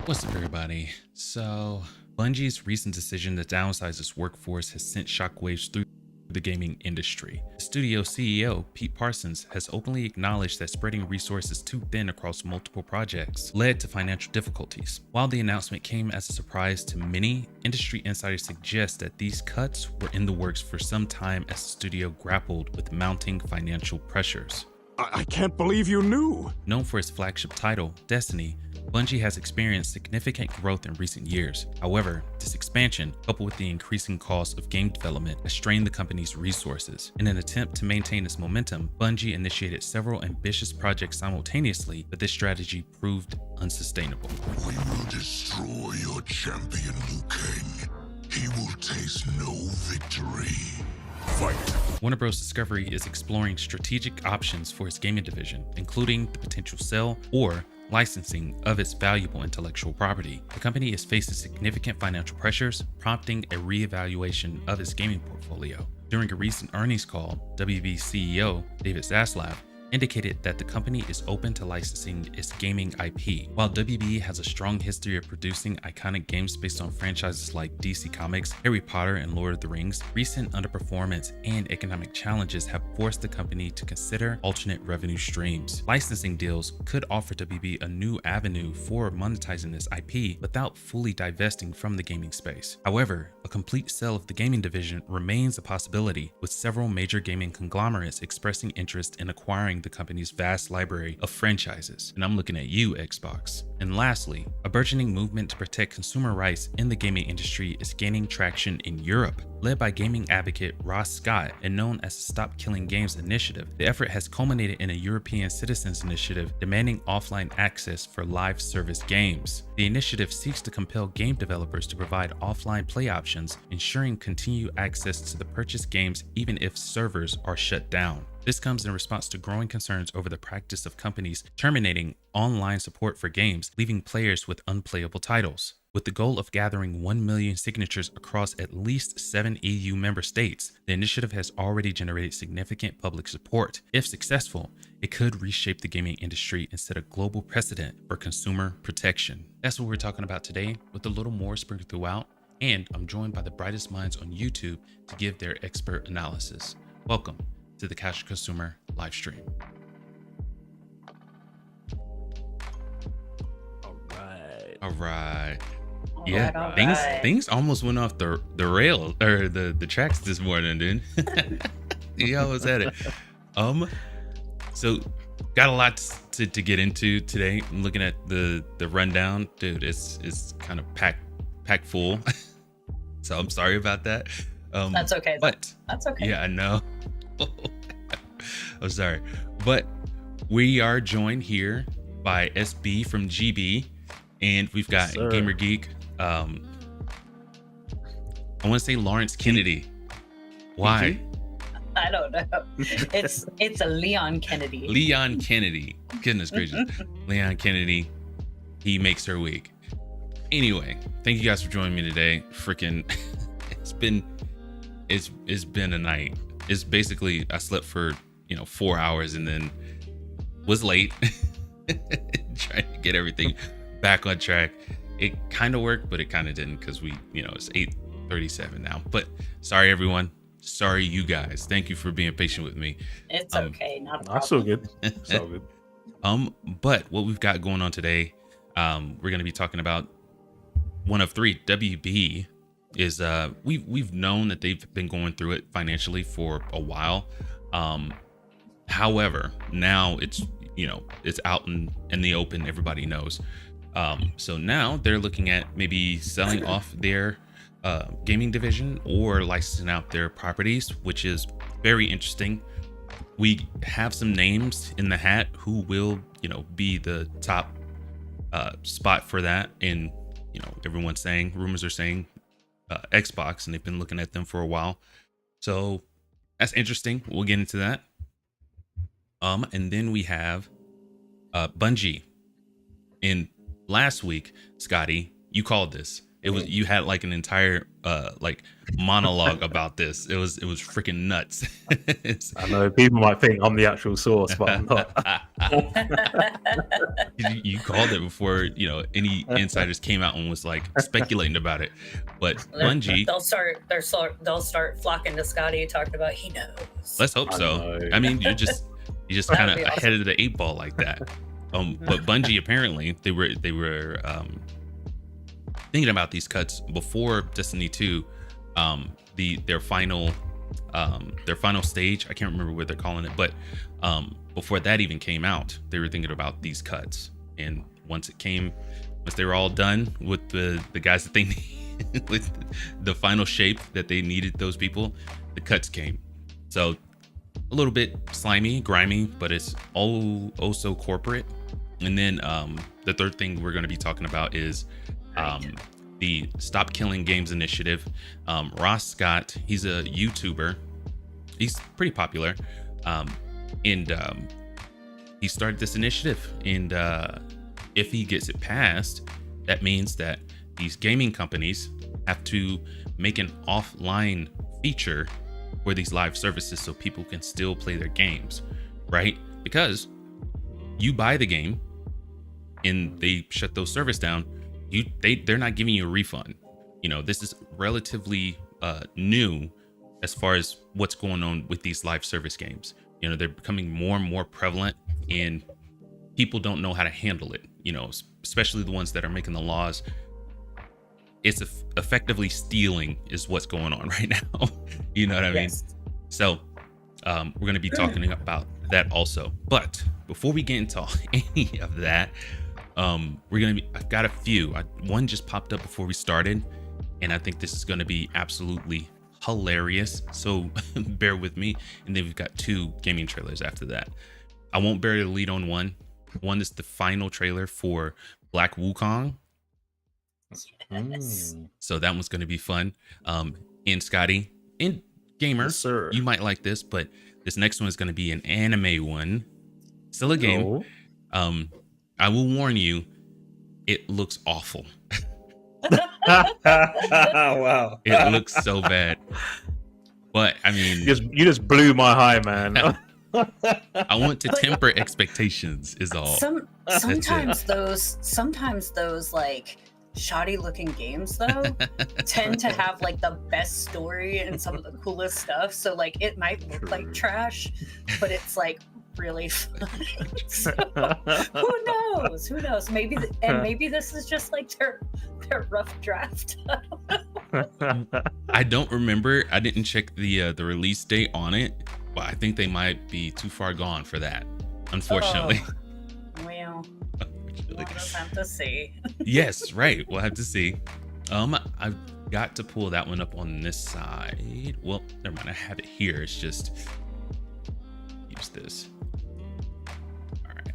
What's up, everybody? So, Bungie's recent decision to downsize its workforce has sent shockwaves through the gaming industry. The studio CEO, Pete Parsons, has openly acknowledged that spreading resources too thin across multiple projects led to financial difficulties. While the announcement came as a surprise to many, industry insiders suggest that these cuts were in the works for some time as the studio grappled with mounting financial pressures. I can't believe you knew! Known for its flagship title, Destiny, Bungie has experienced significant growth in recent years. However, this expansion, coupled with the increasing cost of game development, has strained the company's resources. In an attempt to maintain its momentum, Bungie initiated several ambitious projects simultaneously, but this strategy proved unsustainable. We will destroy your champion, Liu Kang. He will taste no victory. Fight! Warner Bros. Discovery is exploring strategic options for its gaming division, including the potential sale or licensing of its valuable intellectual property. The company is facing significant financial pressures, prompting a reevaluation of its gaming portfolio. During a recent earnings call, WB CEO David Zaslav indicated that the company is open to licensing its gaming IP. While WB has a strong history of producing iconic games based on franchises like DC Comics, Harry Potter, and Lord of the Rings, recent underperformance and economic challenges have forced the company to consider alternate revenue streams. Licensing deals could offer WB a new avenue for monetizing this IP without fully divesting from the gaming space. However, a complete sale of the gaming division remains a possibility, with several major gaming conglomerates expressing interest in acquiring the company's vast library of franchises. And I'm looking at you, Xbox. And lastly, a burgeoning movement to protect consumer rights in the gaming industry is gaining traction in Europe. Led by gaming advocate Ross Scott and known as the Stop Killing Games initiative, the effort has culminated in a European citizens initiative demanding offline access for live service games. The initiative seeks to compel game developers to provide offline play options, ensuring continued access to the purchased games even if servers are shut down. This comes in response to growing concerns over the practice of companies terminating online support for games, leaving players with unplayable titles. With the goal of gathering 1 million signatures across at least 7 EU member states, the initiative has already generated significant public support. If successful, it could reshape the gaming industry and set a global precedent for consumer protection. That's what we're talking about today, with a little more sprinkled throughout, and I'm joined by the brightest minds on YouTube to give their expert analysis. Welcome to the Casual Consumer live stream. All right. Yeah, things almost went off the rail or the tracks this morning, dude. You almost had it. So got a lot to get into today. I'm looking at the rundown, dude. It's kind of packed full. So I'm sorry about that. That's okay. But that's okay. Yeah, I know. I'm sorry, but we are joined here by SB from GB, and we've got Gamer Geek. I want to say Lawrence Kennedy. Why? I don't know. It's a Leon Kennedy. Leon Kennedy. Goodness gracious. Leon Kennedy. He makes her week. Anyway, thank you guys for joining me today. Freaking, it's been a night. It's basically, I slept for 4 hours and then was late trying to get everything back on track. It kind of worked, but it kind of didn't, because it's 8:37 now. But sorry, everyone. Sorry, you guys. Thank you for being patient with me. It's okay. Not a problem. That's so good. It's all good. But what we've got going on today, we're going to be talking about one of three. WB is we've known that they've been going through it financially for a while. However, now it's it's out in the open. Everybody knows. So now they're looking at maybe selling off their gaming division or licensing out their properties, which is very interesting. We have some names in the hat who will be the top spot for that, and everyone's saying, rumors are saying Xbox, and they've been looking at them for a while, so that's interesting. We'll get into that. And then we have Bungie. And last week, Scotty, you called this. It was, you had like an entire like monologue about this. It was freaking nuts. I know people might think I'm the actual source, but I'm not. You called it before any insiders came out and was like speculating about it. But Bungie, they'll start flocking to Scotty, talking about he knows. Let's hope so. I mean, you just kind of ahead of the 8 ball like that. But Bungie, apparently they were thinking about these cuts before Destiny 2, their final stage. I can't remember what they're calling it, but before that even came out, they were thinking about these cuts. And once they were all done with the guys that they needed, with the final shape that they needed, those people, the cuts came. So a little bit slimy, grimy, but it's oh so corporate. And then the third thing we're going to be talking about is the Stop Killing Games initiative. Ross Scott, he's a YouTuber. He's pretty popular. And he started this initiative. And if he gets it passed, that means that these gaming companies have to make an offline feature for these live services so people can still play their games, right? Because you buy the game and they shut those servers down, they're not giving you a refund. This is relatively new as far as what's going on with these live service games. They're becoming more and more prevalent, and people don't know how to handle it, especially the ones that are making the laws. It's effectively stealing is what's going on right now. You know what I mean? So we're going to be talking about that also. But before we get into any of that, I've got a few. One just popped up before we started, and I think this is going to be absolutely hilarious. So bear with me. And then we've got 2 gaming trailers after that. I won't bury the lead on one. One is the final trailer for Black Wukong. So that one's going to be fun. And Scotty and Gamer, Yes, sir. You might like this, but this next one is going to be an anime one. Still a game. No. I will warn you, it looks awful. Wow. It looks so bad. But I mean, you just blew my high, man. I want to temper expectations is all. Sometimes those like shoddy looking games though tend to have like the best story and some of the coolest stuff. So like it might look like trash, but it's like really fun. So, who knows? Maybe this is just like their rough draft. I don't remember. I didn't check the release date on it, but I think they might be too far gone for that, unfortunately. Well, we'll just have to see. Yes, right. We'll have to see. I've got to pull that one up on this side. Well, never mind. I have it here. It's just use this. All right.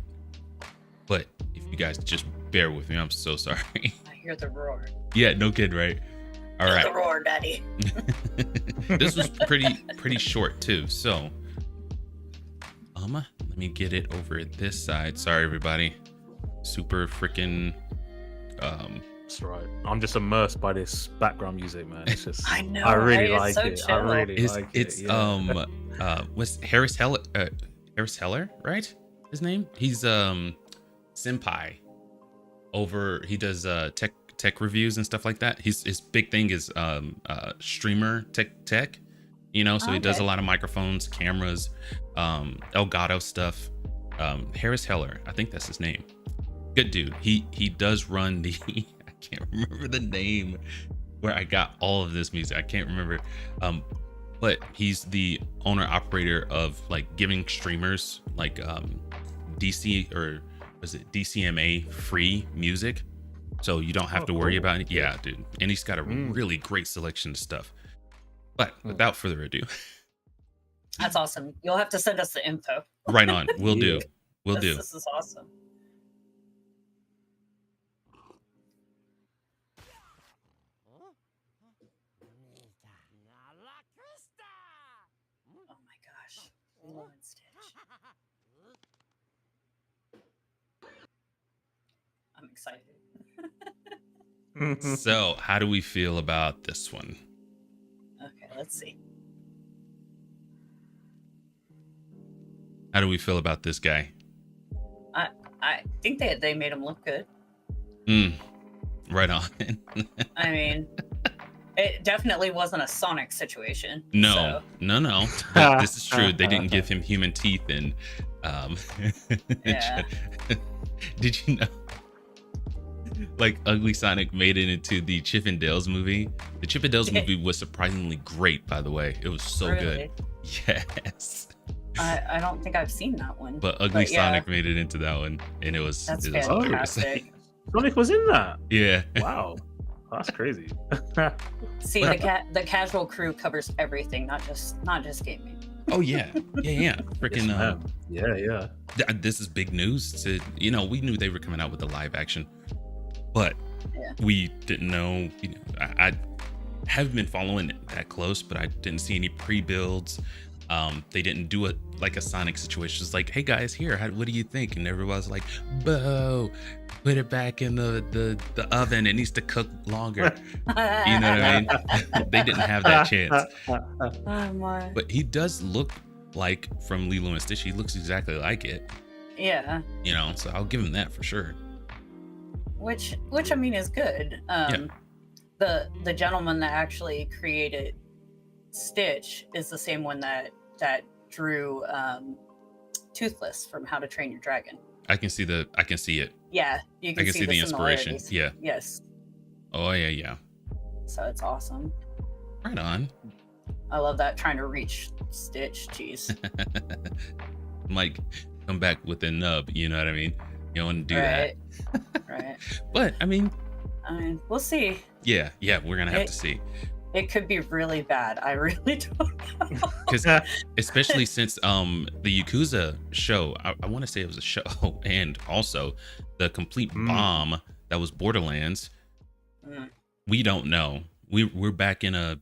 But if you guys just bear with me, I'm so sorry. I hear the roar. Yeah, no kid, right? All right. The roar, Daddy. This was pretty short too. So, let me get it over this side. Sorry, everybody. Super freaking. That's right. I'm just immersed by this background music, man. It's just. I know. I really right? like it. So I really It's like it's it. Yeah. what's Harris Heller? Harris Heller, right? His name. He's senpai. He does tech reviews and stuff like that. His big thing is streamer tech. So he does a lot of microphones, cameras, Elgato stuff. Harris Heller, I think that's his name. Good dude. He does run the I can't remember the name. where I got all of this music. I can't remember. But he's the owner operator of like giving streamers like DC or was it DCMA free music, so you don't have to worry about it. Yeah, dude, and he's got a really great selection of stuff. But without further ado, That's awesome. You'll have to send us the info. right on. We'll do. We'll do. This is awesome. Oh my gosh. Lilo and Stitch. I'm excited. So, how do we feel about this one? Okay, let's see. How do we feel about this guy? I think they made him look good. Right on. I mean, it definitely wasn't a Sonic situation. No. But this is true. They didn't give him human teeth and Yeah. Did you know like Ugly Sonic made it into the Chip and Dale's movie? The Chip and Dale's movie was surprisingly great, by the way. It was so Really? good. Yes. I don't think I've seen that one. But Ugly yeah, Sonic made it into that one, and it was That's hilarious. fantastic. Sonic was in that. Yeah. Wow, that's crazy. See, the casual crew covers everything, not just gaming. Oh yeah. Freaking Yeah. this is big news to, we knew they were coming out with the live action, but Yeah. we didn't know, I have been following it that close, but I didn't see any pre-builds. They didn't do it like a Sonic situation. It's like, hey guys, here, what do you think? And everybody's like, boo, put it back in the oven. It needs to cook longer. You know what I mean? They didn't have that chance. Oh my. But he does look like from Lilo and Stitch. He looks exactly like it. Yeah. So I'll give him that for sure. Which I mean is good. The gentleman that actually created Stitch is the same one that drew Toothless from How to Train Your Dragon. I can see it. Yeah, you can I can see the inspiration. similarities. Yeah. Yes. Oh yeah. So it's awesome. Right on. I love that, trying to reach Stitch. Jeez. Might come back with a nub. You know what I mean? You don't want to do Right. that. Right. But I mean, we'll see. yeah, we're gonna have to see. It could be really bad. I really don't know. Because especially since the Yakuza show, I want to say it was a show, and also the complete bomb that was Borderlands. We don't know. We're back in a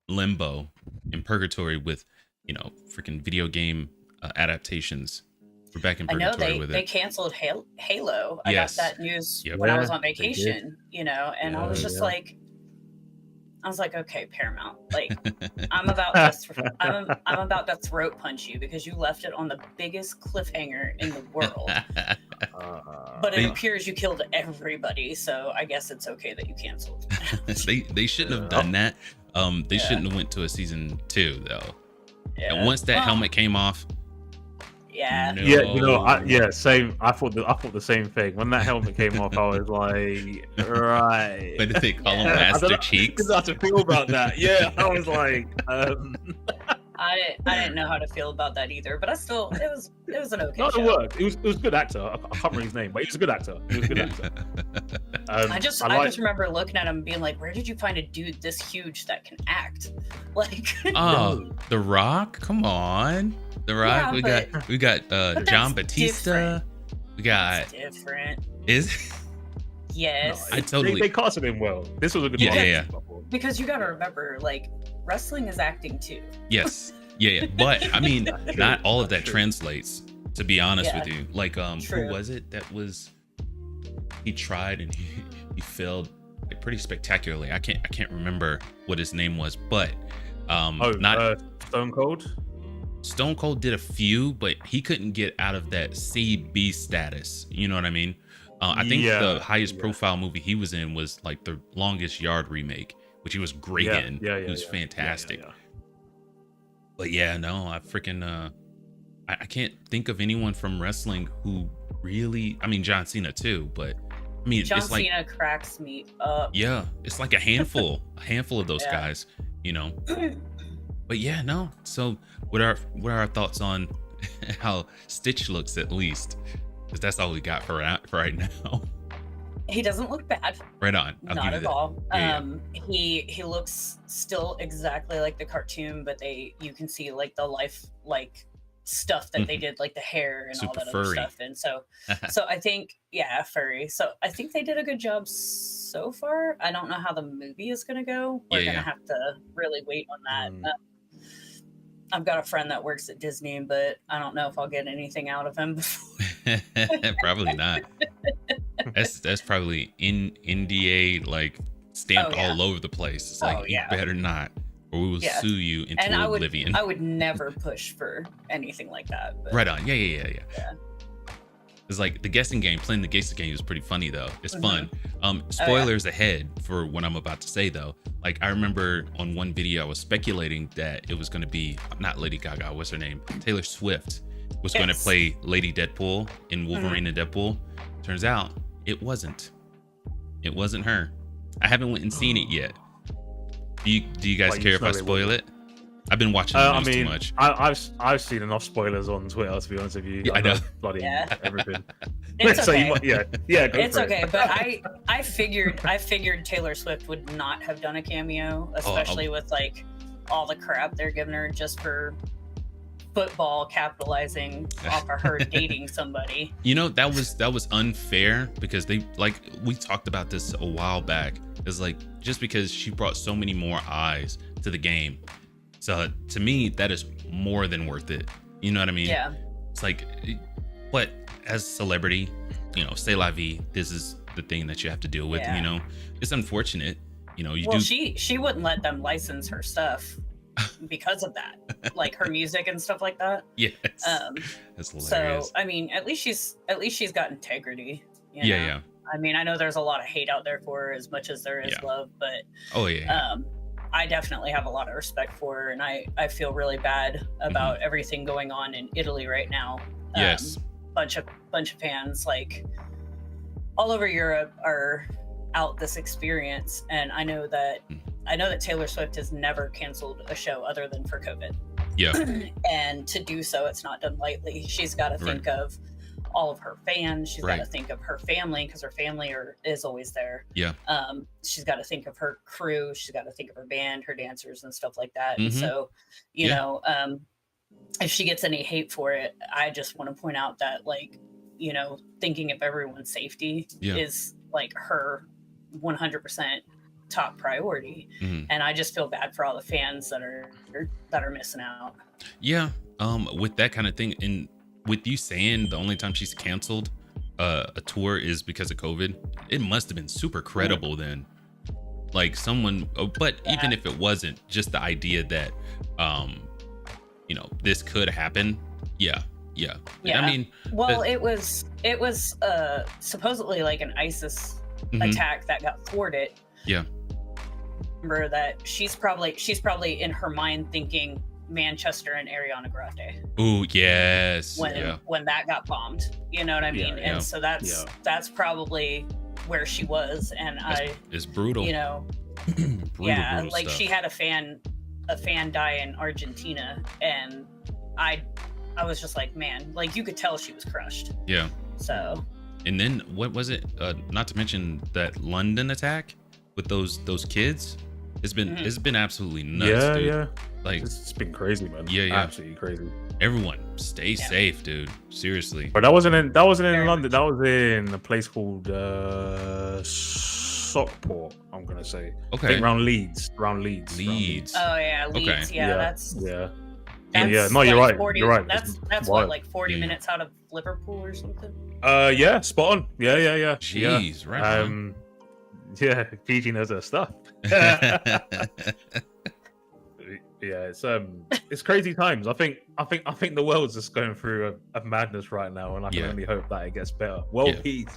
limbo, in purgatory with freaking video game adaptations. We're back in I know purgatory with they it. canceled Halo. I Yes. got that news Yep. when I was on they did. vacation, and I was just Yeah. like, okay, Paramount, like I'm about to throat punch you because you left it on the biggest cliffhanger in the world. But it appears you killed everybody, so I guess it's okay that you canceled. They shouldn't have done that. They shouldn't have went to a season 2 though. And once that helmet came off, Yeah. no. Yeah, same. I thought the same thing. When that helmet came off, I was like, right. What did they call him? Yeah. Master Cheeks? I didn't know how to feel about that. Yeah, I was like, I didn't know how to feel about that either, but it was an okay not show. the work. It was a good actor. I can't remember his name, but he was a good actor. I just remember looking at him and being like, where did you find a dude this huge that can act? Like, Oh, The Rock? Come on. The Rock. Yeah, we got but John that's Batista. different. We got it's different. is Yes. I totally they casted him well. This was a good Yeah, one. yeah. Because you gotta remember, like, wrestling is acting too. yes. Yeah. But I mean, not all of that True. translates, to be honest Yeah. with you. Like who True. was it that was he tried and he failed like pretty spectacularly. I can't remember what his name was, but Stone Cold. Stone Cold did a few, but he couldn't get out of that CB status. You know what I mean? I think the highest profile movie he was in was like the Longest Yard remake, which he was great in. It was fantastic. Yeah. But yeah, no, I freaking I can't think of anyone from wrestling who really, I mean John Cena too, but I mean, John it's like, Cena cracks me up. yeah, it's like a handful of those Yeah. guys, you know. But yeah, no. So what are our thoughts on how Stitch looks, at least? Because that's all we got for right now. He doesn't look bad. Right on. I'll Not give you at that. all. Yeah, He looks still exactly like the cartoon, but you can see like the life stuff that they did, like the hair and all Super that furry. other stuff. And so I think, yeah, furry. So I think they did a good job so far. I don't know how the movie is gonna go. We're gonna have to really wait on that. I've got a friend that works at Disney, but I don't know if I'll get anything out of him before. Probably not. That's probably in NDA, like stamped all over the place. It's like, you better not, or we will sue you into oblivion. I would never push for anything like that. But, right on. Yeah. It's like the guessing game. Playing the guessing game is pretty funny though. It's fun. Spoilers ahead for what I'm about to say though. Like, I remember on one video I was speculating that it was going to be not Lady Gaga. What's her name? Taylor Swift was going to play Lady Deadpool in Wolverine and Deadpool. Turns out it wasn't. It wasn't her. I haven't went and seen it yet. Do you guys care if I spoil it? I've been watching the news too much. I've seen enough spoilers on Twitter, to be honest with you. Yeah, I know. Bloody everything. It's So okay. Go It's for okay, it. but I figured Taylor Swift would not have done a cameo, especially with like all the crap they're giving her just for football capitalizing off of her dating somebody. You know, that was unfair because we talked about this a while back. It's like, just because she brought so many more eyes to the game. So to me, that is more than worth it. You know what I mean? Yeah. It's like, but as celebrity, you know, c'est la vie. This is the thing that you have to deal with. Yeah. You know, it's unfortunate. You know, she wouldn't let them license her stuff because of that, like her music and stuff like that. Yes. That's hilarious. So I mean, at least she's got integrity. You know? Yeah. I mean, I know there's a lot of hate out there for her as much as there is love, but I definitely have a lot of respect for her, and I feel really bad about everything going on in Italy right now. Yes. Bunch of fans like all over Europe are out this experience, and I know that Taylor Swift has never canceled a show other than for COVID. Yeah. And to do so, it's not done lightly. She's got to think of all of her fans. She's got to think of her family, because her family is always there. Yeah. She's got to think of her crew. She's got to think of her band, her dancers, and stuff like that. And so, you know, if she gets any hate for it, I just want to point out that, like, you know, thinking of everyone's safety is like her 100% top priority. And I just feel bad for all the fans that are missing out. Yeah. With that kind of thing, and with you saying the only time she's canceled a tour is because of COVID, it must have been super credible then. Like someone, but even if it wasn't, just the idea that, you know, this could happen. Yeah. I mean, well, it was supposedly like an ISIS attack that got thwarted. Yeah. Remember that she's probably in her mind thinking Manchester and Ariana Grande. Oh yes. When that got bombed, you know what I mean? And so that's probably where she was, and it's brutal. You know, brutal like stuff. She had a fan die in Argentina, and I was just like, man, like you could tell she was crushed. Yeah. So. And then what was it? Not to mention that London attack with those kids. It's been absolutely nuts, dude. Yeah. Like it's been crazy, man. Yeah. Absolutely crazy. Everyone, stay safe, dude. Seriously. But that wasn't in London. That was in a place called Stockport, I'm gonna say. Okay. I think around Leeds. Leeds. Oh yeah, Leeds. Okay. Yeah, that's. Yeah. No, you're right. 40, you're right. That's what, like 40 minutes out of Liverpool or something. Yeah, spot on. Yeah. Jeez, right. On. Yeah, Gigi knows her stuff. Yeah, it's crazy times. I think the world's just going through a madness right now, and I can only hope that it gets better. World peace,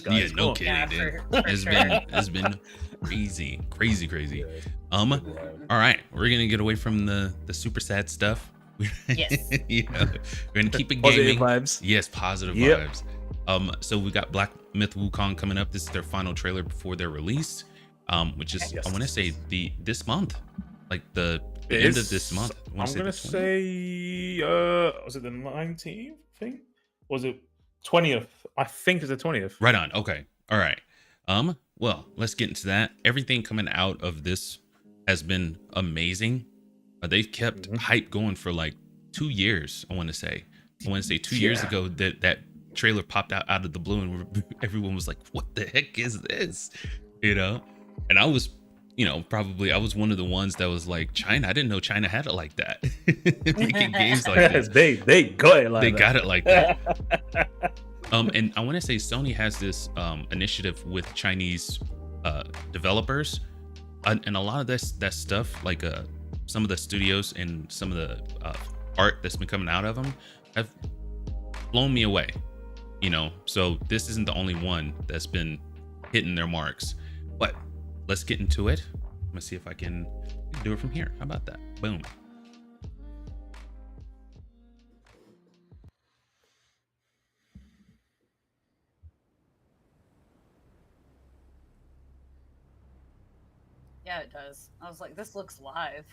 guys. Yeah, no kidding, dude. It's been crazy. Yeah. All right, we're gonna get away from the super sad stuff. Yes. You know, we're gonna keep it positive gaming. Vibes. Yes, positive vibes. So we got Myth Wukong coming up. This is their final trailer before their release, which is I want to say this month, like the end of this month. I'm gonna say, was it the 19th? I think. Was it 20th? I think it's the 20th. Right on. Okay. All right. Well, let's get into that. Everything coming out of this has been amazing. They've kept hype going for like 2 years. I want to say 2 years ago that trailer popped out of the blue, and everyone was like, "What the heck is this?" You know. And I was, probably I was one of the ones that was like, China. I didn't know China had it like that. Making games like this. They got it like they that. got it like that. And I want to say Sony has this initiative with Chinese developers, and a lot of that stuff, like some of the studios and some of the art that's been coming out of them, have blown me away. So this isn't the only one that's been hitting their marks. But let's get into it. I'm gonna see if I can do it from here. How about that? Boom. Yeah, it does. I was like, this looks live.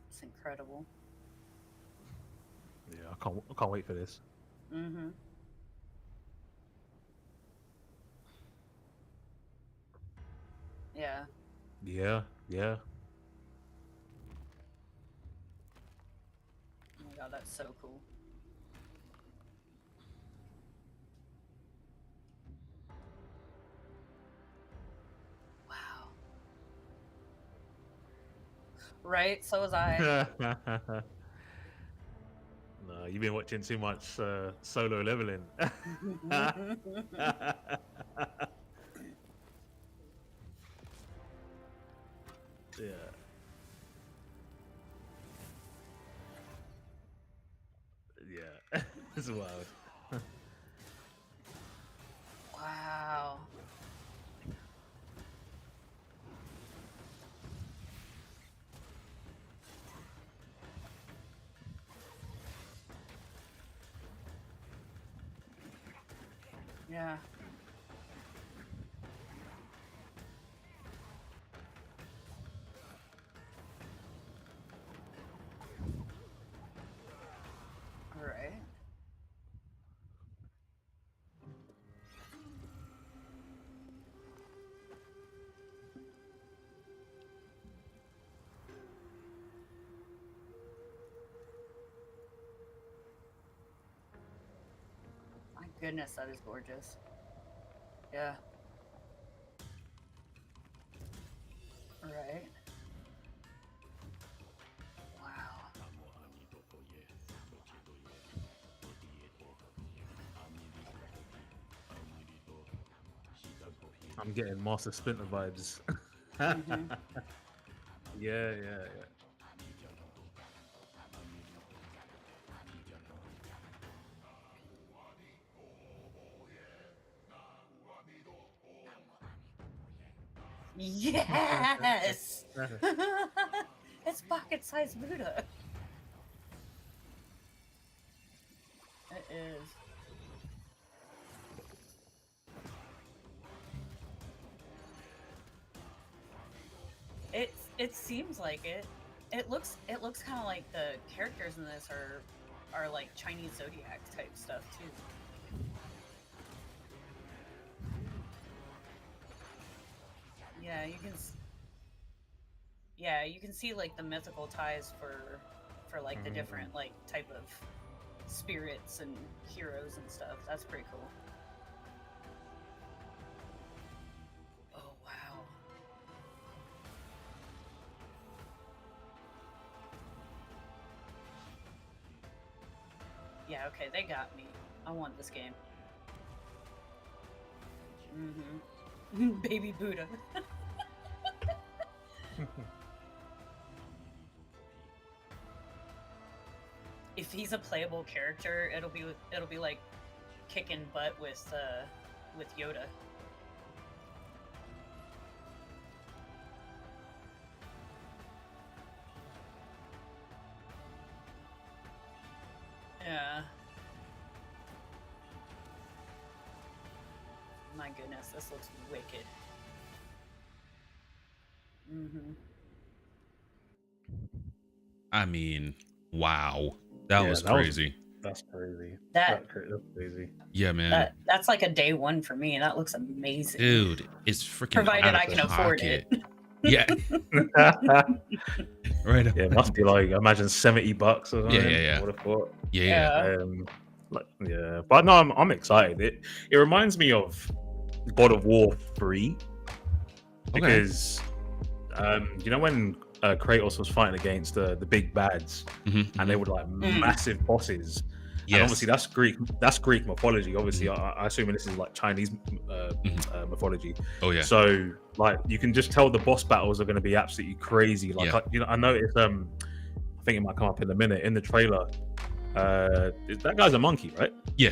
It's incredible. Yeah, I can't wait for this. Mm-hmm. Yeah. Yeah. Oh my god, that's so cool. Wow. Right? So was I. No, you've been watching too much Solo Leveling. Yeah. Yeah. It's wild. Wow. Yeah. All right. My goodness, that is gorgeous. Yeah. All right. Wow. I'm getting Master Splinter vibes. Mhm. Yeah. Yes! It's pocket-sized Buddha. It is. It seems like it. It looks kind of like the characters in this are like Chinese zodiac type stuff too. Yeah, you can see like the mythical ties for like the different like type of spirits and heroes and stuff. That's pretty cool. Oh wow. Yeah, okay, they got me. I want this game. Mm-hmm. Baby Buddha. If he's a playable character, it'll be like kicking butt with Yoda. Yeah. my goodness, this looks wicked. Mm-hmm. I mean, wow, that was crazy. That's crazy. That's crazy. Yeah, man. That's like a day one for me. That looks amazing, Dude. It's freaking provided I can afford it. Yeah. Right. Yeah, it must be like, imagine $70 or something. Yeah. I would have thought. Yeah. But no, I'm excited. It reminds me of God of War 3 because you know when Kratos was fighting against the big bads, and they were like massive bosses. Yes. And obviously that's Greek mythology. Obviously, I assume this is like Chinese mythology. Oh yeah. So like you can just tell the boss battles are going to be absolutely crazy. Like I noticed. I think it might come up in a minute in the trailer. That guy's a monkey, right? Yeah.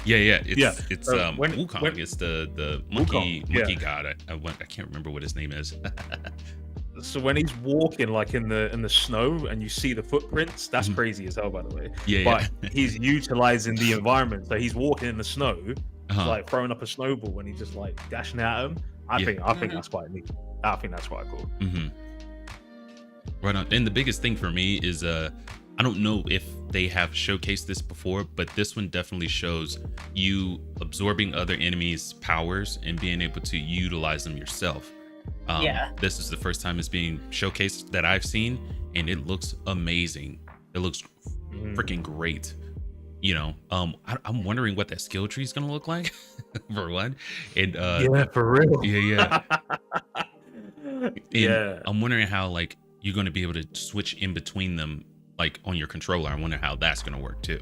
It's when Wukong. It's the monkey god. I can't remember what his name is. So when he's walking like in the snow and you see the footprints, that's crazy as hell, by the way. But he's utilizing the environment. So he's walking in the snow, like throwing up a snowball when he's just like dashing at him. I think that's quite neat. I think that's quite cool. Right on. And the biggest thing for me is I don't know if they have showcased this before, but this one definitely shows you absorbing other enemies' powers and being able to utilize them yourself. This is the first time it's being showcased that I've seen, and it looks amazing. It looks freaking great. You know, I'm wondering what that skill tree is gonna look like for one. And for real. I'm wondering how like you're gonna be able to switch in between them, like on your controller. I wonder how that's gonna work too.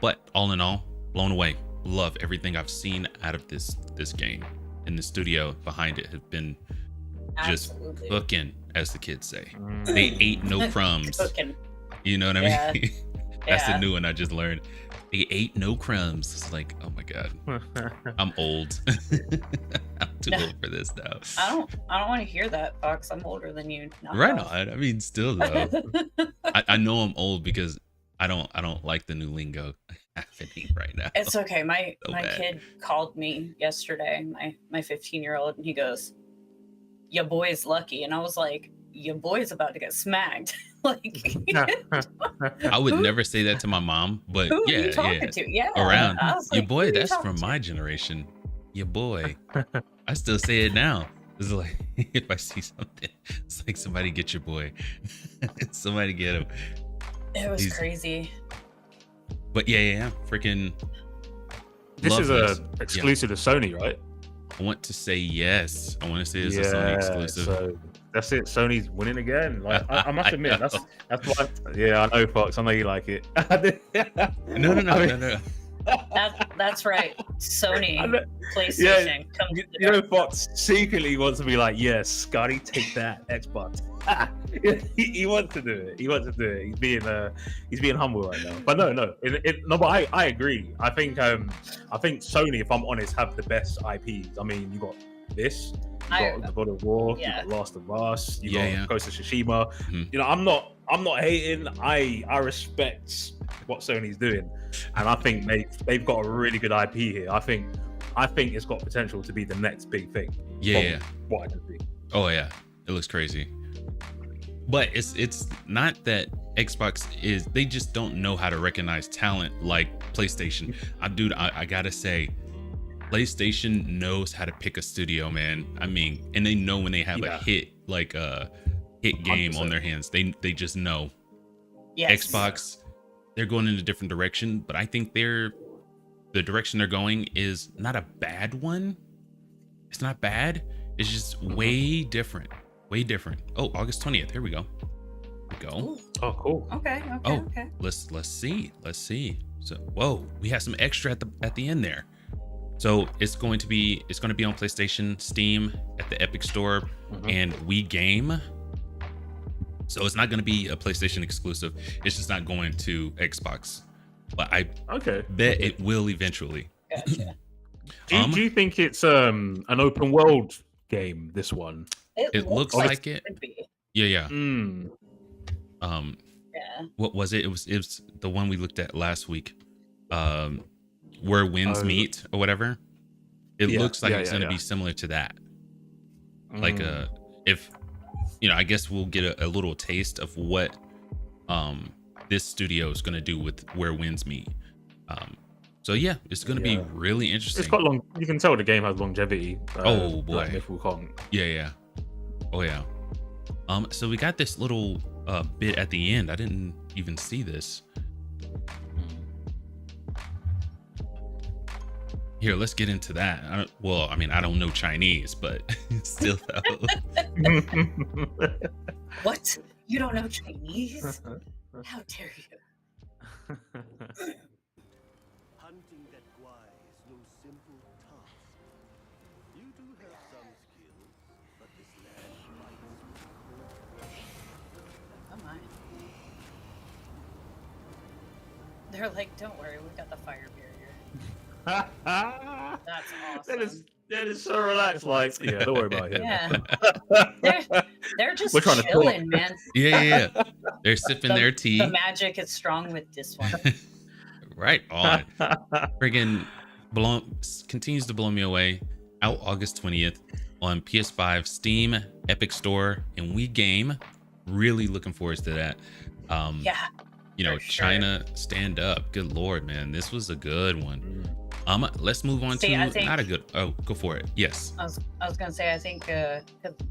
But all in all, blown away. Love everything I've seen out of this game. And the studio behind it has been just cooking, as the kids say. They ate no crumbs. You know what I mean? That's the new one I just learned. They ate no crumbs. It's like, oh my god, I'm old. I'm too old for this now. I don't want to hear that, Fox. I'm older than you. Right on. I mean, still though, I know I'm old because I don't like the new lingo happening right now. It's okay. My kid called me yesterday, my 15-year-old, and he goes, "Your boy's lucky," and I was like, "Your boy's about to get smacked." Like, I would never say that to my mom, but who are you talking to? Yeah, around your like, boy. That's from my generation. Your boy. I still say it now. It's like if I see something, it's like somebody get your boy. Somebody get him. It was crazy. But yeah, freaking. This is a exclusive to Sony, right? I want to say yes. I want to say it's a Sony exclusive. So that's it. Sony's winning again. Like I must admit, that's why. Yeah, I know, Fox. I know you like it. No. That's right. Sony, PlayStation. You know, Fox secretly wants to be like, yes, Scotty, take that, Xbox. he wants to do it. He's being humble right now. But no. But I agree. I think Sony, if I'm honest, have the best IPs. I mean, you got this. You got the God of War. You got Last of Us. You got Ghost of Tsushima. You know, I'm not hating. I respect what Sony's doing, and I think they've got a really good IP here. I think it's got potential to be the next big thing. What I can see. Oh yeah, it looks crazy. But it's not that Xbox is, they just don't know how to recognize talent like PlayStation. I gotta say, PlayStation knows how to pick a studio, man. I mean, and they know when they have a hit, like a hit game 100%. On their hands. They just know. Yes. Xbox, they're going in a different direction, but I think the direction they're going is not a bad one. It's not bad. It's just way different. Way different. Oh, August 20th. Here we go. Ooh. Oh, cool. Okay. Let's see. So, whoa, we have some extra at the end there. So it's going to be on PlayStation, Steam, at the Epic Store, and Wii Game. So it's not going to be a PlayStation exclusive. It's just not going to Xbox. But I bet it will eventually. Gotcha. Do you think it's an open world game? This one. It looks like it. Yeah. Yeah. What was it? It was the one we looked at last week. Where winds meet or whatever. It Yeah, looks like yeah, it's yeah, going to yeah. be similar to that. Like if I guess we'll get a little taste of what this studio is going to do with Where Winds Meet. So yeah, it's going to be Yeah. really interesting. It's got long. You can tell the game has longevity. Oh, boy. like Mythical Kong. Yeah. Oh yeah. So we got this little bit at the end. I didn't even see this. Here, let's get into that. I don't know Chinese, but still though. What? You don't know Chinese? How dare you? Hunting that guai is no simple task. You do have some skills, but this land bites with cold. Oh my. They're like, don't worry, we've got the fire barrier. That's awesome. That is so relaxed. Like, yeah, don't worry about it. Yeah. They're just We're trying to chilling, man. Yeah. They're sipping their tea. The magic is strong with this one. Right on. Friggin' continues to blow me away. Out August 20th on PS5, Steam, Epic Store, and Wii Game. Really looking forward to that. Yeah. For sure. China, stand up. Good Lord, man. This was a good one. Let's move on See, I to think- not a good. Oh, go for it. Yes. I was gonna say, I think 'cause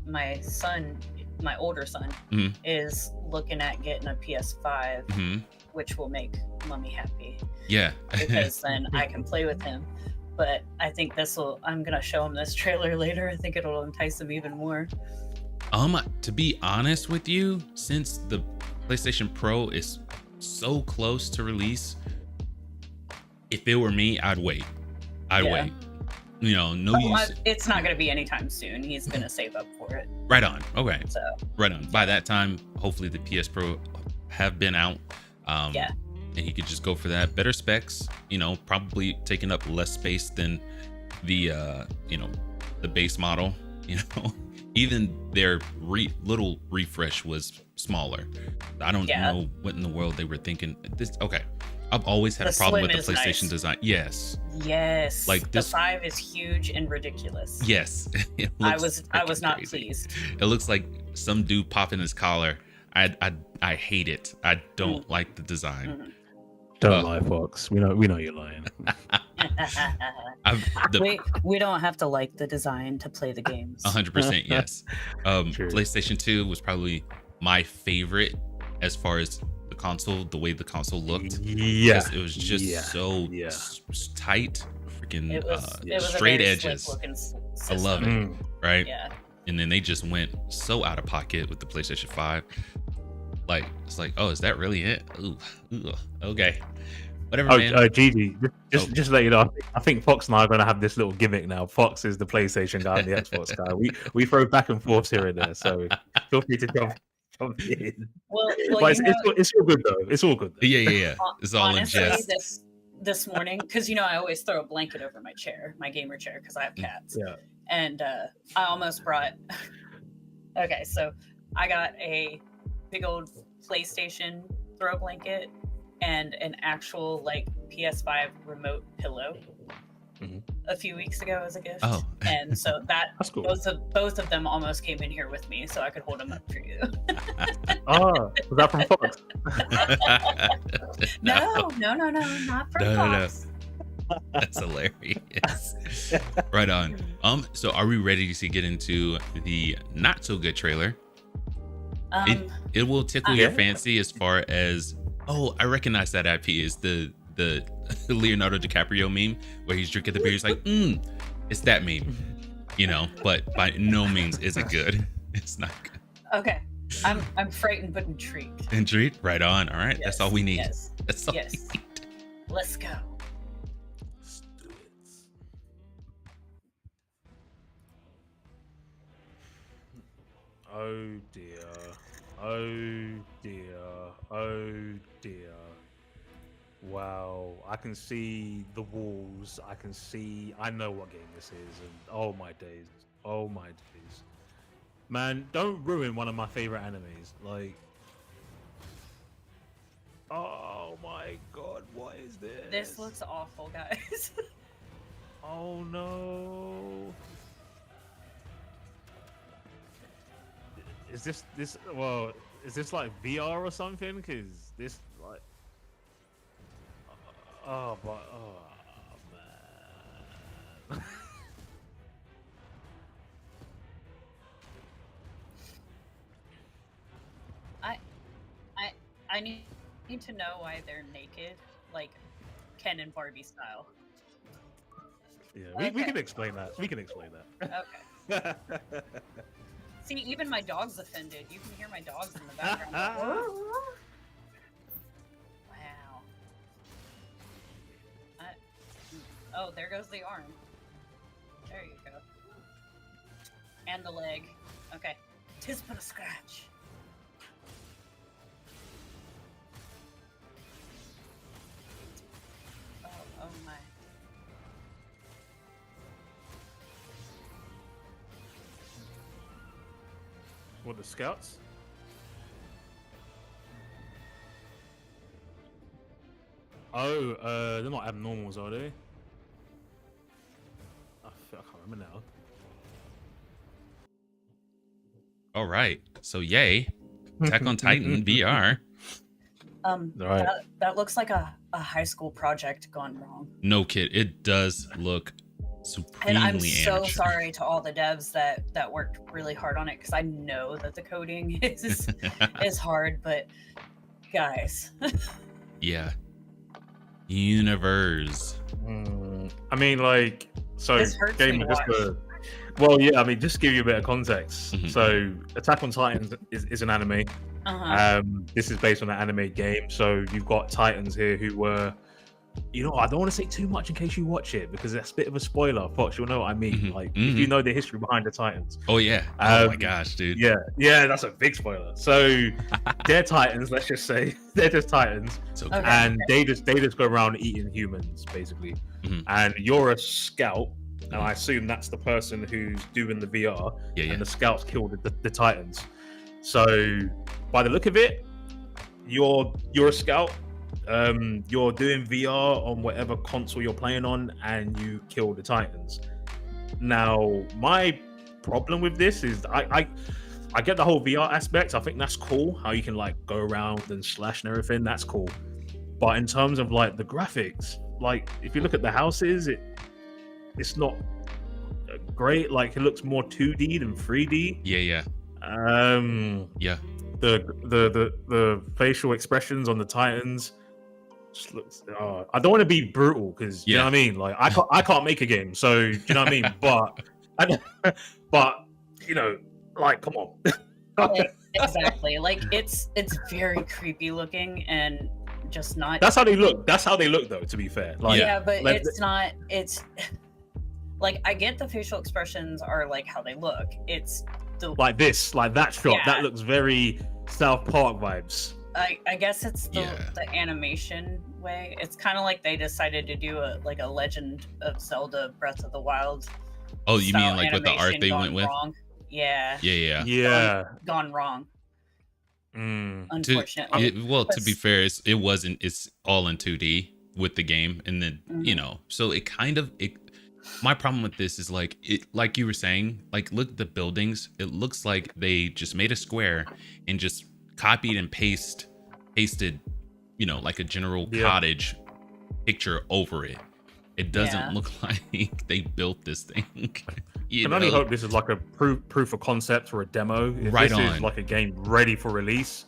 my son, my older son, Mhm. is looking at getting a PS5, hmm which will make mommy happy Yeah. because then I can play with him. But I think I'm gonna show him this trailer later. I think it'll entice him even more. To be honest with you, since the PlayStation Pro is so close to release, if it were me, I'd wait. I'd Yeah. wait. No use. It's not gonna be anytime soon. He's gonna save up for it. Right on. Okay. So Right on. By that time, hopefully the PS Pro have been out. Yeah. And he could just go for that. Better specs, probably taking up less space than the the base model. Even their little refresh was smaller. I don't know what in the world they were thinking. I've always had The a problem with Slim the is PlayStation nice. design. Yes. Like Like the this- 5 is huge and ridiculous. Yes. It I looks was freaking not crazy. pleased. It looks like some dude popping his collar. I hate it. I don't like the design. Don't lie, Fox. We know you're lying. we don't have to like the design to play the games. 100% yes. True. PlayStation 2 was probably my favorite as far as the console, the way the console looked. Yeah. 'Cause it was just so tight, freaking It was a straight very edges. slick-looking I love it. Mm. Right? Yeah. And then they just went so out of pocket with the PlayStation 5. Like, it's like, oh, is that really it? Ooh, okay. Whatever, man. Gigi, just let you know. I think Fox and I are going to have this little gimmick now. Fox is the PlayStation guy and the Xbox guy. We throw back and forth here and there, so feel free to jump in. Well, But it's all good though. It's all good. Though. Yeah. It's all in honestly, jest. this morning, because I always throw a blanket over my chair, my gamer chair, because I have cats. Yeah. And I almost brought. Okay, so I got a big old PlayStation throw blanket and an actual PS5 remote pillow a few weeks ago as a gift. Oh. And so That's cool. both of them almost came in here with me, so I could hold them up for you. Oh, was that from Fox? No, not from No. Fox. That's hilarious. Right on. So are we ready to get into the not so good trailer? It will tickle your Yeah. fancy as far as, oh, I recognize that IP is the Leonardo DiCaprio meme where he's drinking the beer. He's like, it's that meme, but by no means is it good. It's not good. Okay. I'm frightened but intrigued. Intrigued? Right on. All right. That's all we need. Yes. That's all Yes. we need. Let's go. Oh dear. Oh dear. Oh dear. Wow. I can see the walls. I know what game this is. And oh my days. Oh my days. Man, don't ruin one of my favorite animes. Oh my god, what is this? This looks awful, guys. Oh no. Is this well? Is this like VR or something? Because this like, oh, but oh man. I need to know why they're naked, like Ken and Barbie style. Yeah, we Okay. can explain that. We can explain that. Okay. See, even my dog's offended. You can hear my dogs in the background. Like, wow. Oh, there goes the arm. There you go. And the leg. Okay. Tis but a scratch. Oh my. What, the scouts? Oh, they're not abnormals, are they? I can't remember now. All right. So yay, Attack on Titan VR. Right. That looks like a high school project gone wrong. No kid, it does look And supremely I'm so amateur. sorry to all the devs that worked really hard on it, because I know that the coding is hard, but guys. Yeah. Universe. I mean, like, so This hurts me Gamer, to just watch. to, well, yeah, I mean, just to give you a bit of context. Mhm. So, Attack on Titans is an anime. Uh-huh. This is based on an anime game. So you've got Titans here who were, you know, I don't want to say too much in case you watch it because that's a bit of a spoiler. Fox, you'll know what I mean. Mhm, Like, mhm. if you know the history behind the Titans. Oh yeah. Oh my Um, gosh, dude. Yeah, that's a big spoiler. So they're Titans, let's just say. They're just Titans. So Okay. And they just go around eating humans, basically. Mhm. And you're a scout, and I assume that's the person who's doing the VR. Yeah, yeah. And the scouts killed the Titans. So by the look of it, you're a scout. You're doing VR on whatever console you're playing on, and you kill the Titans. Now, my problem with this is I get the whole VR aspect. I think that's cool. How you can like go around and slash and everything. That's cool. But in terms of like the graphics, like if you look at the houses, it's not great. Like it looks more 2D than 3D. Yeah, yeah. Yeah. The facial expressions on the Titans just looks. I don't want to be brutal because you know Yeah. what I mean. Like I can't make a game, so do you know what I mean. But you know, like come on. Exactly. Like it's very creepy looking and just not. That's how they look. That's how they look, though. To be fair, like yeah, but like- it's not. It's like I get the facial expressions are like how they look. It's the like this, like that shot. Yeah. That looks very South Park vibes. I guess it's Yeah. the animation way. It's kind of like they decided to do a Legend of Zelda Breath of the Wild. Oh, you style mean like with the art animation they gone went with? wrong. Yeah, Yeah, yeah. Yeah. gone wrong. Mm. Unfortunately. To be fair, it's all in 2D with the game, and then you know, so it kind of it. My problem with this is like you were saying, like look at the buildings. It looks like they just made a square and just copied and pasted, you know, like a general Yeah. cottage picture over it. It doesn't Yeah. look like they built this thing. You can only know? hope this is like a proof of concept or a demo. If Right this is on. like a game ready for release,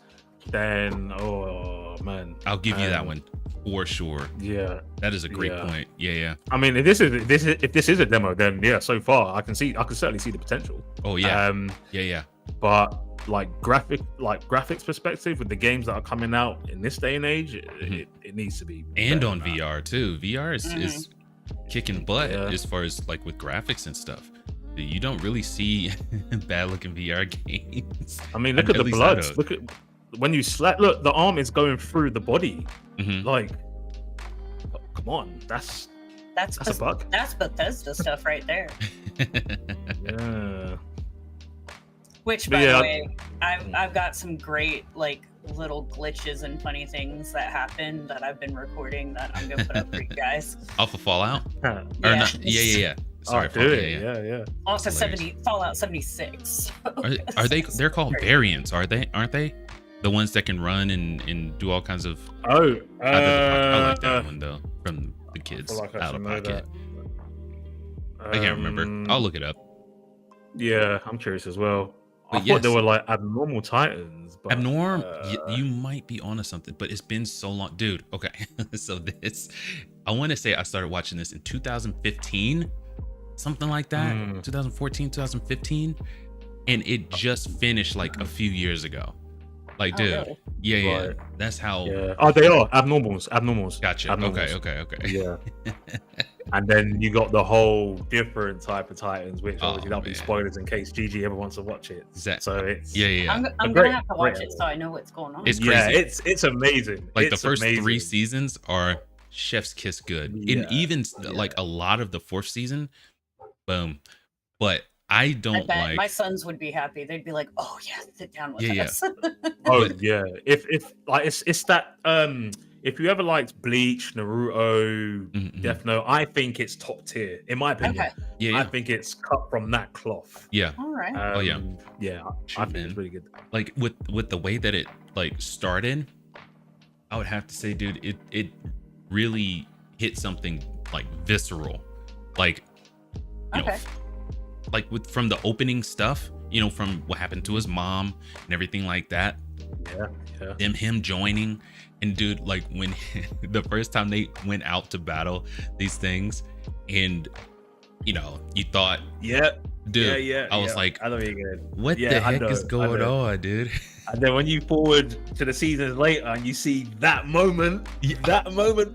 then oh man, I'll give you that Um, one for sure. Yeah, That is a great yeah. point. Yeah, yeah. I mean, if this is a demo, then yeah, so far I can certainly see the potential. Oh yeah, Yeah, yeah. but like graphics perspective with the games that are coming out in this day and age, it needs to be And better on than that. VR too. VR is kicking butt Yeah. as far as like with graphics and stuff. You don't really see bad looking VR games. I mean, look at the least I blood. don't. Look at when you slap. Look, the arm is going through the body. Mhm. Like, come on, that's That's a bug. That's Bethesda stuff right there. Yeah. Which, But by yeah, the way, I've got some great like little glitches and funny things that happen that I've been recording that I'm gonna put up for you guys. Off of Fallout? Yeah. Or not? Yeah. Sorry, do it. Fallout, Yeah. Also, Hilarious. Fallout 76. Are they? They're called variants, aren't they? The ones that can run and do all kinds of. Oh, I like that one though, from the kids I feel like I out of should know pocket. that. I can't remember. I'll look it up. Yeah, I'm curious as well. I But thought yes. they were like abnormal titans. But, You might be onto something, but it's been so long, dude. Okay, so I want to say I started watching this in 2015, something like that, 2014, 2015, and it just finished like a few years ago. Like, dude, really? yeah, Right. that's how. Yeah. Oh, they are abnormals. Gotcha. Abnormals. Okay. Yeah. And then you got the whole different type of Titans, which Oh, obviously that'll be man. spoilers in case GG ever wants to watch it. Exactly. So it's Yeah. I'm great- gonna have to watch great it so I know what's going on. It's yeah, crazy. it's amazing. Like It's the first amazing. 3 seasons are chef's kiss good, Yeah, and even yeah. like a lot of the 4th season, boom. But I I don't bet like. my sons would be happy. They'd be like, "Oh yeah, sit down with Yeah. us." Oh But- yeah, if like it's that if you ever liked Bleach, Naruto, Mhm. Death Note, I think it's top tier in my opinion. Okay, Yeah, I yeah, think it's cut from that cloth. yeah. all right. Oh, yeah. yeah. Shoot, I think man. it's really good. Like with the way that it like started, I would have to say, dude, it really hit something like visceral, like you know, Okay. like from the opening stuff, from what happened to his mom and everything like that. Yeah. Him joining, and dude, like when the first time they went out to battle these things, and you thought, Yeah. dude, Yeah. I was like, I know you're good. what Yeah, the I heck know, is I going know. on, dude? And then when you forward to the seasons later and you see that moment,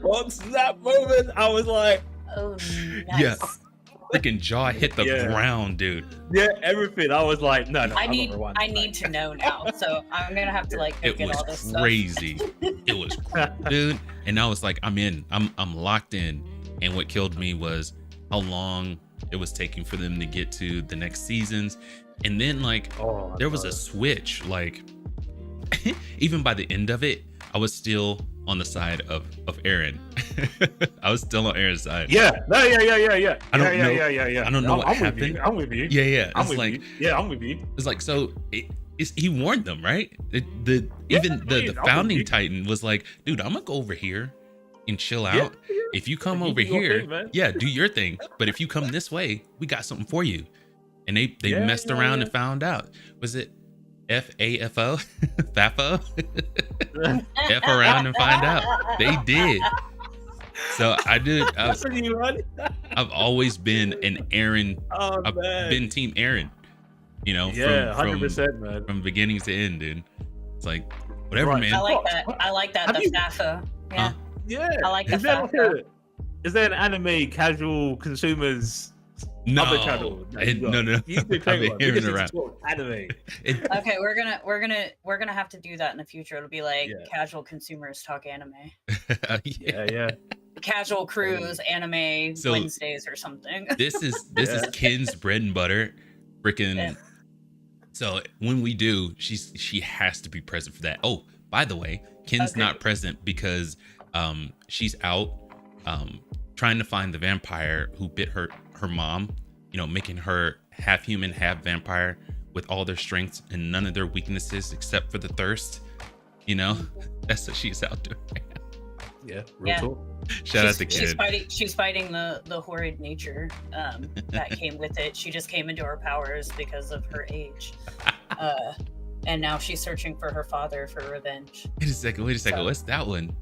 Fox, that moment, I was like, Oh, nice. Yeah. Freaking jaw hit the Yeah. ground, dude. yeah, everything. I was like, no, I I'm need not rewind I back. need to know now. So I'm gonna have to like go It get all this was stuff. crazy. It was, dude. And I was like, I'm in. I'm locked in. And what killed me was how long it was taking for them to get to the next seasons. And then like Oh, there was a switch. Like even by the end of it, I was still on the side of Aaron. I was still on Aaron's side. yeah. No, yeah. I don't know- Yeah. I don't know what I'm happened. With you. I'm with you. Yeah. I'm It's with like you. Yeah, I'm with you. it's like so. He warned them, right? The I'm with founding you. Titan was like, dude, I'm gonna go over here and chill Yeah, out. If you come You over do your here, thing, man. yeah, do your thing. But if you come this way, we got something for you. And they Yeah, messed yeah, around yeah. and found out. Was it FAFO? FAFO? F around and find out. They did. So I did. That's what you want. I've always been an Aaron. Oh I've man. been Team Aaron. Yeah, from 100%, man. from beginning to end, dude. It's like whatever, Right. man. I like that. I like that. Have The you- FAFO. Yeah. Huh? Yeah. I like is the there fact is there an anime casual consumers No, other channel? that you got? no. You need to I've take been one. hearing Because it's around. called anime. It- Okay, we're gonna have to do that in the future. It'll be like Yeah. casual consumers talk anime, Yeah. casual cruise anime So- Wednesdays or something. This is Ken's bread and butter, freaking. Yeah. So when we do, she has to be present for that. Oh, by the way, Ken's Okay. not present because she's out trying to find the vampire who bit her mom. Making her half human, half vampire with all their strengths and none of their weaknesses except for the thirst. That's what she's out doing. Yeah. Real Yeah. talk. Shout out to She's Kid. she's fighting the horrid nature that came with it. She just came into her powers because of her age, and now she's searching for her father for revenge. Wait a second. So- What's that one?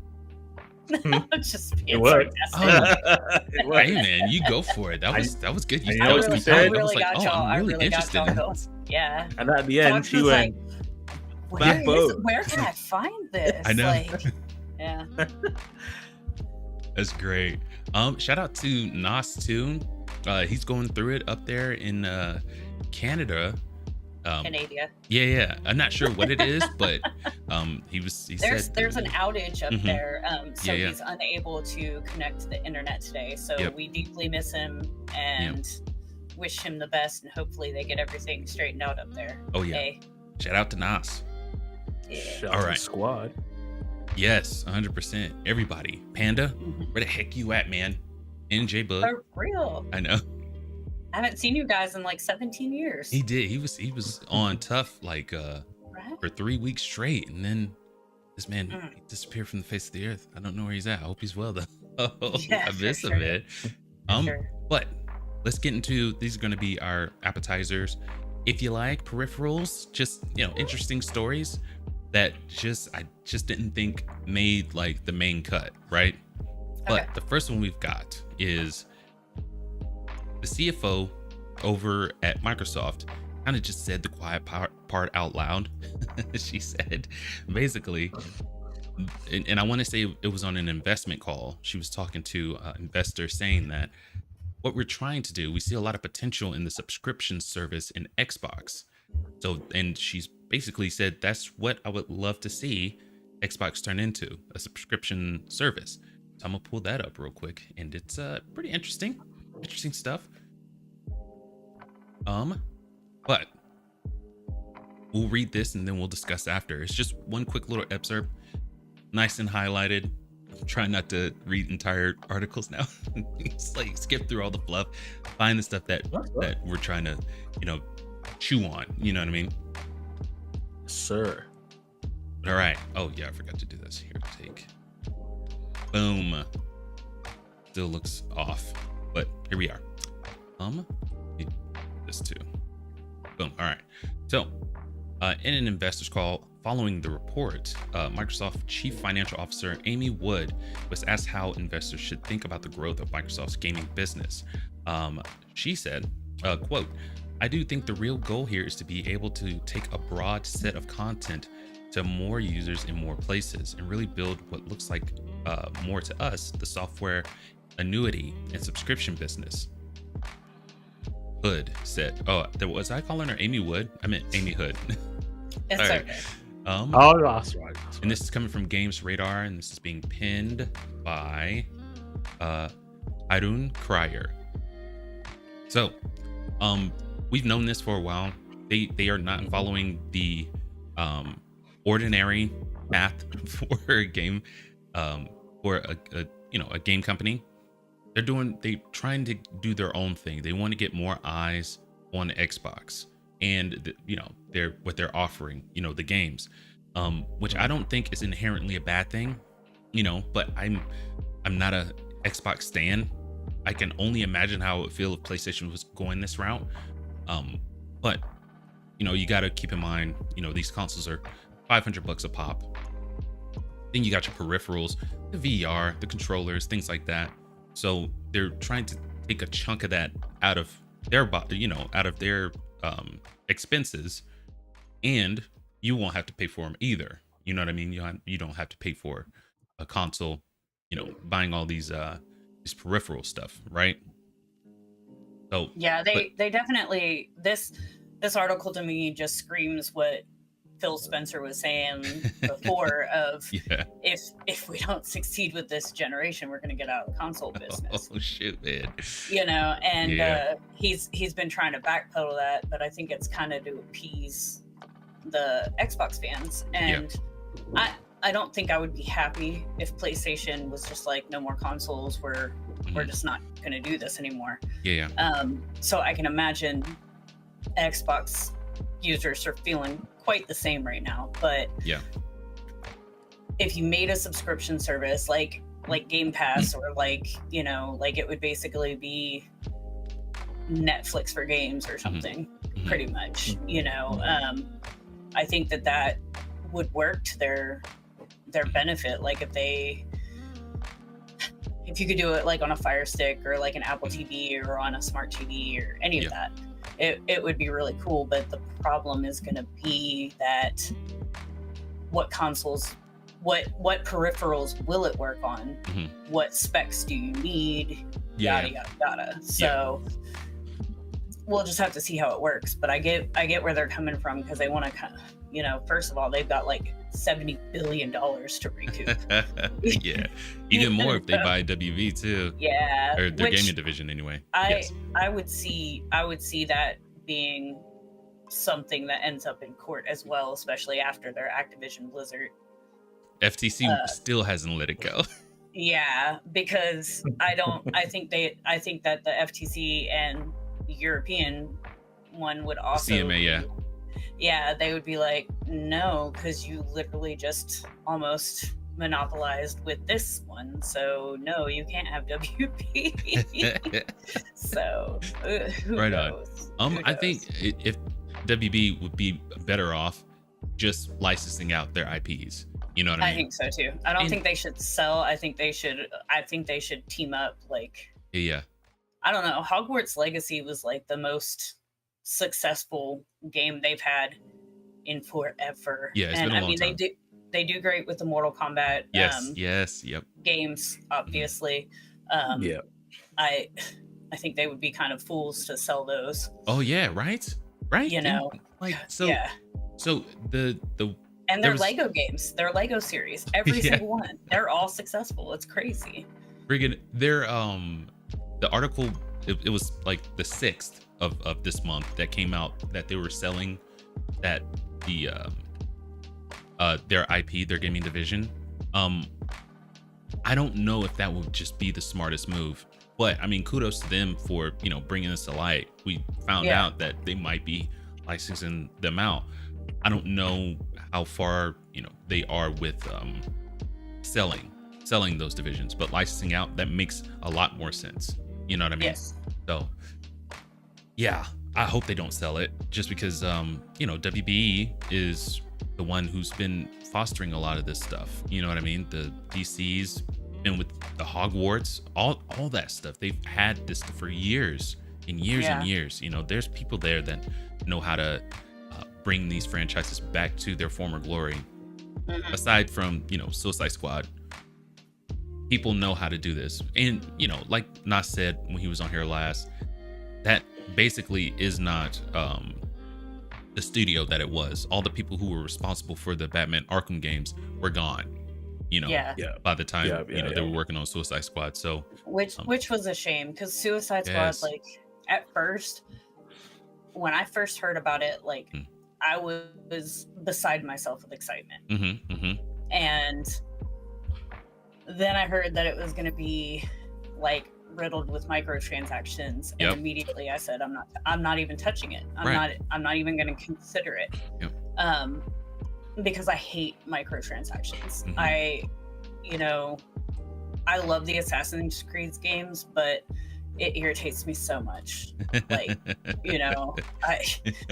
Just being It worked. sarcastic. It worked. Hey man, you go for it. That was good. I That know was what you compelling. said. I was like, got oh, y'all. I'm really got interested in y'all. this. Yeah. And at the end, Fox she was went. Where, Backbone. where can I find this? I know. Like, yeah. That's great. Shout out to Nas too. He's going through it up there in Canada. Canada. Yeah. I'm not sure what it is, but he There's said an outage up Mhm. there, so Yeah. he's unable to connect to the internet today. So Yep. we deeply miss him and wish him the best, and hopefully they get everything straightened out up there. Oh, yeah. Hey. shout out to Nas. Yeah. Shout All out to right. the squad. Yes, 100%. Everybody. Panda, Mhm. where the heck you at, man? NJ Bug. For real. I know. I haven't seen you guys in like 17 years. He did. He was on tough like Right? for 3 weeks straight, and then this man Mm. he disappeared from the face of the earth. I don't know where he's at. I hope he's well though. Yeah, I for miss him, sure. man. Sure. But let's get into these are going to be our appetizers. If you like peripherals, just interesting stories that I just didn't think made like the main cut, right? But Okay. the first one we've got is the CFO over at Microsoft kind of just said the quiet part out loud. She said basically, and I want to say it was on an investment call. She was talking to investors saying that what we're trying to do, we see a lot of potential in the subscription service in Xbox. So, and she's basically said that's what I would love to see Xbox turn into, a subscription service. So I'm gonna pull that up real quick, and it's pretty interesting stuff. But we'll read this and then we'll discuss after. It's just one quick little excerpt, nice and highlighted. I'm trying not to read entire articles now. It's like skip through all the fluff, find the stuff that we're trying to, chew on. You know what I mean? Sir. All right. Oh yeah, I forgot to do this. Here, take. Boom. Still looks off, but here we are. This too. Boom. All right. So, in an investors call following the report, Microsoft Chief Financial Officer Amy Wood was asked how investors should think about the growth of Microsoft's gaming business. She said, quote, "I do think the real goal here is to be able to take a broad set of content to more users in more places and really build what looks like more to us, the software annuity and subscription business." Hood said, was I calling her Amy Wood? I meant Amy Hood. It's All right. okay. Oh, that's right. And this is coming from Games Radar, and this is being pinned by Arun Cryer. So, we've known this for a while. They are not following the ordinary path for a game, for a game company. They're trying to do their own thing. They want to get more eyes on Xbox and what they're offering, the games, which I don't think is inherently a bad thing, but I'm not a Xbox stan. I can only imagine how it would feel if PlayStation was going this route. But you got to keep in mind, these consoles are $500 a pop. Then you got your peripherals, the VR, the controllers, things like that. So they're trying to take a chunk of that out of their expenses, and you won't have to pay for them either. You know what I mean? You don't have to pay for a console, buying all these peripheral stuff, right? So Yeah, they definitely this article to me just screams what Phil Spencer was saying before of yeah. if we don't succeed with this generation, we're going to get out of the console business. Oh shoot, man. And Yeah. He's been trying to backpedal that, but I think it's kind of to appease the Xbox fans. And I don't think I would be happy if PlayStation was just like, no more consoles. We're just not going to do this anymore. Yeah. So I can imagine Xbox users are feeling quite the same right now. But Yeah. if you made a subscription service like Game Pass or like it would basically be Netflix for games or something, pretty much. I think that would work to their benefit. Like if you could do it like on a Fire Stick or like an Apple TV or on a smart TV or any of that, it would be really cool. But the problem is going to be that what consoles, what peripherals will it work on? What specs do you need? Yada yada yada. So we'll just have to see how it works. But I get where they're coming from, because they want to kind of, first of all, they've got like $70 billion to recoup. Yeah, even more if they buy WV too. Yeah, or their gaming division anyway. I would see that being something that ends up in court as well, especially after their Activision Blizzard. FTC still hasn't let it go. Yeah, because I think that the FTC and the European one would also CMA, yeah, they would be like, no, because you literally just almost monopolized with this one, so no, you can't have WB. So who Right knows? on. I think if WB would be better off just licensing out their IPs. You know what I mean? I think so too. I don't think they should sell. I think they should team up. Like, Yeah. I don't know. Hogwarts Legacy was like the most successful game they've had in forever. Yeah, it's and been a I long mean time. they do great with the Mortal Kombat Yep. games, obviously. Yeah. I think they would be kind of fools to sell those. Oh yeah, right? You know, like so. yeah. So the And they're Lego games. They're Lego series. Every Yeah. single one. They're all successful. It's crazy. friggin' their the article it was like the 6th of this month that came out that they were selling that the their IP, their gaming division. I don't know if that would just be the smartest move, but I mean, kudos to them for, you know, bringing this to light. We found out that they might be licensing them out. I don't know how far, you know, they are with selling those divisions, but licensing out, that makes a lot more sense. You know what I mean? Yes. So yeah, I hope they don't sell it, just because you know, WBE is the one who's been fostering a lot of this stuff. You know what I mean? The DCs and with the Hogwarts, all that stuff. They've had this for years and years and years. You know, there's people there that know how to bring these franchises back to their former glory. Aside from, you know, Suicide Squad, people know how to do this. And, you know, like Nas said when he was on here last, that basically is not the studio that it was. All the people who were responsible for the Batman Arkham games were gone, you know, by the time they were working on Suicide Squad. So which was a shame, because Suicide Squad, like, at first, when I first heard about it, like, I was beside myself with excitement. And then I heard that it was going to be like riddled with microtransactions, and immediately I said, I'm not even touching it. I'm not even going to consider it. Because I hate microtransactions. I love the Assassin's Creed games, but it irritates me so much. Like, you know,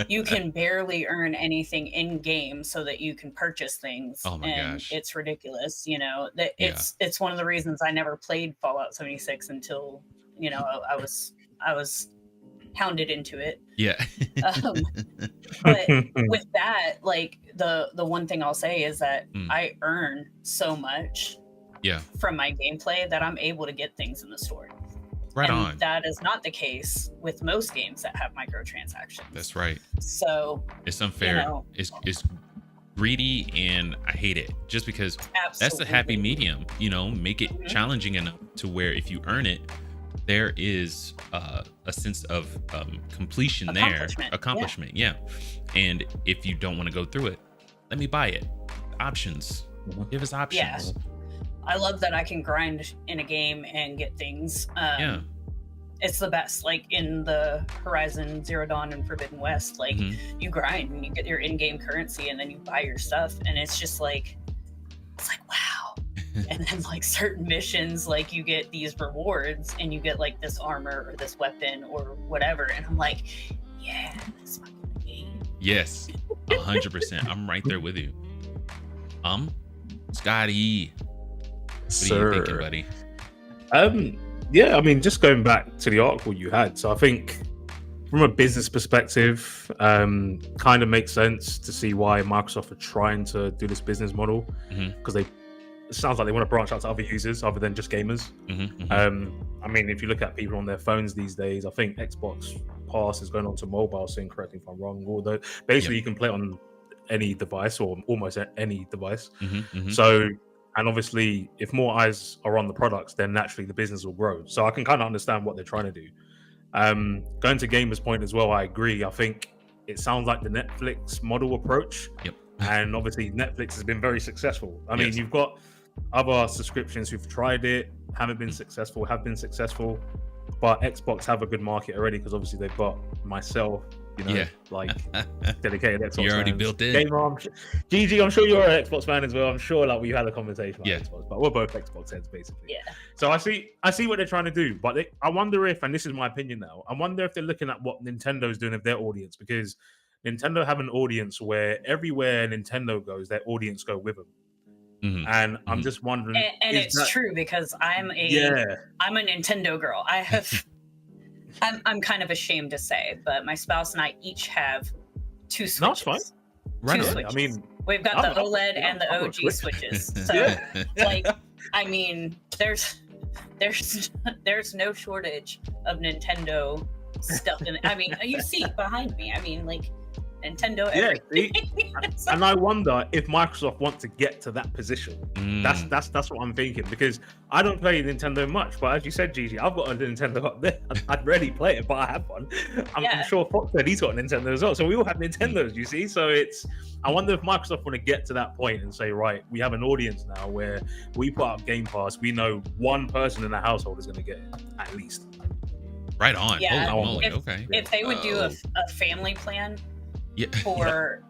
you can barely earn anything in game so that you can purchase things. Oh my gosh. It's ridiculous. You know, that it's one of the reasons I never played Fallout 76 until, you know, I was hounded into it. Yeah. But with that, like, the one thing I'll say is that I earn so much from my gameplay that I'm able to get things in the store. Right on. That is not the case with most games that have microtransactions. That's right. So it's unfair. You know, it's greedy, and I hate it. Just because that's the happy medium. You know, make it challenging enough to where if you earn it, there is a sense of completion there, accomplishment. Yeah. And if you don't want to go through it, let me buy it. Options. Give us options. Yeah. I love that I can grind in a game and get things. It's the best. Like in the Horizon Zero Dawn and Forbidden West, like you grind and you get your in-game currency and then you buy your stuff, and it's just like, wow. And then like certain missions, like you get these rewards and you get like this armor or this weapon or whatever, and I'm like, yeah, that's my game. Yes, 100%. I'm right there with you. Scotty. What are you thinking, buddy? Yeah, I mean, just going back to the article you had. So I think from a business perspective, kind of makes sense to see why Microsoft are trying to do this business model, because it sounds like they want to branch out to other users other than just gamers. I mean, if you look at people on their phones these days, I think Xbox Pass is going on to mobile soon, correct me if I'm wrong, although basically you can play it on any device or almost any device. So, and obviously, if more eyes are on the products, then naturally the business will grow. So I can kind of understand what they're trying to do. Going to Gamer's point as well, I agree. I think it sounds like the Netflix model approach. Yep. And obviously Netflix has been very successful. I mean, Yes. you've got other subscriptions who've tried it, haven't been successful, have been successful, but Xbox have a good market already because obviously they've got myself, you know, Yeah. like dedicated Xbox You're already fans. built in. Gamer, GG, I'm sure you're an Xbox fan as well. I'm sure like we had a conversation about Yeah. Xbox, but we're both Xbox heads basically. Yeah. So I see what they're trying to do, but I wonder if, and this is my opinion now, I wonder if they're looking at what Nintendo's doing of their audience, because Nintendo have an audience where everywhere Nintendo goes, their audience go with them. Mhm. And I'm just wondering, And is it's that- true because I'm a Yeah, Nintendo girl. I have I'm kind of ashamed to say, but my spouse and I each have two switches. No, it's fine. Right Two on. switches. I mean, We've got I'm- the OLED I'm- and the I'm a OG Switch. switches. So Yeah. like I mean, there's no shortage of Nintendo stuff in it. I mean, you see behind me. I mean, like Nintendo Yeah, everything. and I wonder if Microsoft want to get to that position. Mm. That's what I'm thinking, because I don't play Nintendo much, but as you said, Gigi, I've got a Nintendo up there. I'd rarely play it, but I have one. I'm Yeah. sure Fox said he's got a Nintendo as well, so we all have Nintendos, you see. So I wonder if Microsoft want to get to that point and say, right, we have an audience now where we put up Game Pass, we know one person in the household is going to get it at least. Right on. Yeah, Holy moly. if- Okay. If they would do Oh. a family plan Yeah. for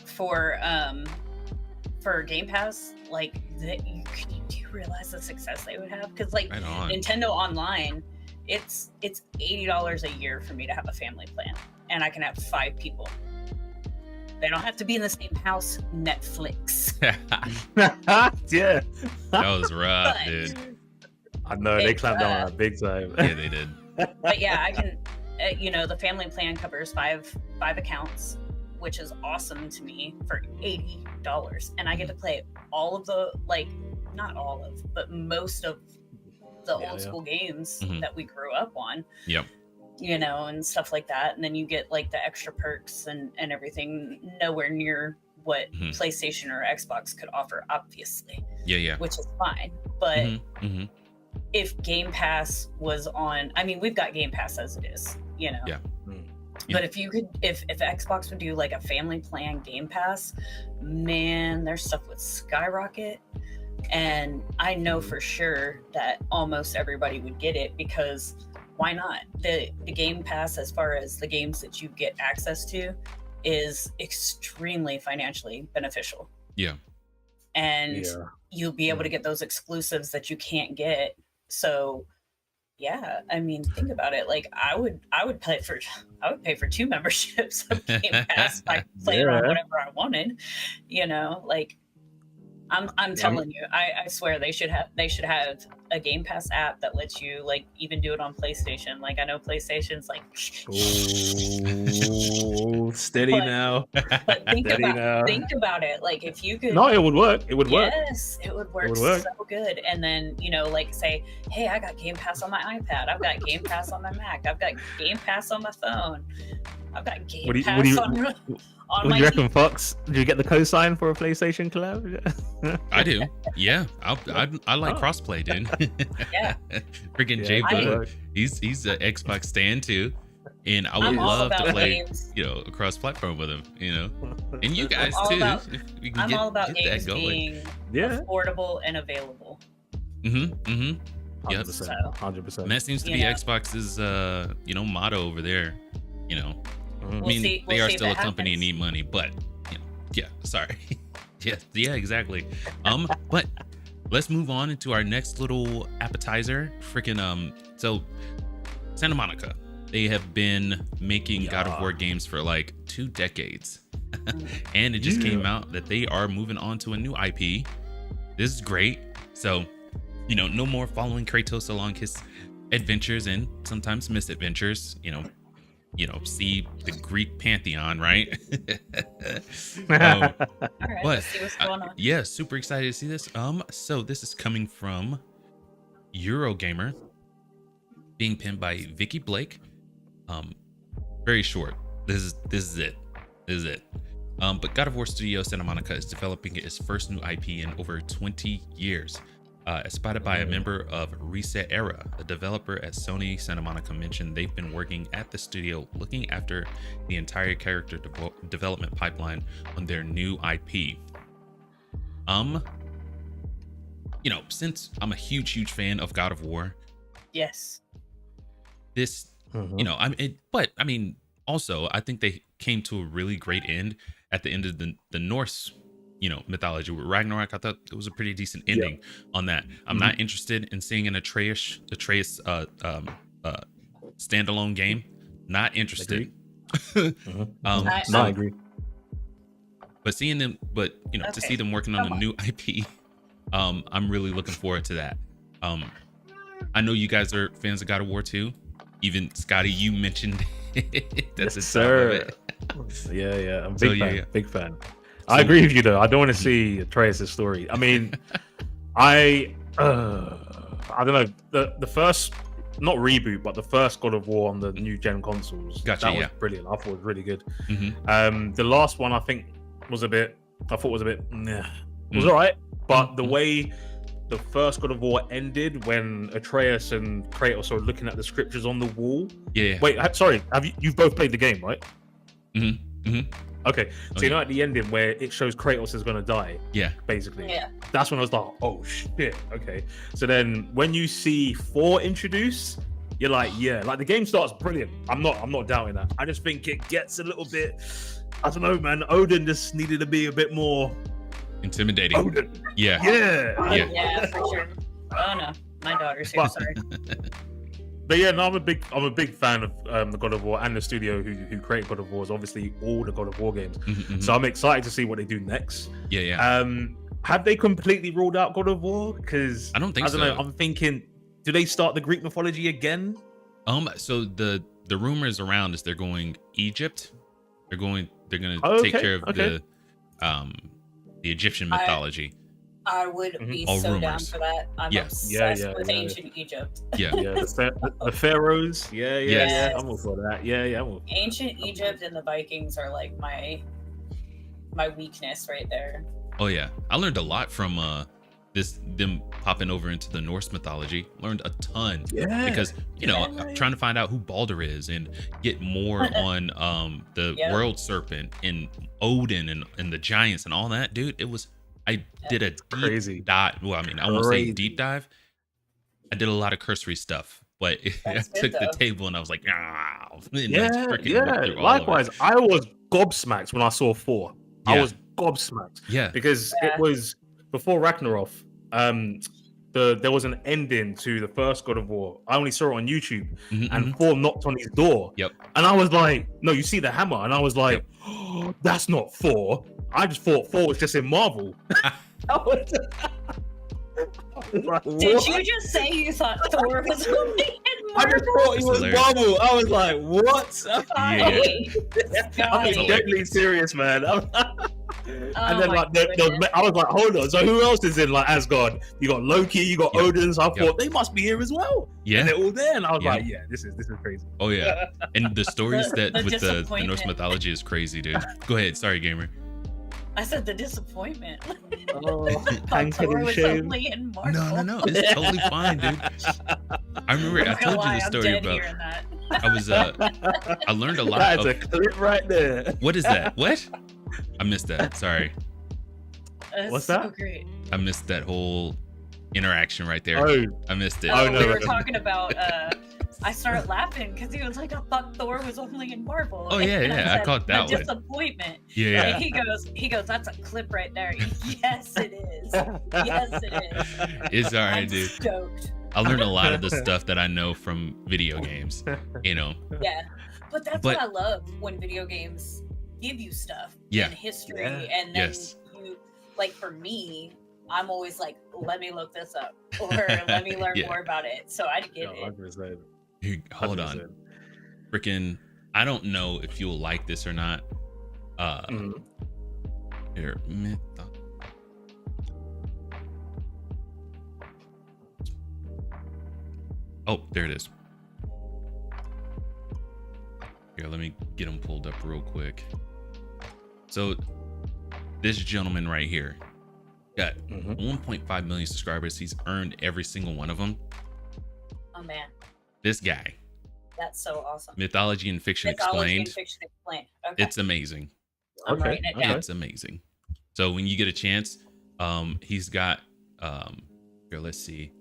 Game Pass, like do you realize the success they would have? Because like Right on. Nintendo Online, it's $80 a year for me to have a family plan, and I can have 5 people. They don't have to be in the same house. Netflix. Yeah, That was rough, But- dude. I know they It's, clamped down on that big time. Yeah, they did. But yeah, I can. The family plan covers five accounts, which is awesome to me for $80, and I get to play all of the not all of, but most of the Yeah, old yeah. school games Mhm. that we grew up on. Yep. And stuff like that, and then you get like the extra perks and everything. Nowhere near what Mhm. PlayStation or Xbox could offer, obviously, Yeah. which is fine. But Mhm. if Game Pass was on, I mean, we've got Game Pass as it is, Yeah. Yeah. But if Xbox would do like a family plan Game Pass, man, their stuff would skyrocket. And I know for sure that almost everybody would get it, because why not? The Game Pass, as far as the games that you get access to, is extremely financially beneficial. Yeah. And Yeah. you'll be able to get those exclusives that you can't get. So yeah, I mean, think about it. Like I would pay for 2 memberships of Game Pass if I could play it on Yeah. whatever I wanted. Like I'm telling you, I swear they should have a Game Pass app that lets you like even do it on PlayStation. Like I know PlayStation's like Oh, steady But- now. but Steady now. think about it. Like if you could No, it would work. It would work. Yes, it would work, would work. so good. And then, like say, hey, I got Game Pass on my iPad. I've got Game Pass on my Mac. I've got Game Pass on my phone. I've got Game What do you- Pass what do you- on What my do you reckon, Fox? Do you get the cosign for a PlayStation collab? I do. Yeah. I like Oh. crossplay, dude. Yeah. Freaking Yeah, Jay it would Bug. work. He's an Xbox stand too. And I would I'm all love to about play, games. across platform with him, And you guys all too. about- If we can I'm all about get games that going. being Yeah. affordable and available. Yep. 100%. So- 100%. And that seems to You be know. Xbox's motto over there. Mhm. I We'll mean, see- they we'll are see if still a it company and happens. need money, but yeah, sorry. yeah, exactly. But let's move on into our next little appetizer. So Santa Monica, they have been making God of Yeah. War games for like 2 decades. And it just came Yeah. out that they are moving on to a new IP. This is great. So, no more following Kratos along his adventures and sometimes misadventures, see the Greek pantheon, right? All right, But, let's see what's going on. yeah, super excited to see this. So this is coming from Eurogamer, being pinned by Vicky Blake. Very short. This is it. But God of War Studio Santa Monica is developing its first new IP in over 20 years. As spotted by a member of Reset Era, a developer at Sony Santa Monica, mentioned they've been working at the studio looking after the entire character development pipeline on their new IP. Since I'm a huge fan of God of War, Yes. this, also I think they came to a really great end at the end of the Norse, mythology with Ragnarok. I thought it was a pretty decent ending on that. I'm not interested in seeing an Atreus standalone game. Not interested. I agree. But seeing them, to see them working on a new IP, I'm really looking forward to that. I know you guys are fans of God of War 2. Even Scotty, you mentioned it. That's Yes, the top of it. Yeah. I'm big fan. So, I agree with you though. I don't want to see Atreus' story. I mean, I don't know. The first, not reboot, but the first God of War on the new gen consoles. Gotcha, that was brilliant. I thought it was really good. The last one I think was a bit. I thought was a bit. It was alright, but the way the first God of War ended when Atreus and Kratos are looking at the scriptures on the wall. Yeah. Wait, sorry. You've both played the game, right? Okay, so at the ending where it shows Kratos is gonna die. Yeah. Basically. Yeah. That's when I was like, oh shit. Okay. So then when you see 4 introduced, you're like, like the game starts brilliant. I'm not doubting that. I just think it gets a little bit. I don't know, man. Odin just needed to be a bit more intimidating. Odin. Yeah, For sure. Oh no, my daughter's here. Sorry. But yeah, no, I'm a big fan of the God of War, and the studio who created God of War is obviously all the God of War games. So I'm excited to see what they do next. Have they completely ruled out God of War? Because I don't so. know. I'm thinking, do they start the Greek mythology again? So the rumors around is they're going Egypt. They're gonna take care of the Egyptian mythology. I would be so down for that. I'm obsessed with ancient Egypt. The pharaohs. Yeah. I'm all for that. I'm all for ancient Egypt and the Vikings are like my weakness right there. Oh yeah, I learned a lot from them popping over into the Norse mythology. Learned a ton. Because I'm trying to find out who Balder is and get more on the world serpent and Odin and the giants and all that, dude. I did a deep dive. Well, I mean, I won't say deep dive. I did a lot of cursory stuff, but I took the table and I was like, Likewise, I was gobsmacked when I saw 4. I was gobsmacked. Because it was before Ragnarok. There was an ending to the first God of War. I only saw it on YouTube, and 4 knocked on his door. And I was like, "No, you see the hammer?" And I was like, oh, "That's not 4." I just thought 4 was just in Marvel. Did you just say you thought Thor was only in Marvel? I just thought he was Marvel. I was like, "What?" I'm deadly serious, man. And then I was like, hold on. So who else is in like Asgard? You got Loki, you got Odin. So I thought they must be here as well. And they're all there. And I was like, this is crazy. Oh yeah. And the stories with the Norse mythology is crazy, dude. Go ahead. Sorry, gamer. I said the disappointment. Oh, Thor was only in Marvel. No. It's totally fine, dude. I remember I told you the story about. I learned a lot. That's a clip right there. What is that? What? I missed that. Sorry. What's so that? Great. I missed that whole interaction right there. Oh. I missed it. We were talking about. I started laughing because he was like, "I thought Thor was only in Marvel." Oh yeah. I caught that one. Disappointment. Yeah. And he goes. That's a clip right there. Yes, it is. Yes, it is. It's all right, I'm dude. Stoked. I learned a lot of the stuff that I know from video games. Yeah, but that's what I love when video games give you stuff in history, and then you, like, for me, I'm always like, let me look this up or let me learn more about it. So I get it. 100%. Hold on. Freaking, I don't know if you'll like this or not. Here, oh, there it is. Here, let me get them pulled up real quick. So this gentleman right here, Got 1.5 million subscribers. He's earned every single one of them. Oh man, This guy, that's so awesome. Mythology and Fiction Mythology and Explained. Fiction Explained. Okay. It's amazing. I'm writing it down. It's amazing. So when you get a chance, he's got here, let's see.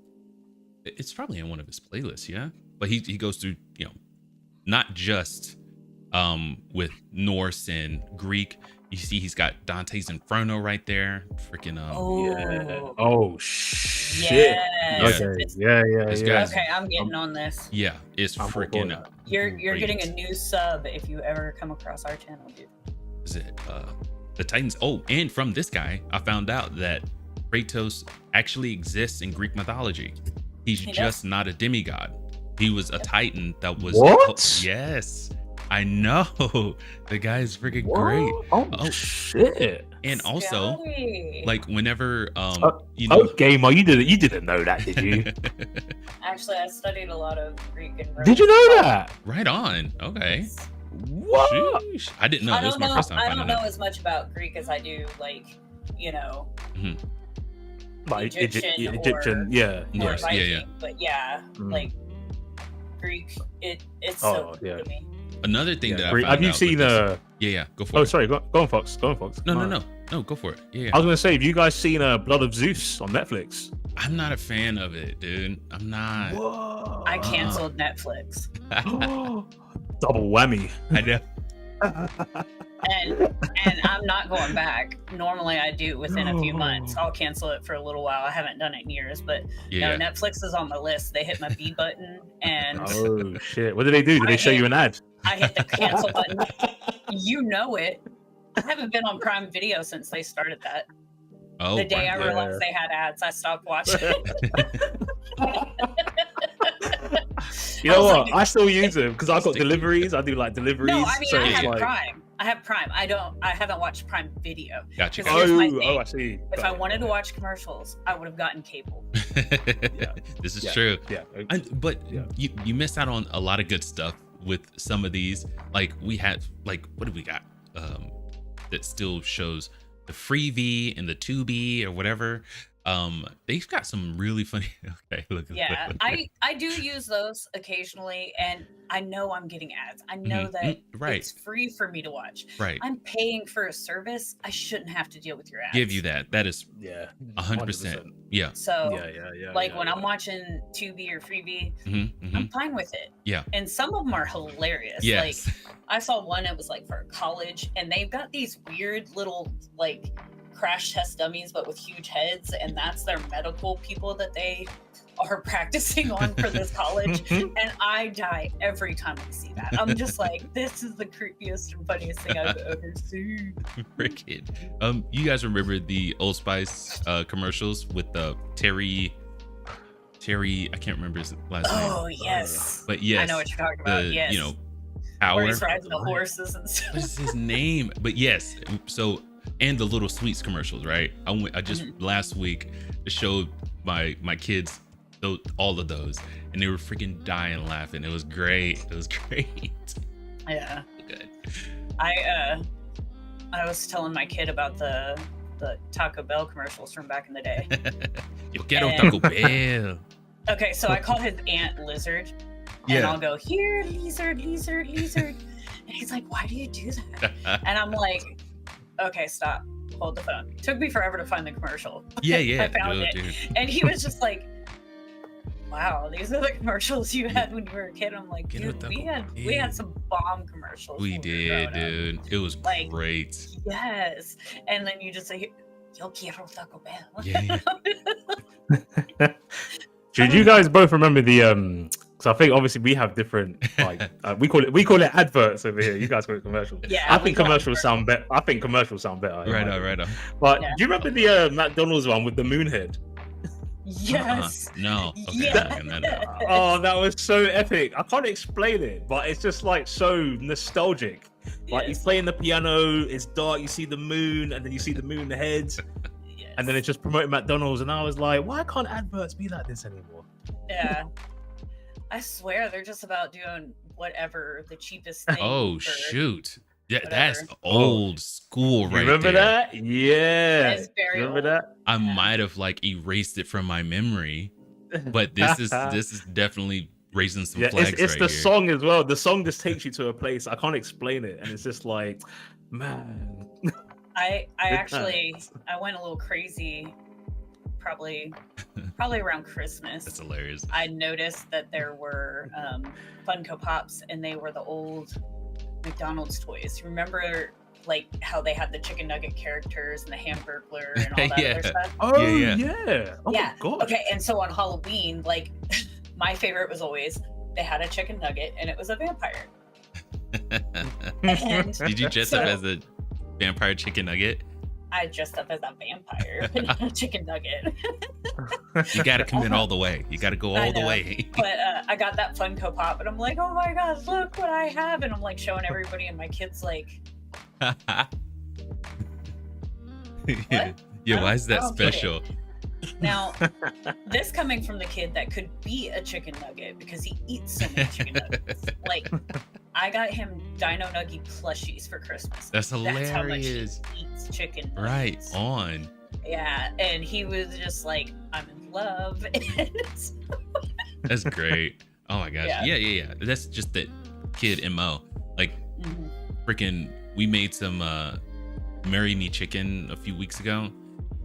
It's probably in one of his playlists, yeah. But he goes through, you know, not just with Norse and Greek. You see he's got Dante's Inferno right there. Freaking Yeah. Oh shit. Yes. Okay. Yeah. This guy's- Okay, I'm getting on this. Yeah, it's I'm all for freaking that. You're getting a great. new sub if you ever come across our channel, dude. Is it the Titans? Oh, and from this guy, I found out that Kratos actually exists in Greek mythology. He's He just does? not a demigod. He was a Titan that was What? Yes, I know. The guy is freaking great. Oh, shit. And also, Scotty. like whenever you know, Oh, gamer, you didn't know that, did you? Actually, I studied a lot of Greek and Roman. Did you know that? right on. Okay. What? Sheesh. I didn't know. I This was don't my know. first time I finding don't know out. as much about Greek as I do, like, you know, Like Egyptian Egyptian, or- yeah. or Norse, yeah, Viking. yeah. But yeah, Mm. like Greek, it's Oh, so cool yeah. to me. Another thing that I Great. found Have you out seen with this- Yeah, go for Oh, it. sorry. Go on, Fox. Go on, Fox. No, go for it. Yeah, I was gonna say, have you guys seen Blood of Zeus on Netflix? I'm not a fan of it, dude. I'm not. Whoa. I canceled Netflix, Double whammy. I know. and I'm not going back. Normally, I do within a few months. I'll cancel it for a little while. I haven't done it in years, but Yeah. no, Netflix is on my list. They hit my B button, and Oh shit! What did they do? Did they show you an ad? I hit the cancel button. You know it. I haven't been on Prime Video since they started that. Oh, The day I right. realized they had ads, I stopped watching. You know I was what? like- I still use them because I've got Stick- deliveries. I do like deliveries. No, I mean so I it's have like, Prime. I have Prime. I haven't watched Prime Video. Gotcha. Because here's my thing. Oh, I see. If I wanted to watch commercials, I would have gotten cable. This is Yeah. true. Yeah. But Yeah. you miss out on a lot of good stuff with some of these. Like we had, like, what do we got? That still shows the Freebie and the Tubi or whatever. They've got some really funny. Okay, look. Yeah, look. I do use those occasionally, and I know I'm getting ads. I know Mhm. that Right. it's free for me to watch. Right. I'm paying for a service. I shouldn't have to deal with your ads. Give you that. That is Yeah. 100%. Yeah. So, Yeah. like when I'm watching Tubi or Freebie, Mhm, I'm fine with it. Yeah. And some of them are hilarious. Yes. Like I saw one that was like for college, and they've got these weird little like crash test dummies, but with huge heads, and that's their medical people that they are practicing on for this college. And I die every time I see that. I'm just like, this is the creepiest and funniest thing I've ever seen. Freaking. You guys remember the Old Spice commercials with the Terry? I can't remember his last Oh name. yes. But yes, I know what you're talking about. the Yes. you know Where power. he's riding the horses and What stuff. is his name? But yes, so and the Little Sweets commercials, right? I just last week showed my kids all of those, and they were freaking dying laughing. It was great. It was great. Yeah. Good. I was telling my kid about the Taco Bell commercials from back in the day. Yo quiero And- Taco Bell. Okay, so I call his aunt Lizard, and Yeah. I'll go, here, Lizard. And he's like, why do you do that? And I'm like, okay, stop. Hold the phone. Took me forever to find the commercial. Yeah. I found it. Dude. And he was just like, wow, these are the commercials you had when you were a kid. I'm like, Quiero dude, we Taco had Bell. some bomb commercials. We when were did, growing up." dude. It was Like, great. Yes. And then you just say, yo quiero Taco Bell. Yeah. Did you guys both remember the because I think obviously we have different like we call it adverts over here. You guys call it commercials. Yeah, I we think call it commercials sound better. I think commercials sound better. Right on. But Yeah. do you remember the McDonald's one with the moon head? Yes. No. Okay. Yeah. I'm looking that up. Oh, that was so epic. I can't explain it, but it's just like so nostalgic. Like he's Yes. playing the piano, it's dark, you see the moon, and then you see the moon heads, Yes. and then it's just promoting McDonald's. And I was like, why can't adverts be like this anymore? Yeah. I swear they're just about doing whatever the cheapest thing. Oh for- shoot. Yeah, whatever. that's old school You right remember there. that? Yeah. It's very Remember old. that? I Yeah. might have like erased it from my memory, but this is definitely raising some Yeah, flags it's right the here. song as well. The song just takes you to a place. I can't explain it, and it's just like, man. I Good actually times. I went a little crazy probably around Christmas. That's hilarious. I noticed that there were Funko Pops, and they were the old McDonald's toys. Remember, like how they had the chicken nugget characters and the Hamburglar and all that Yeah. other stuff? Oh Yeah. yeah. Oh Yeah. my god. Okay, and so on Halloween, like my favorite was always they had a chicken nugget and it was a vampire. And Did you dress up as a vampire chicken nugget? I dressed up as a vampire, but not a chicken nugget. You got to commit all the way. You got to go I all the know. way. But I got that Funko Pop, and I'm like, oh my god, look what I have! And I'm like showing everybody, and my kid's like, Yeah, why is I that don't get it. special? now, this coming from the kid that could be a chicken nugget because he eats so many chicken nuggets. Like, I got him Dino Nugget plushies for Christmas. That's That's how much he hilarious. eats chicken Right nuggets. on. Yeah, and he was just like, I'm in love. That's great. Oh my gosh. Yeah. Yeah. That's just that kid MO. Like Mhm. freaking we made some Marry Me chicken a few weeks ago.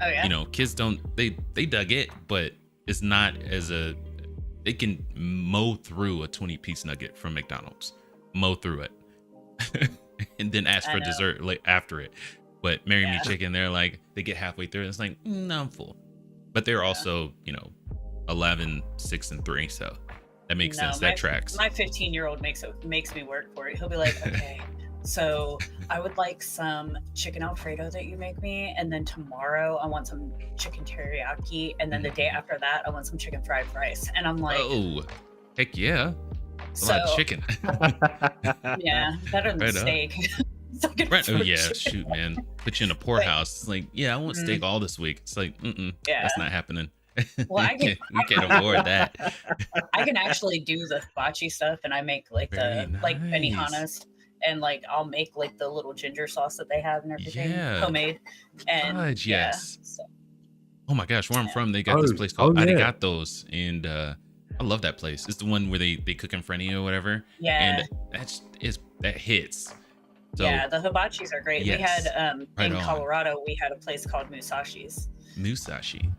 Oh yeah. You know, kids don't they dug it, but it's not as they can mow through a 20-piece nugget from McDonald's. Mow through it. And then ask I for know. dessert like after it. But Marry Me Yeah. chicken, they're like they get halfway through and it's like, no, I'm full. But they're also, 11, 6, and 3, so that makes sense. That tracks. My 15-year-old makes me work for it. He'll be like, okay, so I would like some chicken Alfredo that you make me, and then tomorrow I want some chicken teriyaki, and then the day after that I want some chicken fried rice. And I'm like, Oh, heck yeah. A so lot of chicken. yeah, better than Right on. steak. So good Right. Oh for yeah, chicken. shoot, man. Put you in a poorhouse. It's like, yeah, I want steak all this week. It's like, Yeah. that's not happening. Well, we can't afford that. I can actually do the hibachi stuff, and I make like Very the like nice. benihanas, and like I'll make like the little ginger sauce that they have and everything, Yeah. homemade. And Fudge, yeah, yes. so, Oh my gosh, where I'm from, they got this Oh, place called oh, yeah. Arigatos, and I love that place. It's the one where they cook in front of you or whatever, yeah, and that hits. So yeah, the hibachis are great. Yes. We had Right in on. Colorado, we had a place called Musashi's. Musashi.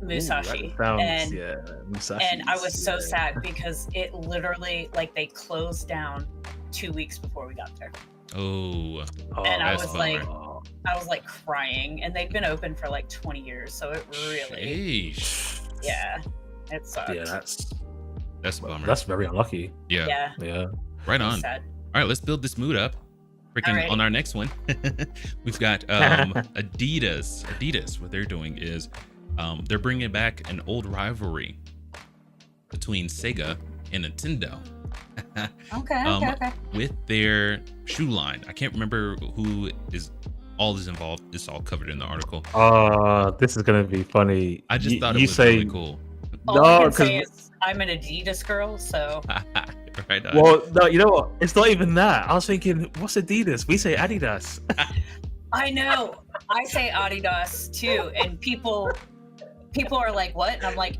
Musashi. Sounds, and yeah, Musashi. and I was so sad because it literally like they closed down 2 weeks before we got there. Oh, And I that's was a like, bummer. I was like crying, and they've been open for like 20 years, so it really, Sheesh. yeah, it sucked. yeah, That's a bummer. that's very unlucky. yeah. Yeah, Right it's on. sad. All right, let's build this mood up. Freaking Alrighty. on our next one, we've got Adidas. Adidas, what they're doing is they're bringing back an old rivalry between Sega and Nintendo Okay. with their shoe line. I can't remember who is involved. It's all covered in the article. This is gonna be funny. I just thought it you was say really cool. All I no, can say because is I'm an Adidas girl, so Right on. well, no, you know what? It's not even that. I was thinking, what's Adidas? We say Adidas. I know. I say Adidas too, and people are like, "What?" And I'm like,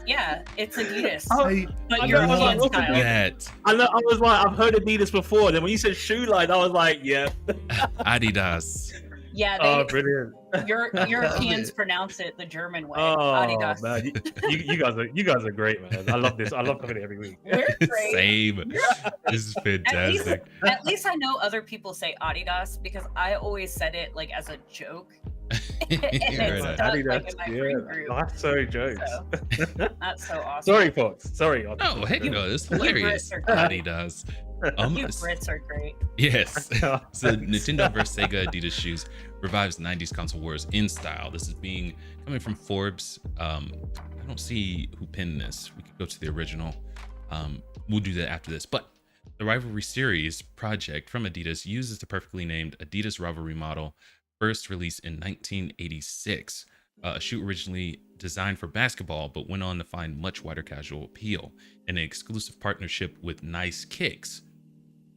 "Yeah, it's Adidas, but I you're know, I was like, kid what's style." that I was like, I've heard Adidas before. Then when you said shoe line, I was like, yeah. Adidas. Yeah, Oh, brilliant. Europeans pronounce it the German way. Oh Adidas. man, you guys are great, man. I love this. I love coming every week. We're great. Same. This is fantastic. At least I know other people say Adidas because I always said it like as a joke. And Right it's on. stuck, like, Adidas, in my yeah. friend group. That's so jokes. So, that's so awesome. Sorry, folks. Sorry. Oh, heck no, it's hilarious. Brits are Adidas. You Brits are great. Yes. So Nintendo vs. Sega Adidas shoes revives 90s console wars in style. This is coming from Forbes. I don't see who penned this. We could go to the original. We'll do that after this. But the Rivalry Series project from Adidas uses the perfectly named Adidas Rivalry model, first released in 1986. A shoe originally designed for basketball, but went on to find much wider casual appeal in an exclusive partnership with Nice Kicks.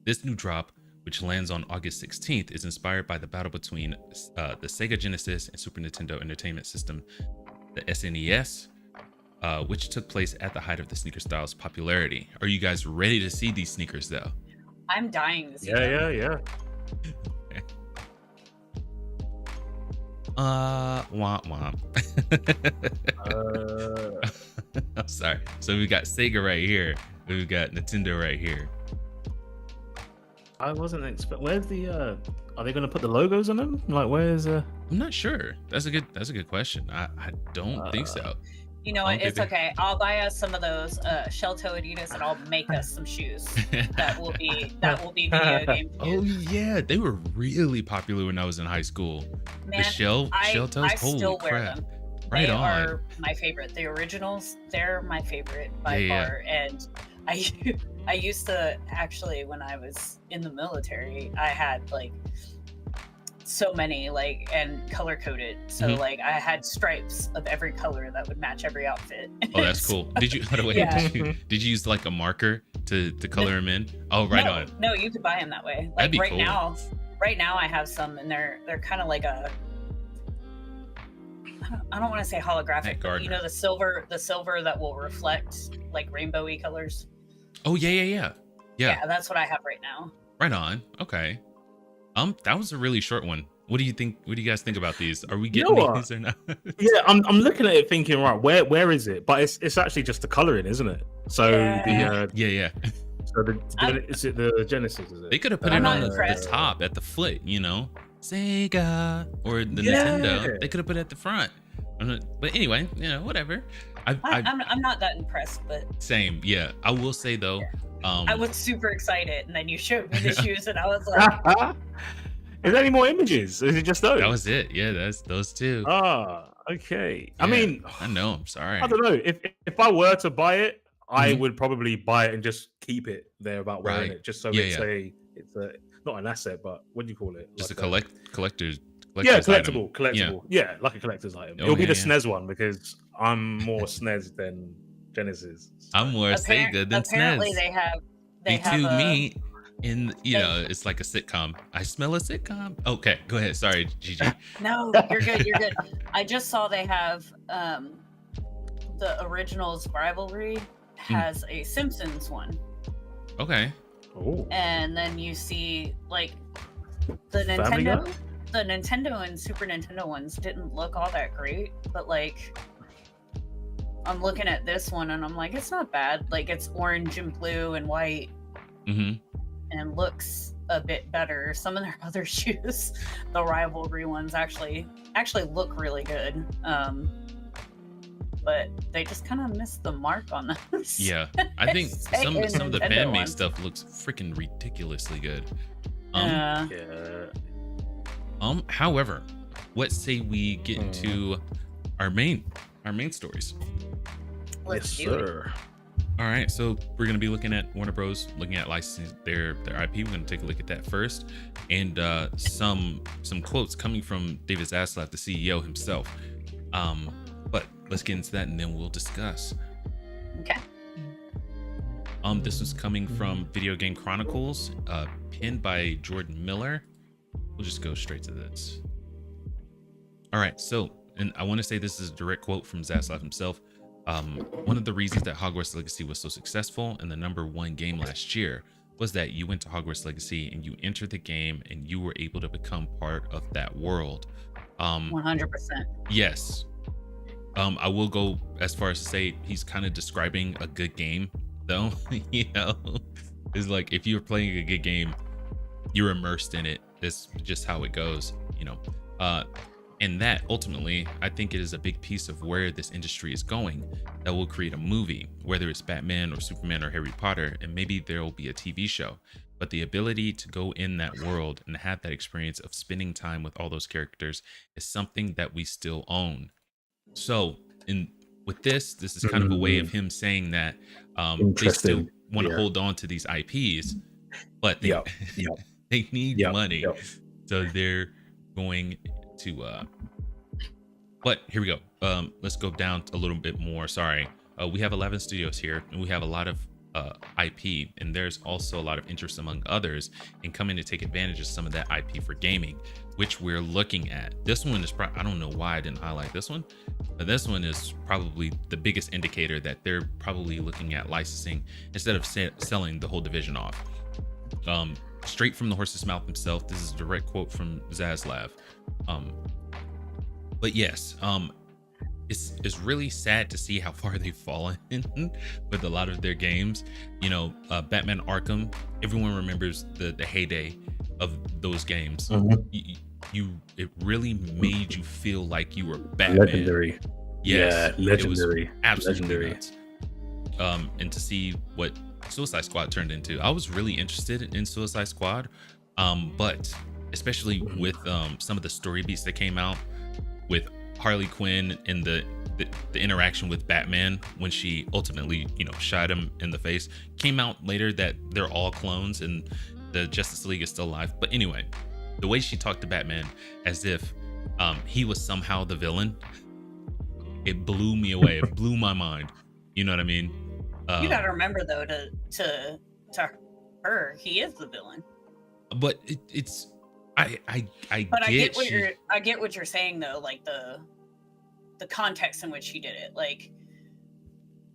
This new drop which lands on August 16th, is inspired by the battle between the Sega Genesis and Super Nintendo Entertainment System, the SNES, which took place at the height of the sneaker style's popularity. Are you guys ready to see these sneakers though? I'm dying to see Yeah, them. yeah. Womp womp. I'm sorry. So we've got Sega right here. We've got Nintendo right here. I wasn't expect. Where's the? Are they going to put the logos on them? Like, where's? I'm not sure. That's a good question. I don't think so. You know I what? don't It's think okay. I'll buy us some of those shell toe Adidas, and I'll make us some shoes. That will be video game Oh shoes. yeah, they were really popular when I was in high school. Man, the shell toes. I Holy still wear crap! them. Right They on. are my favorite. The originals, they're my favorite by Yeah, far. And I used to actually, when I was in the military, I had like so many, like, and color coded. So Mhm. like I had stripes of every color that would match every outfit. Oh, that's cool. Did you? By the way, Yeah. did you use like a marker to color them in? Oh, right no, on. No, you could buy them that way. That'd Like be right cool. now I have some, and they're kind of like a, I don't want to say holographic, Matt but you Gardner. know the silver that will reflect like rainbowy colors. Oh yeah. Yeah, that's what I have right now. Right on. Okay. That was a really short one. What do you think? What do you guys think about these? Are we You getting know what? these or not? Yeah, I'm looking at it thinking, right, where is it? But it's actually just the coloring, isn't it? So Yeah. Yeah. is it the Genesis? Is it? They could have put I'm it not on the impressed. top at the foot, you know, Sega or the Yeah. Nintendo. They could have put it at the front. But anyway, you know, whatever. I'm not that impressed, but Same. Yeah. I will say though. I was super excited, and then you showed me the shoes, and I was like, Is there any more images? Or is it just those? That was it. Yeah. That's those two. Okay. I Yeah, mean, I know. I'm sorry. I don't know. If I were to buy it, I Mhm. would probably buy it and just keep it there about wearing Right. it, just so Yeah, it's a not an asset, but what do you call it? Just Like a collector's. Yeah, item. collectible. Yeah, like a collector's item. Oh, It'll be yeah, the yeah. SNES one because I'm more SNES than Genesis. I'm more Sega than apparently SNES. they have To a, me, in it's like a sitcom. I smell a sitcom. Okay, go ahead. Sorry, Gigi. No, you're good. You're good. I just saw they have the originals rivalry has a Simpsons one, Okay. Oh, and then you see like the Family Nintendo, Guy? the Nintendo and Super Nintendo ones didn't look all that great, but like I'm looking at this one and I'm like, it's not bad. Like it's orange and blue and white Mm-hmm. and looks a bit better. Some of their other shoes, the rivalry ones, actually look really good. But they just kind of missed the mark on those. Yeah, I think some of the Nintendo fan made one. stuff looks freaking ridiculously good. Yeah. yeah. However, what say we get into our main Yes, stories? Let's do it. sir. All right, so we're gonna be looking at Warner Bros. Looking at licensing their IP. We're gonna take a look at that first, and some quotes coming from David Zaslav, the CEO himself. But let's get into that, and then we'll discuss. Okay. This was coming from Video Game Chronicles, pinned by Jordan Miller. We'll just go straight to this. All right, so, and I want to say this is a direct quote from Zaslav himself. One of the reasons that Hogwarts Legacy was so successful and the #1 game last year was that you went to Hogwarts Legacy and you entered the game and you were able to become part of that world. 100%. Yes. I will go as far as to say he's kind of describing a good game, though. You know, it's like if you're playing a good game, you're immersed in it. It's just how it goes, you know. And that ultimately, I think it is a big piece of where this industry is going. That will create a movie, whether it's Batman or Superman or Harry Potter, and maybe there will be a TV show. But the ability to go in that world and have that experience of spending time with all those characters is something that we still own. So, with this is kind of a way of him saying that they still Interesting. want to Yeah. hold on to these IPs, but they, Yep. they need Yep. money. Yep. So they're going to but here we go. Let's go down a little bit more. Sorry. We have 11 studios here, and we have a lot of IP, and there's also a lot of interest among others in coming to take advantage of some of that IP for gaming, which we're looking at. This one is I don't know why I didn't highlight this one, but this one is probably the biggest indicator that they're probably looking at licensing instead of selling the whole division off. Straight from the horse's mouth himself. This is a direct quote from Zaslav. But yes, it's really sad to see how far they've fallen with a lot of their games. You know, Batman Arkham, everyone remembers the heyday of those games. It really made you feel like you were Batman. Legendary. Yes, yeah, legendary. It was absolutely legendary. nuts. And to see what Suicide Squad turned into, I was really interested in Suicide Squad, but especially with some of the story beats that came out with Harley Quinn and the interaction with Batman when she ultimately, you know, shot him in the face. Came out later that they're all clones and the Justice League is still alive. But anyway, the way she talked to Batman as if he was somehow the villain, it blew me away. It blew my mind. You know what I mean? You gotta remember though, to her, he is the villain. But it's I get what you're saying though, like the context in which he did it, like,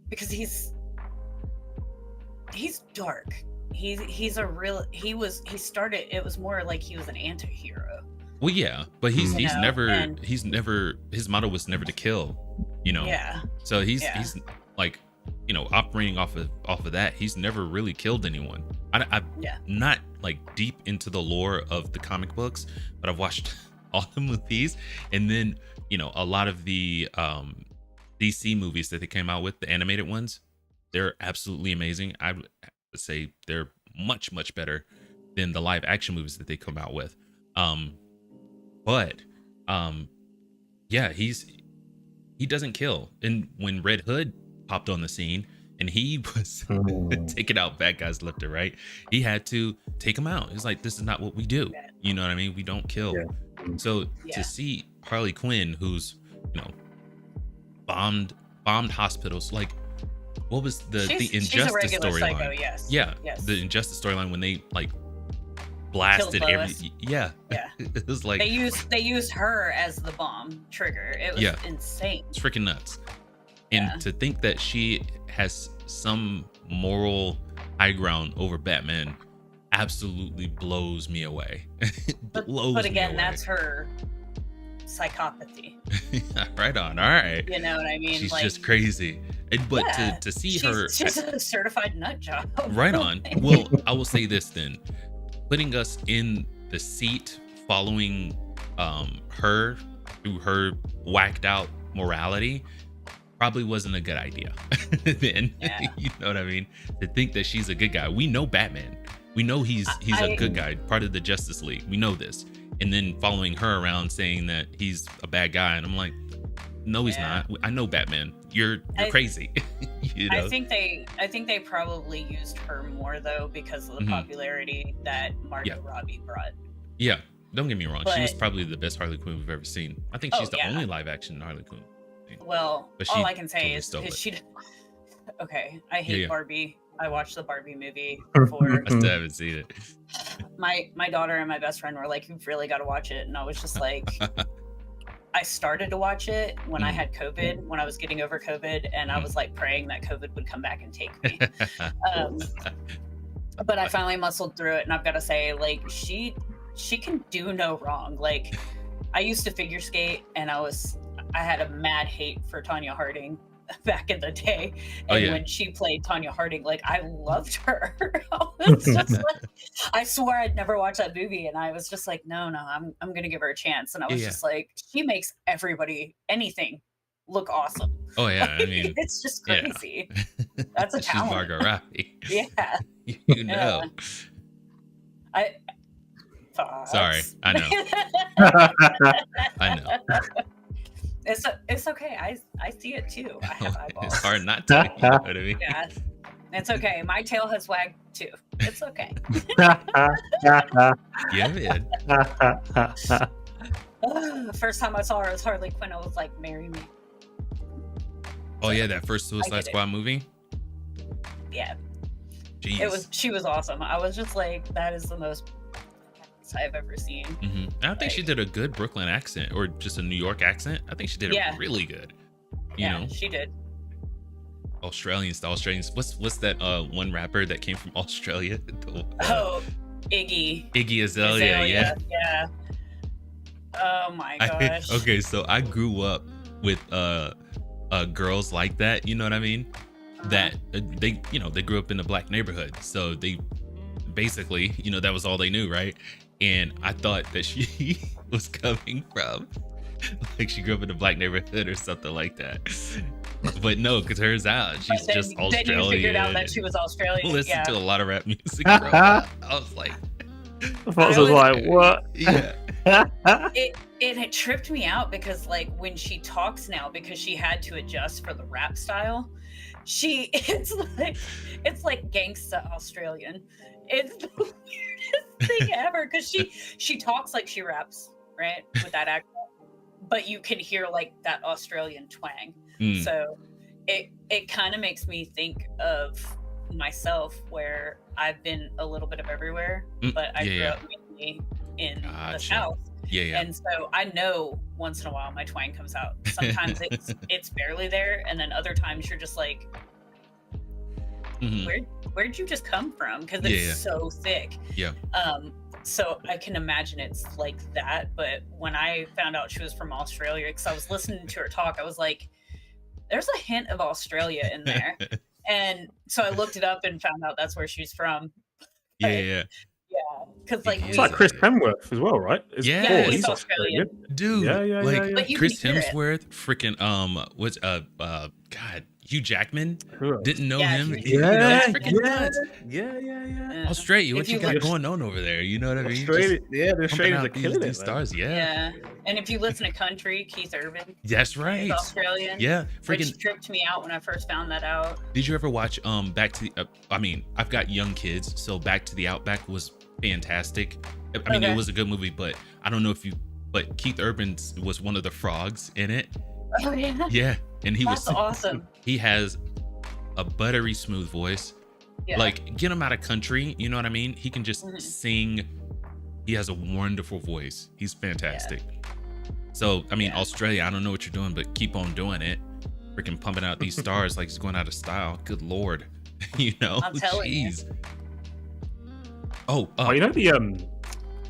because he's dark. He started, it was more like he was an anti-hero. Well, yeah, but his motto was never to kill, you know. Yeah. So he's like, you know, operating off of that. He's never really killed anyone. I'm not like deep into the lore of the comic books, but I've watched all the movies, and then, you know, a lot of the DC movies that they came out with, the animated ones, they're absolutely amazing. I would say they're much better than the live action movies that they come out with. Yeah, he doesn't kill. And when Red Hood popped on the scene and he was taking out bad guys left and right, he had to take them out. It's like, this is not what we do. You know what I mean? We don't kill. Yeah. So to see Harley Quinn, who's, you know, bombed hospitals, like, what was the Injustice storyline? Yes. The Injustice storyline when they like blasted every. Yeah. It was like they used her as the bomb trigger. It was insane. It's freaking nuts. And to think that she has some moral high ground over Batman absolutely blows me away. But again, that's her psychopathy. Right on. All right. You know what I mean? She's like, just crazy. But to see her, she's a certified nut job. Right on. Well, I will say this then. Putting us in the seat following her through her whacked out morality probably wasn't a good idea. Then you know what I mean? To think that she's a good guy. We know Batman. We know he's a good guy, part of the Justice League. We know this. And then following her around saying that he's a bad guy, and I'm like, no, he's not. I know Batman. You're crazy. You know? I think they probably used her more though because of the popularity that Margot Robbie brought. Yeah, don't get me wrong. She was probably the best Harley Quinn we've ever seen. I think she's the only live action Harley Quinn. Well, but all I can say is she. Okay, I hate Barbie. I watched the Barbie movie before. I still haven't seen it. My daughter and my best friend were like, "You've really got to watch it," and I was just like, I started to watch it when I had COVID, when I was getting over COVID, and I was like praying that COVID would come back and take me. But I finally muscled through it, and I've got to say, like, she can do no wrong. Like, I used to figure skate, and I had a mad hate for Tanya Harding back in the day, and when she played Tanya Harding, like, I loved her. I was just like, I swore I'd never watch that movie, and I was just like, no, I'm gonna give her a chance. And I was just like, she makes anything look awesome. Oh yeah, I mean, it's just crazy. That's a talent. She's Margot Robbie. Yeah, you know. Sorry, I know. I know. It's okay. I see it too. I have eyeballs. It's hard not to. You know what I mean? Yeah, it's okay. My tail has wagged too. It's okay. Yeah, man. First time I saw her as Harley Quinn, I was like, "Marry me." Oh yeah, that first Suicide Squad movie. Yeah. Jeez. She was awesome. I was just like, that is the most I've ever seen. I don't think she did a good Brooklyn accent or just a New York accent. I think she did it really good. You know, she did. Australians. What's that one rapper that came from Australia? Iggy Azalea. Yeah. Oh my gosh. Okay, so I grew up with girls like that, you know what I mean? That they grew up in a black neighborhood, so they basically, that was all they knew, right? And I thought that she was coming from like she grew up in a black neighborhood or something like that. But no, because turns out she's just Australian. Then you figured out that she was Australian. Listen to a lot of rap music. Bro. I was like, I was like, what? Yeah. It tripped me out because like when she talks now, because she had to adjust for the rap style, it's like gangsta Australian. It's the weirdest thing ever because she talks like she raps, right, with that accent, but you can hear like that Australian twang. So it kind of makes me think of myself, where I've been a little bit of everywhere, but I grew up mainly in the South. And so I know once in a while my twang comes out. Sometimes it's barely there, and then other times you're just like, where'd you just come from? Because it's so thick. So I can imagine it's like that. But when I found out she was from Australia, because I was listening to her talk, I was like, there's a hint of Australia in there. And so I looked it up and found out that's where she's from. Yeah, because like it's like Chris Hemsworth as well, right? He's Australian, dude. But you Chris can hear Hemsworth, freaking what's God, Hugh Jackman. Didn't know him. Nuts. Australia, what you got going on over there? You know what I mean? Australia, the Australians are killing these it, stars. Yeah. And if you listen to country, Keith Urban. That's right. He's Australian. Yeah, which tripped me out when I first found that out. Did you ever watch Back to the? I've got young kids, so Back to the Outback was fantastic. It was a good movie, but I don't know but Keith Urban was one of the frogs in it. Oh yeah. Yeah, and That's awesome. He has a buttery smooth voice. Yeah. Like, get him out of country, you know what I mean? He can just sing. He has a wonderful voice. He's fantastic. So, Australia, I don't know what you're doing, but keep on doing it. Freaking pumping out these stars like he's going out of style. Good Lord. I'm telling you. You know I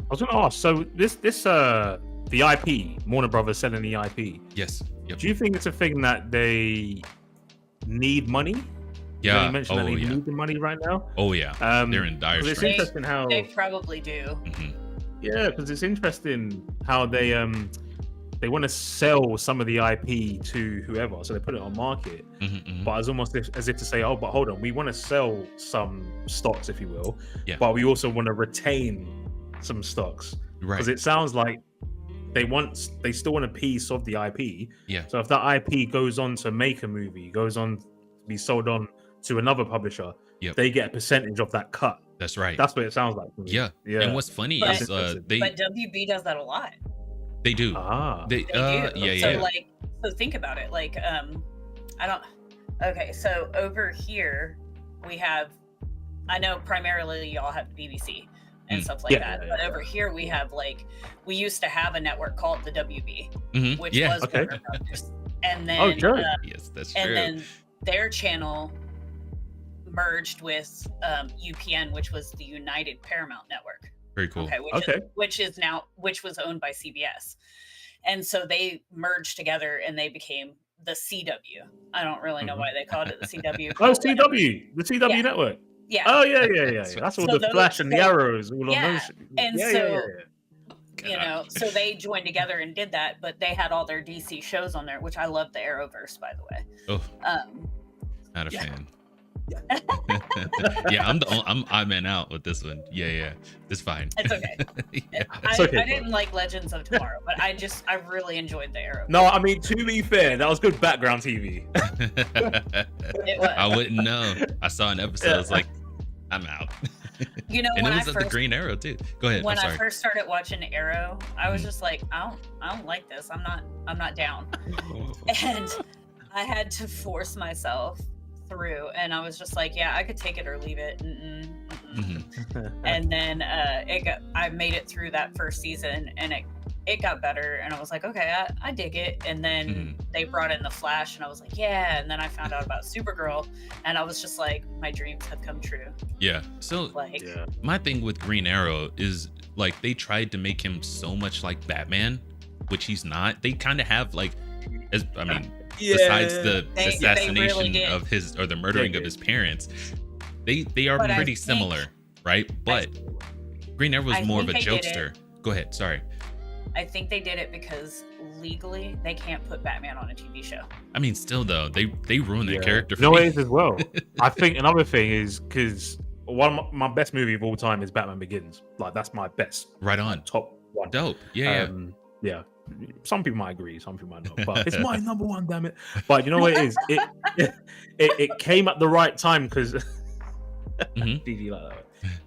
was gonna ask, so this the IP, Warner Brothers selling the IP. Yes. Yep. Do you think it's a thing that they need money? Yeah. You mentioned that they need the money right now. Oh yeah. They're in dire straits. It's interesting how they probably do. Yeah, because it's interesting how they want to sell some of the IP to whoever, so they put it on market. But it's almost as if to say, oh, but hold on, we want to sell some stocks, if you will, but we also want to retain some stocks, right? Because it sounds like they still want a piece of the IP. Yeah. So if that IP goes on to make a movie, goes on to be sold on to another publisher, they get a percentage of that cut. That's right. That's what it sounds like. Yeah. And what's funny is but WB does that a lot. They do. They do. So think about it. Like, so over here we have, I know primarily y'all have BBC and stuff like that. But over here we have we used to have a network called the WB, which was Warner Brothers. And then yes, that's true. And then their channel merged with UPN, which was the United Paramount Network. Very cool. Which was owned by CBS. And so they merged together and they became the CW. I don't really know why they called it the CW. CW, the CW network. Yeah. Oh yeah. That's all the Flash and the arrows. All on those. And so they joined together and did that, but they had all their DC shows on there, which I love the Arrowverse, by the way. Oh, not a fan. I'm in out with this one. Yeah, it's fine. It's okay. I didn't like Legends of Tomorrow, but I really enjoyed the Arrow. No, to be fair, that was good background TV. It was. I wouldn't know. I saw an episode. I was like, I'm out. And it was the Green Arrow too. Go ahead. When I first started watching Arrow, I was just like, I don't like this. I'm not down. And I had to force myself through, and I was just like, yeah, I could take it or leave it. Mhm. And then I made it through that first season, and it got better, and I was like, okay, I dig it. And then they brought in the Flash, and I was like, yeah. And then I found out about Supergirl, and I was just like, my dreams have come true. Yeah. So Like, my thing with Green Arrow is like they tried to make him so much like Batman, which he's not. They kind of have like, besides the They assassination really did. of his or the murdering of his parents, they are But I pretty think- similar, right? But Green Arrow I is more of a think they did it. jokester. Go ahead. Sorry. I think they did it because legally they can't put Batman on a TV show. I mean, still though, they ruined that character. You know For what me. it is as well? I think another thing is because one of my best movie of all time is Batman Begins. Like that's my best, Right on. top one. Dope. Yeah. Yeah. Some people might agree, some people might not, but it's my number one, damn it. But you know what it is? It came at the right time because Mhm. DG like that.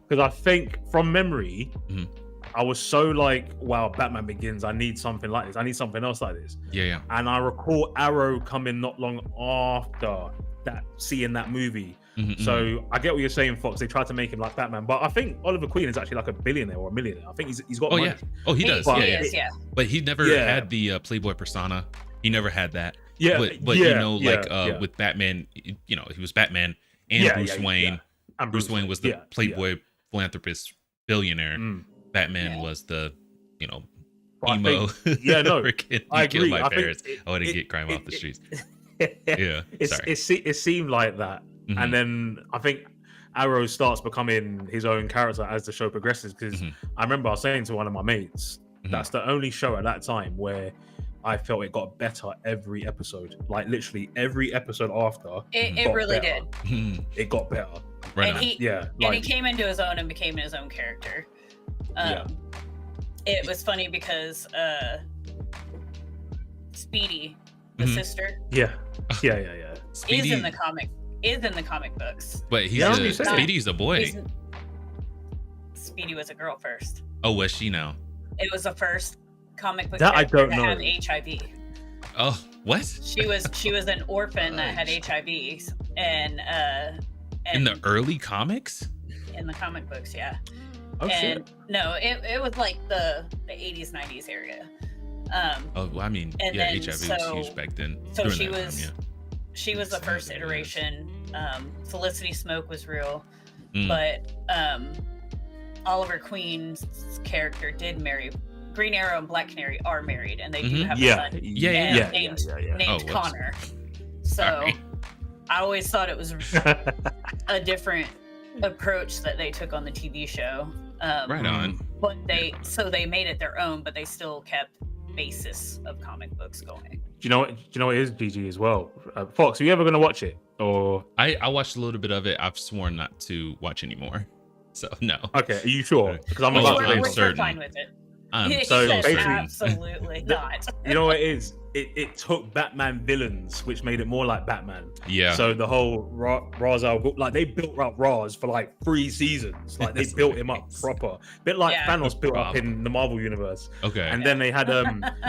Because I think from memory, Mhm. I was so like, wow, Batman Begins. I need something like this. I need something else like this. Yeah. And I recall Arrow coming not long after that, seeing that movie. Mhm, So I get what you're saying, Fox. They tried to make him like Batman, but I think Oliver Queen is actually like a billionaire or a millionaire. I think he's got Oh money. yeah. Oh, he does. But- Yeah. He is, yeah. But he never Yeah. had the Playboy persona. He never had that. Yeah, But yeah, you know, yeah, like yeah. with Batman, you know, he was Batman and Yeah, Bruce yeah, Wayne. yeah. And Bruce Wayne was the yeah, Playboy philanthropist billionaire. Mm. Batman Yeah. was the, you know, But I emo. think- yeah, no, freaking, I you killed agree. my I think parents. I want to it- get crime it- off the it- streets. Yeah. Sorry. It seemed like that, Mhm. and then I think Arrow starts becoming his own character as the show progresses. Because Mhm. I remember I was saying to one of my mates, Mhm. that's the only show at that time where I felt it got better every episode. Like literally every episode after, It got really better. did. Mhm. It got better. Right And on. he Yeah, and he like came into his own and became his own character. Yeah. It was funny because Speedy, the Mhm. sister, yeah. Speedy, is in the comic books. but he's Yeah, I was a, gonna say. Speedy's a boy. He's- Speedy was a girl first. Oh, was she now? It was the first comic book That I character don't to know. have HIV. Oh, what? She was an orphan that had HIV, and In the early comics? in the comic books, yeah. Oh shit. And no, it was like the 80s, 90s area. Oh, well, I mean, And yeah, then, HIV was so- huge back then. so During she that was- time, She was the first Yes. iteration. Felicity Smoke was real, Mm. but Oliver Queen's character did marry. Green Arrow and Black Canary are married, and they do Mhm. have Yeah, a son Yeah. named yeah. named Oh, whoops. Connor. So Sorry. I always thought it was a different approach that they took on the TV show. Right on. But they made it their own, but they still kept basis of comic books going. Do you know what it is, GG, as well? Fox, are you ever gonna watch it? Or I watched a little bit of it. I've sworn not to watch anymore. So, no. okay, are you sure? Because I'm Oh, about I'm to. We're certain. fine with it. I'm He so said basically- certain. absolutely not. You know what it is? It took Batman villains, which made it more like Batman. Yeah. So the whole Ra's al Ghul, like they built up Ra's for like 3 seasons. Like they That's built him up nice. proper, bit like Yeah. Thanos built up Rob. in the Marvel universe. Okay. And then they had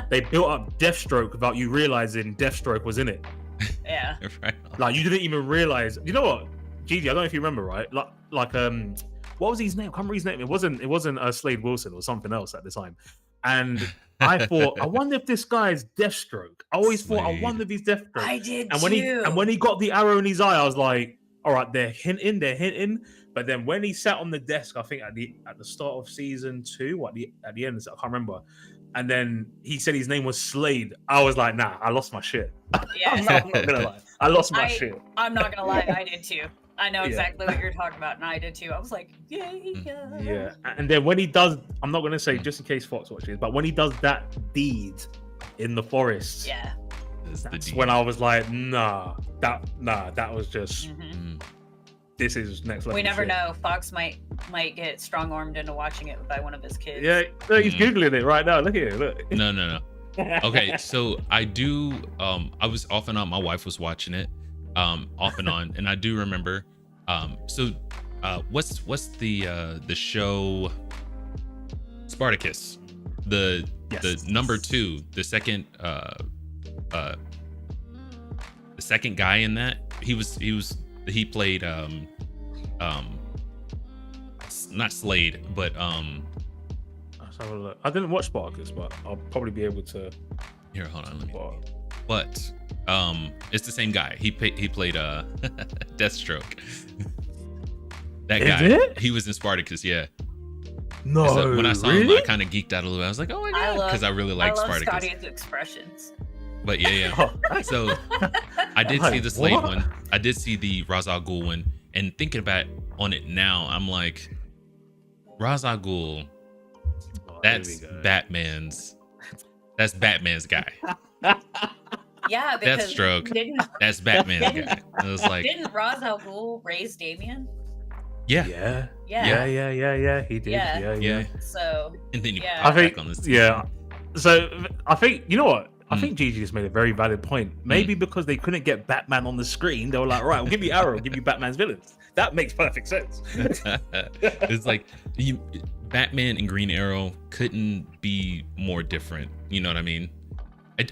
they built up Deathstroke without you realizing Deathstroke was in it. Yeah. right on. Like you didn't even realize. You know what, Gigi? I don't know if you remember, right? Like what was his name? I can't remember his name. It wasn't Slade Wilson or something else at the time. And I thought, I wonder if this guy's Deathstroke. I always thought, I Slade. wonder if he's Deathstroke. I did And too. when he got the arrow in his eye, I was like, all right, they're hinting. But then when he sat on the desk, I think at the start of season 2, at the end, I can't remember. And then he said his name was Slade. I was like, nah, I lost my shit. Yeah. I'm not gonna lie. I lost my I- shit. I'm not gonna lie, I did too. I know Yeah. exactly what you're talking about, and I did too. I was like, yay. Yeah. And then when he does, I'm not gonna Hmm. say just in case Fox watches, but when he does that deed in the forest, Yeah. That's the that's deal. when I was like, that was just Mhm. Mm. this is next level. We never shit. know. Fox might get strong armed into watching it by one of his kids. Yeah, look, he's Mhm. googling it right now. Look at it. Look. No. Okay, so I do. I was off and on. My wife was watching it, off and on, and I do remember. What's the show? Spartacus, the Yes. number 2, the second guy in that. He was he played not Slade, but Let's have a look. I didn't watch Spartacus, but I'll probably be able to. here, hold on, let me. Well, But it's the same guy. He played Deathstroke. That Is guy. it? He was in Spartacus, yeah. no, So when I saw him, I kind of geeked out a little bit. I was like, oh my I god, love- because I really I like love Spartacus. Scotty's expressions. But yeah. Oh, So I did see Like, the Slade what? one. I did see the Ra's al Ghul one. And thinking about on it now, I'm like, Ra's al Ghul, oh, that's there we go. That's Batman's guy. Yeah, because Deathstroke. didn't That's Batman's guy. I was like, didn't Ra's al Ghul raise Damien? yeah. Yeah. He did. Yeah. Yeah. So And then you Yeah. pop I think. back on this. Yeah. So I think you know what. I Mm. think Gigi just made a very valid point. Maybe because they couldn't get Batman on the screen, they were like, "Right, we'll give you Arrow, we'll give you Batman's villains." That makes perfect sense. It's like Batman and Green Arrow couldn't be more different. You know what I mean?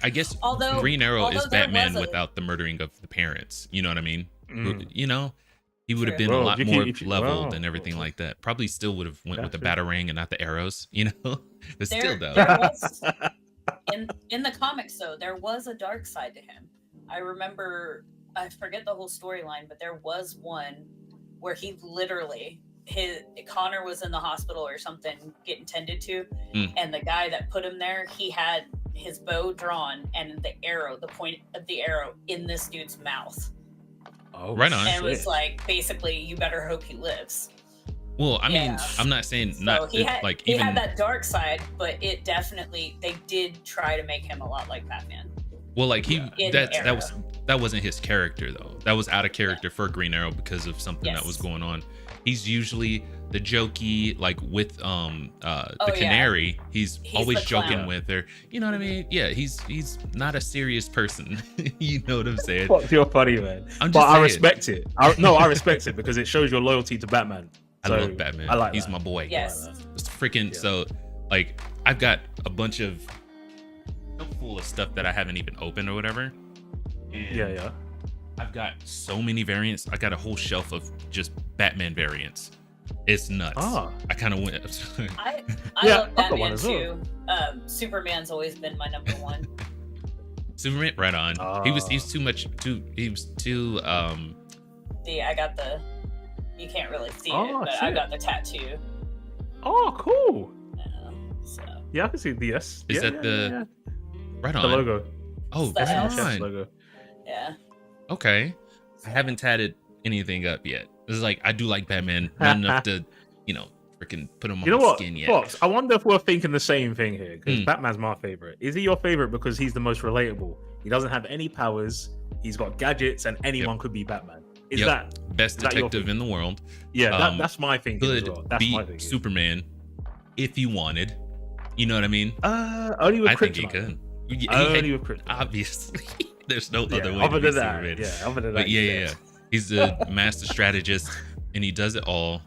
I guess Although- Green Arrow is although there Batman was a- without the murdering of the parents. You know what I mean? Mm. You know, he would have True. been a Well, lot you more can- leveled well, and everything like that. Probably still would have went with the Gotcha. batarang and not the arrows. You know, but still though. there was in the comics though, there was a dark side to him. I remember, I forget the whole storyline, but there was one where he literally Connor was in the hospital or something getting tended to, and the guy that put him there, he had his bow drawn and the point of the arrow in this dude's mouth, Oh, Right on. and it was shit. like basically, you better hope he lives. Well, I mean, Yeah. I'm not saying So not he had like he even. had that dark side, but it definitely, they did try to make him a lot like Batman. Well, like In that wasn't his character though. That was out of character for Green Arrow because of something that was Yes. going on. He's usually the jokey, like with the yeah. Canary. He's always the joking clown. with her. You know what I mean? Yeah, he's not a serious person. You know what I'm saying? Fuck, you're funny, man. I'm But just I saying. respect it. I respect it because it shows your loyalty to Batman. I So, love Batman. I like He's that. my boy. Yes. It's freaking Yeah. so like I've got a bunch of full of stuff that I haven't even opened or whatever. And Yeah. I've got so many variants. I got a whole shelf of just Batman variants. It's nuts. Ah. I kind of went. I Yeah, love I've got one Batman as well. too. Superman's always been my number one. Superman, right on. He was Ah. too much. He was too. See, I got the. You can't really see Oh, it, but I shit. got the tattoo. Oh, cool. So Yeah, I can see the S. Is Yeah, that the- Right the on. logo? Oh, The right S. Chef's on. logo. yeah. Okay. I haven't tatted anything up yet. This is like I do like Batman, not enough to, freaking put him on You know my what, skin yet. Fox? I wonder if we're thinking the same thing here because Hmm. Batman's my favorite. Is he your favorite because he's the most relatable? He doesn't have any powers. He's got gadgets, and anyone could be Batman. Is Yep. that? Best is that your detective in the world. Yeah, Um, that's my thinking as Could well. That's my beat thinking. Superman if you wanted. You know what I mean? Only with I think he kryptonite. could. Only with kryptonite. Obviously, there's no Yeah, other way other to be than that, Superman. yeah, other than But that, yeah, he's yeah, yeah. dead. He's a master strategist, and he does it all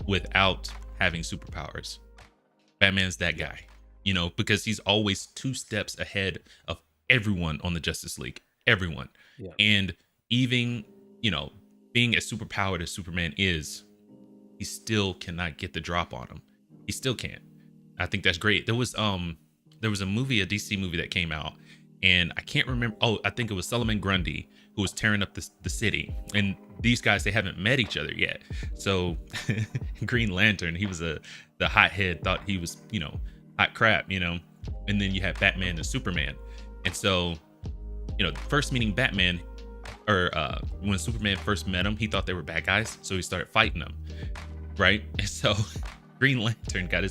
without having superpowers. Batman's that guy, because he's always 2 steps ahead of everyone on the Justice League. Everyone. Yeah. And even, being as superpowered as Superman is, he still cannot get the drop on him. He still can't. I think that's great. There was a movie, a DC movie that came out, and I can't remember. Oh, I think it was Solomon Grundy who was tearing up the city. And these guys, they haven't met each other yet. So Green Lantern, he was the hothead, thought he was, hot crap, And then you had Batman and Superman. And so, first meeting Batman, or when Superman first met him, he thought they were bad guys. So he started fighting them. Right? And so Green Lantern got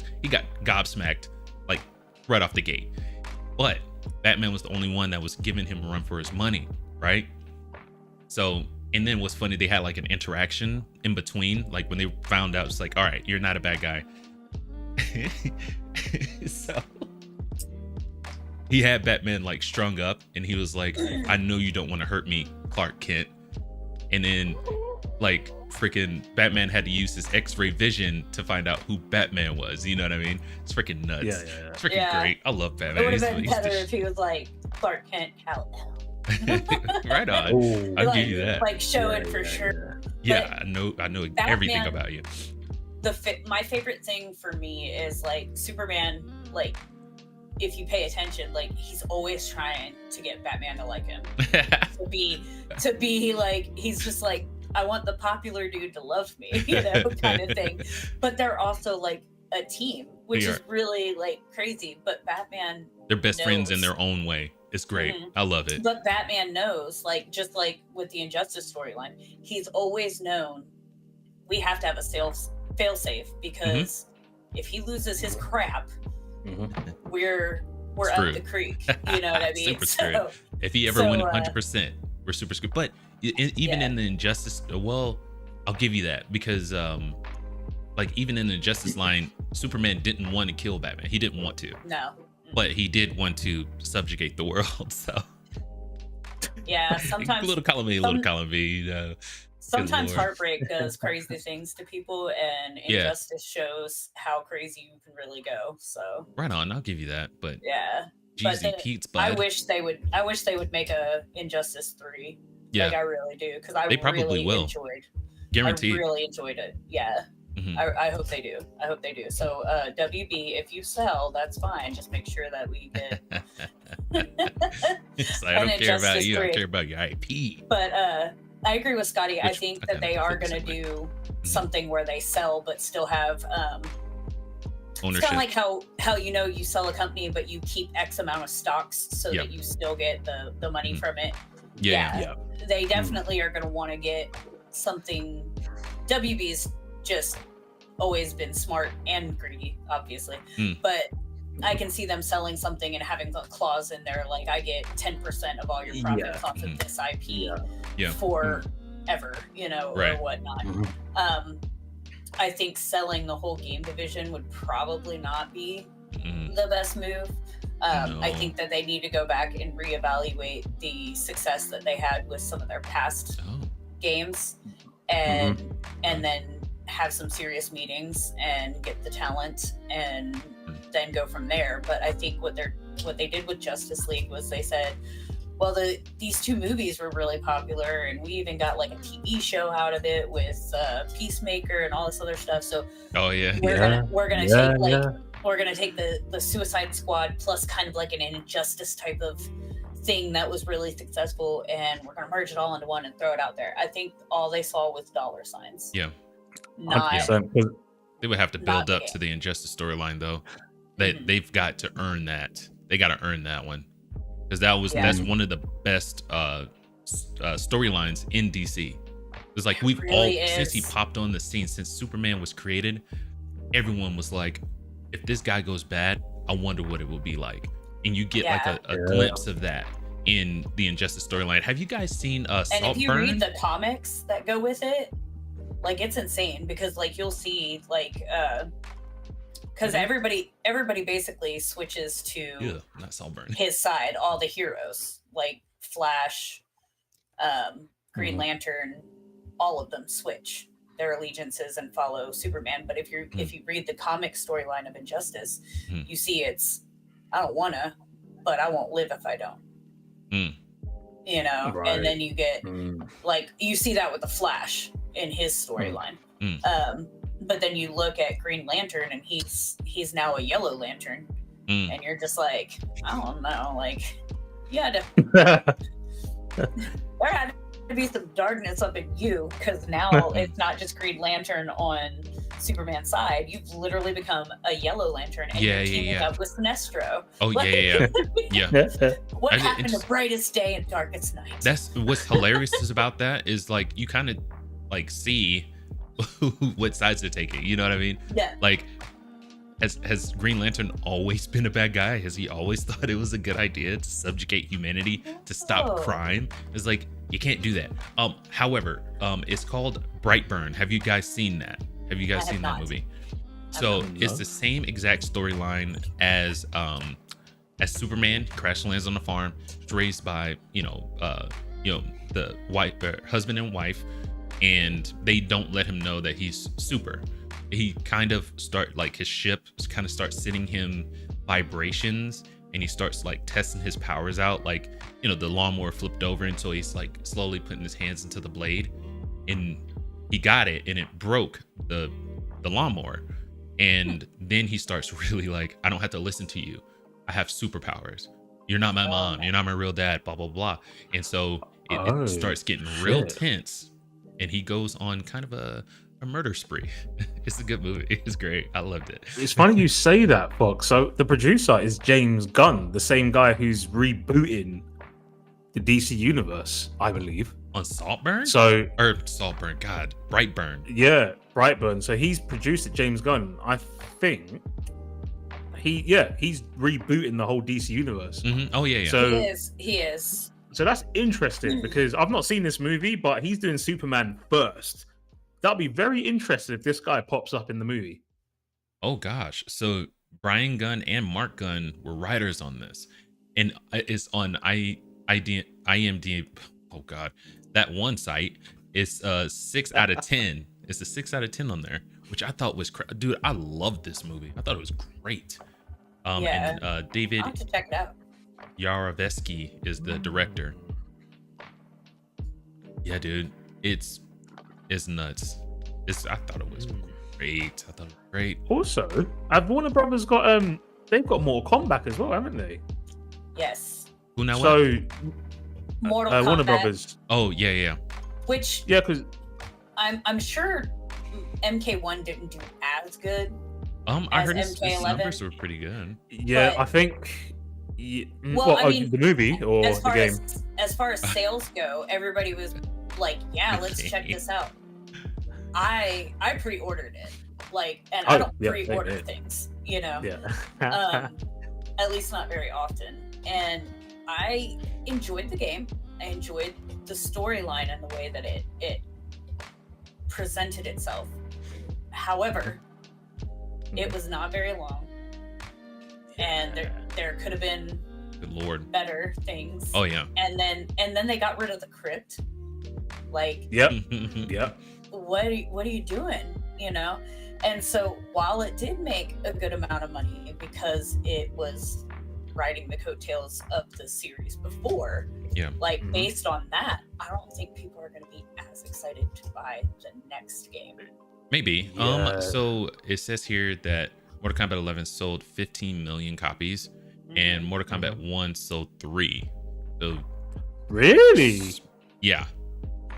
gobsmacked like right off the gate. But Batman was the only one that was giving him a run for his money, right? So, and then what's funny, they had like an interaction in between, like when they found out, it's like, all right, you're not a bad guy. So he had Batman like strung up, and he was like, I know you don't want to hurt me, Clark Kent. And then like freaking Batman had to use his X-ray vision to find out who Batman was. You know what I mean? It's freaking nuts. Yeah. It's freaking Yeah. great. I love It Batman. would have He's been the better sh- if he was like Clark Kent, Kal-El. Right on. Ooh. I'll like, give you that. like showing for sure. Yeah, I know everything Batman- about you. My favorite thing for me is like Superman, like if you pay attention, like he's always trying to get Batman to like him. to be like, he's just like, I want the popular dude to love me, you know, kind of thing. But they're also like a team, which is really like crazy. But Batman, they're best friends in knows. their own way. It's great. I love it. But Batman knows, like, just like with the Injustice storyline, he's always known we have to have a fail-safe because if he loses his crap, we're up the creek. You know what I mean? Super screwed. If he ever went 100%, we're super screwed. But even in the Injustice, well, I'll give you that because, like, even in the Injustice line, Superman didn't want to kill Batman. He didn't want to. No. But he did want to subjugate the world. So yeah, sometimes little column A, little column B. Sometimes heartbreak does crazy things to people, and Injustice shows how crazy you can really go. So right on, I'll give you that. But yeah, Jeezy Pete's bud. I wish they would make a Injustice 3. Yeah, like I really do because they probably really will. Guaranteed. I really enjoyed it. Yeah. I hope they do. I hope they do. So, WB, if you sell, that's fine. Just make sure that we get. So I don't care about you. I care about your IP. But I agree with Scotty. I think that they are going to do something where they sell, but still have ownership. It's kind of like how you sell a company, but you keep X amount of stocks so that you still get the money from it. Yeah. They definitely are going to want to get something. WB's just always been smart and greedy, obviously, but I can see them selling something and having the clause in there like I get 10% of all your profits off of this IP forever, you know, or whatnot. I think selling the whole game division would probably not be the best move. I think that they need to go back and reevaluate the success that they had with some of their past games and then have some serious meetings and get the talent and then go from there. But I think what they did with Justice League was they said, well, these two movies were really popular and we even got like a TV show out of it with Peacemaker and all this other stuff. So we're gonna take the Suicide Squad plus kind of like an Injustice type of thing that was really successful and we're gonna merge it all into one and throw it out there. I think all they saw was dollar signs. They would have to build up to the Injustice storyline though. They've got to earn that. They got to earn that one because that's one of the best storylines in DC. It's like since he popped on the scene, since Superman was created, everyone was like, if this guy goes bad, I wonder what it will be like. And you get like a glimpse of that in the Injustice storyline. Have you guys seen And if you Saltburn? read the comics that go with it, like it's insane because like you'll see like because everybody basically switches to not Saltburn. his side, all the heroes like Flash, Green Lantern, all of them switch their allegiances and follow Superman. But if you read the comic storyline of Injustice, you see it's I don't wanna, but I won't live if I don't. You know, and then you get like you see that with the Flash in his storyline. But then you look at Green Lantern and he's now a Yellow Lantern, and you're just like, I don't know, like there had to be some darkness up in you because now it's not just Green Lantern on Superman's side. You've literally become a Yellow Lantern and you're teaming up with Sinestro. What happened to Brightest Day and Darkest Night? That's what's hilarious is about that is like you kind of like see what sides they're taking. You know what I mean? Yeah. Like, has Green Lantern always been a bad guy? Has he always thought it was a good idea to subjugate humanity to stop crime? It's like you can't do that. However, it's called Brightburn. Have you guys seen that? Have you guys seen that movie? So it's the same exact storyline as Superman crash lands on the farm. It's raised by the wife, husband and wife, and they don't let him know that he's super. He kind of his ship kind of starts sending him vibrations, and he starts like testing his powers out. Like, you know, the lawnmower flipped over, and so he's like slowly putting his hands into the blade, and he got it, and it broke the lawnmower. And then he starts really like, I don't have to listen to you. I have superpowers. You're not my mom. You're not my real dad. Blah blah blah. And so it starts getting real tense, and he goes on kind of a murder spree. It's a good movie. It's great. I loved it. It's funny you say that, Fox. So the producer is James Gunn, the same guy who's rebooting the DC universe, I believe. On Saltburn? Saltburn. God, Brightburn. Yeah, Brightburn. So he's produced it, James Gunn. I think he's rebooting the whole DC universe. Mm-hmm. Oh yeah. So he is. So that's interesting because I've not seen this movie, but he's doing Superman first. That'll be very interesting if this guy pops up in the movie. Oh gosh. So Brian Gunn and Mark Gunn were writers on this, and it's on IMDb. Oh god, that one site is 6 out of 10. It's a 6 out of 10 on there, which I thought was dude. I loved this movie. I thought it was great. And David I'll have to check it out. Yarovesky is the director. Yeah, dude, it's nuts. I thought it was great. Also, have Warner Brothers got they've got Mortal Kombat as well, haven't they? Yes. Who now? So Mortal Kombat. Warner Brothers. Oh yeah. Which because I'm sure MK1 didn't do as good. I heard his MK11. numbers were pretty good. yeah, But- I think. Yeah, Well, I mean, the movie or as the far game? as far as sales go, everybody was like, "Yeah, let's check this out." I pre-ordered it, and I don't pre-order things, you know. Yeah. At least not very often. And I enjoyed the game. I enjoyed the storyline and the way that it presented itself. However, it was not very long, and there could have been Good lord. better things. Oh yeah. And then they got rid of the crypt. Like, Yep. Yep. what are you doing? You know? And so while it did make a good amount of money because it was riding the coattails of the series before, Yeah. based on that, I don't think people are going to be as excited to buy the next game. Maybe. Yeah. So it says here that Mortal Kombat 11 sold 15 million copies, and Mortal Kombat 1 sold 3. So Really? yeah.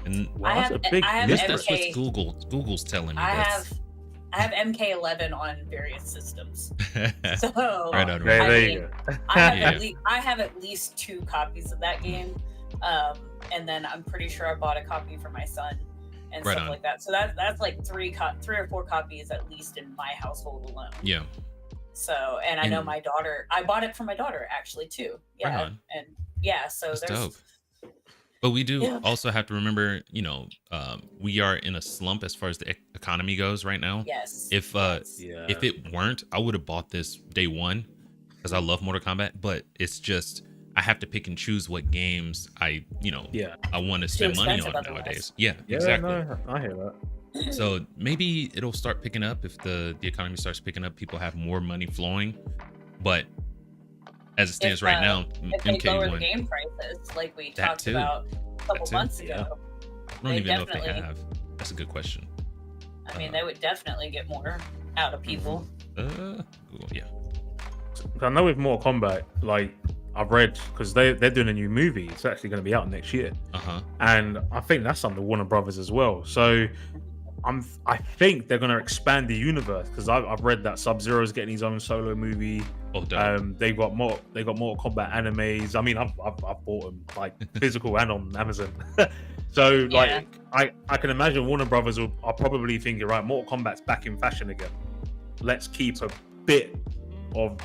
And Wow, that's a big I have difference. that's what Google's telling me. I have MK11 on various systems. So Right on. There, Right. there you go. I have at least 2 copies of that game. And then I'm pretty sure I bought a copy for my son and Right stuff on. like that. So that's like 3 or 4 copies at least in my household alone. Yeah. So, and I know And- my daughter, I bought it for my daughter actually too. Yeah. Right on. And yeah, so That's there's dope. But we do Yeah. also have to remember, we are in a slump as far as the economy goes right now. yes. If Yeah. if it weren't, I would have bought this day one because I love Mortal Kombat. But it's just I have to pick and choose what games I want to spend money on expensive otherwise. nowadays. Yeah, Yeah, exactly. no, I hear that. So maybe it'll start picking up if the economy starts picking up. People have more money flowing, but as it stands right now, if they lower the MK1, game prices like we That talked too. about a couple too. months Yeah. ago, I don't they even know if they definitely- have. That's a good question. I mean, they would definitely get more out of people. Google, yeah. I know with Mortal Kombat, like I've read because they're doing a new movie. It's actually going to be out next year, Uh-huh. and I think that's under Warner Brothers as well. So I think they're going to expand the universe because I've read that Sub-Zero is getting his own solo movie. Oh, dope. They got Mortal Kombat animes. I mean, I've bought them like physical and on Amazon. So Yeah. like I can imagine Warner Brothers are probably thinking, right, Mortal Kombat's back in fashion again. Let's keep a bit of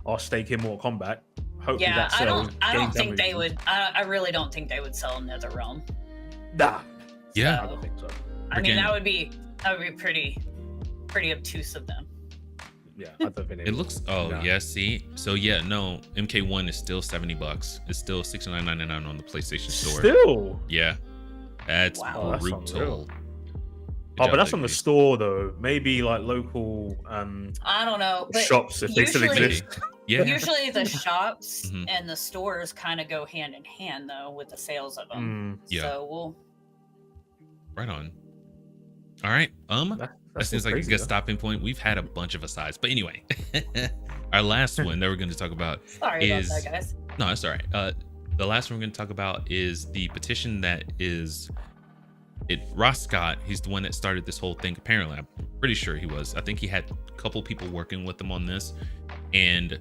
our stake in Mortal Kombat. Hopefully Yeah, that I sells. don't think they would. I really don't think they would sell NetherRealm. Nah, Yeah. I don't think so. I mean, Freaking- that would be pretty obtuse of them. Yeah, I don't think It looks. Oh Nah. yeah. See. So yeah. No. MK1 is still $70. It's still $69.99 on the PlayStation Store. Still. Yeah. That's Wow. Oh, that's brutal. unreal. Good Oh, job, but that's on the Luigi. store though. Maybe like local I don't know, but shops if they still usually- exist. Yeah. Usually the shops Mhm. and the stores kind of go hand in hand though with the sales of them. Mm, Yeah. So we'll Right on. All right. That that's seems so like a crazy, good though. stopping point. We've had a bunch of asides, but anyway, our last one that we're going to talk about sorry about that, is guys. no, it's all right. The last one we're going to talk about is the petition that is it. Ross Scott, he's the one that started this whole thing. Apparently, I'm pretty sure he was. I think he had a couple people working with him on this, and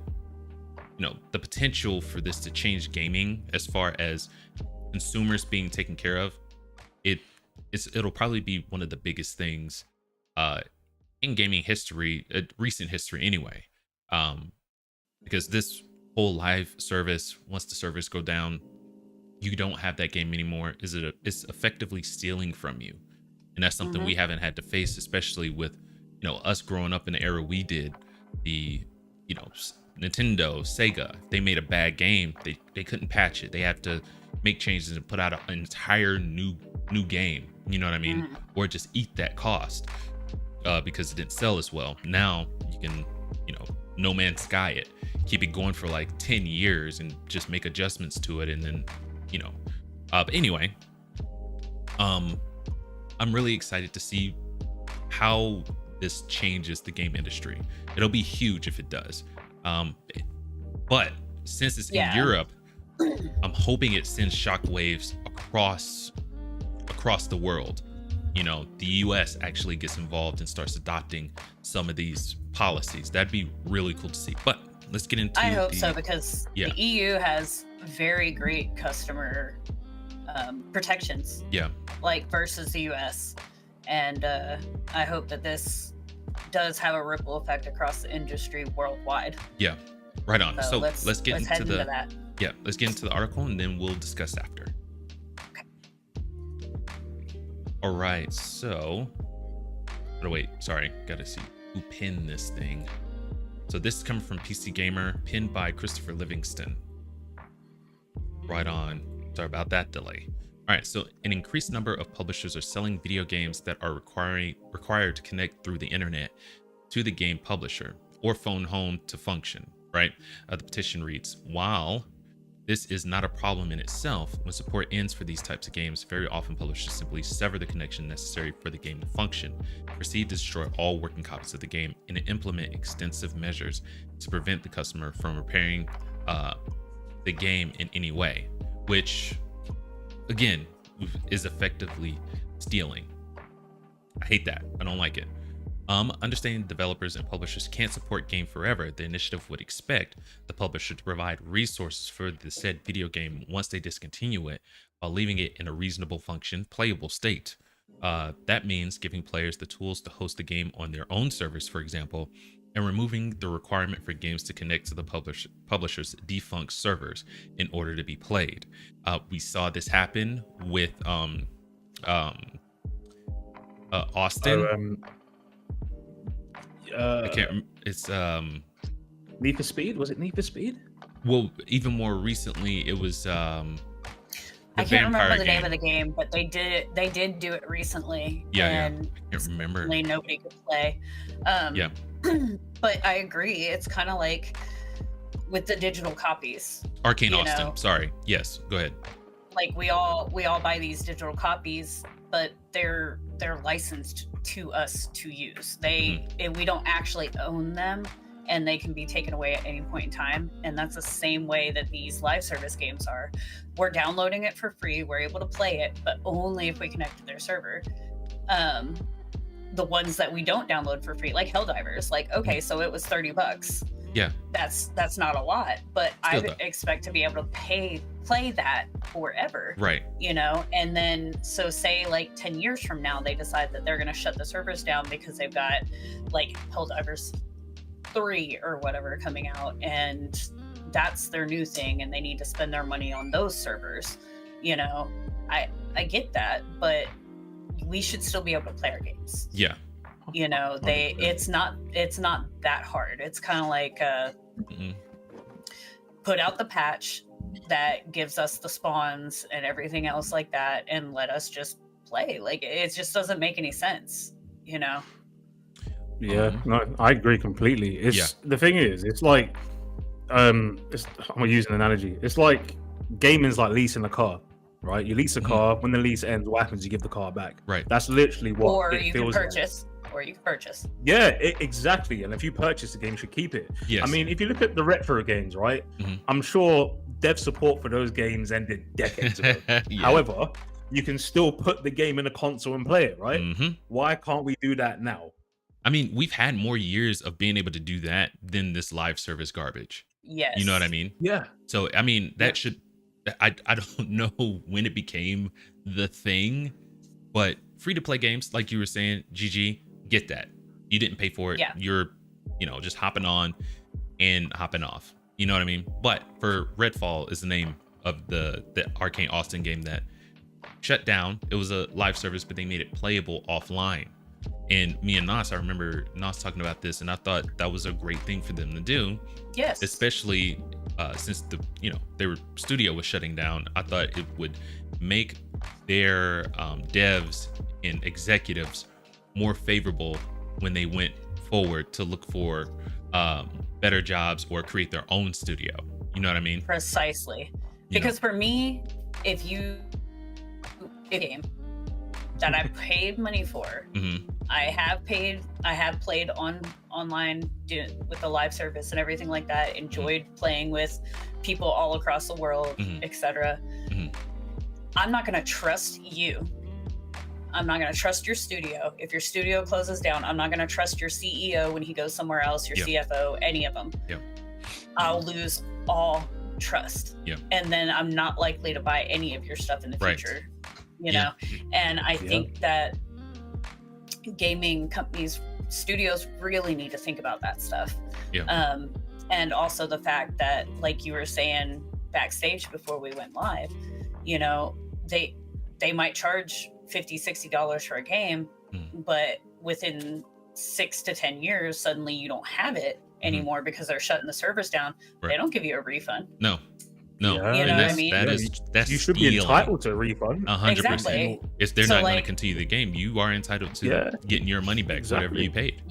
the potential for this to change gaming as far as consumers being taken care of. It'll probably be one of the biggest things in gaming history, recent history anyway, because this whole live service, once the servers go down, you don't have that game anymore. It's effectively stealing from you, and that's something we haven't had to face, especially with us growing up in the era we did. The Nintendo, Sega, they made a bad game, they couldn't patch it. They have to make changes and put out an entire new game, you know what I mean? Or just eat that cost because it didn't sell as well. Now you can No Man's Sky it, keep it going for like 10 years and just make adjustments to it, and then but anyway, I'm really excited to see how this changes the game industry. It'll be huge if it does. But since it's in Europe, I'm hoping it sends shockwaves across the world. The US actually gets involved and starts adopting some of these policies. That'd be really cool to see. But let's get into I hope so, because Yeah. the EU has very great customer protections, like versus the US. And I hope that this does have a ripple effect across the industry worldwide. Yeah, right on. So let's get head into that. Yeah, let's get into the article and then we'll discuss after. Okay. All right, so wait, sorry, gotta see who pinned this thing. So this is coming from PC Gamer, pinned by Christopher Livingston. Right on. Sorry about that delay. All right, so an increased number of publishers are selling video games that are required to connect through the internet to the game publisher or phone home to function, right? The petition reads, while this is not a problem in itself, when support ends for these types of games, very often publishers simply sever the connection necessary for the game to function, proceed to destroy all working copies of the game, and implement extensive measures to prevent the customer from repairing the game in any way, which again is effectively stealing. I hate that. I don't like it. Understanding developers and publishers can't support game forever, the initiative would expect the publisher to provide resources for the said video game once they discontinue it, while leaving it in a reasonable function, playable state. That means giving players the tools to host the game on their own servers, for example, and removing the requirement for games to connect to the publisher's defunct servers in order to be played. We saw this happen with Austin. I can't. It's Need for Speed. Was it Need for Speed? Well, even more recently, it was I can't remember the name of the game, but they did do it recently. And I can't remember. Nobody could play. But I agree. It's kind of like with the digital copies. Arcane Austin. Sorry. Yes. Go ahead. Like we all buy these digital copies, but they're licensed to us to use. We don't actually own them, and they can be taken away at any point in time. And that's the same way that these live service games are. We're downloading it for free. We're able to play it, but only if we connect to their server. The ones that we don't download for free, like Helldivers, like, okay, so it was $30. Yeah. That's not a lot, but I Still would expect to be able to play that forever. Right. And then so say like 10 years from now they decide that they're going to shut the servers down because they've got like Helldivers 3 or whatever coming out, and that's their new thing and they need to spend their money on those servers. I get that, but we should still be able to play our games. Yeah. It's not that hard. It's kind of like put out the patch that gives us the spawns and everything else like that, and let us just play. Like, it just doesn't make any sense. Yeah, no, I agree completely. The thing is, it's like I'm using an analogy. It's like gaming's like leasing a car, right? You lease a car. When the lease ends, what happens? You give the car back. Right. That's literally what Or it you can feels like. purchase. Or you can purchase. Yeah, exactly. And if you purchase the game, you should keep it. Yes. I mean, if you look at the retro games, right? Mhm. I'm sure dev support for those games ended decades ago. Yeah. However, you can still put the game in a console and play it, right? Mhm. Why can't we do that now? I mean, we've had more years of being able to do that than this live service garbage. Yes. You know what I mean? Yeah. So, I mean, that should, I don't know when it became the thing, but free to play games, like you were saying, GG, get that. You didn't pay for it. Yeah. You're, just hopping on and hopping off. You know what I mean? But for Redfall is the name of the Arcane Austin game that shut down. It was a live service, but they made it playable offline. And me and Nas, I remember Nas talking about this, and I thought that was a great thing for them to do. Yes. Especially since their studio was shutting down. I thought it would make their devs and executives more favorable when they went forward to look for better jobs or create their own studio. You know what I mean? Precisely. Because for me, if a game that I paid money for, Mm-hmm. I have played online with the live service and everything like that, enjoyed playing with people all across the world, etc. I'm not going to trust you. I'm not going to trust your studio. If your studio closes down, I'm not going to trust your CEO when he goes somewhere else, your CFO, any of them. I'll lose all trust. And then I'm not likely to buy any of your stuff in the future. You know? And I think that gaming companies, studios really need to think about that stuff. And also the fact that, like you were saying backstage before we went live, they might charge $50-$60 for a game, but within 6 to 10 years, suddenly you don't have it anymore because they're shutting the servers down. They don't give you a refund. No. You know what I mean? That's you should be entitled to a refund. 100%. Exactly. If they're not going to continue the game, you are entitled to getting your money back, whatever you paid.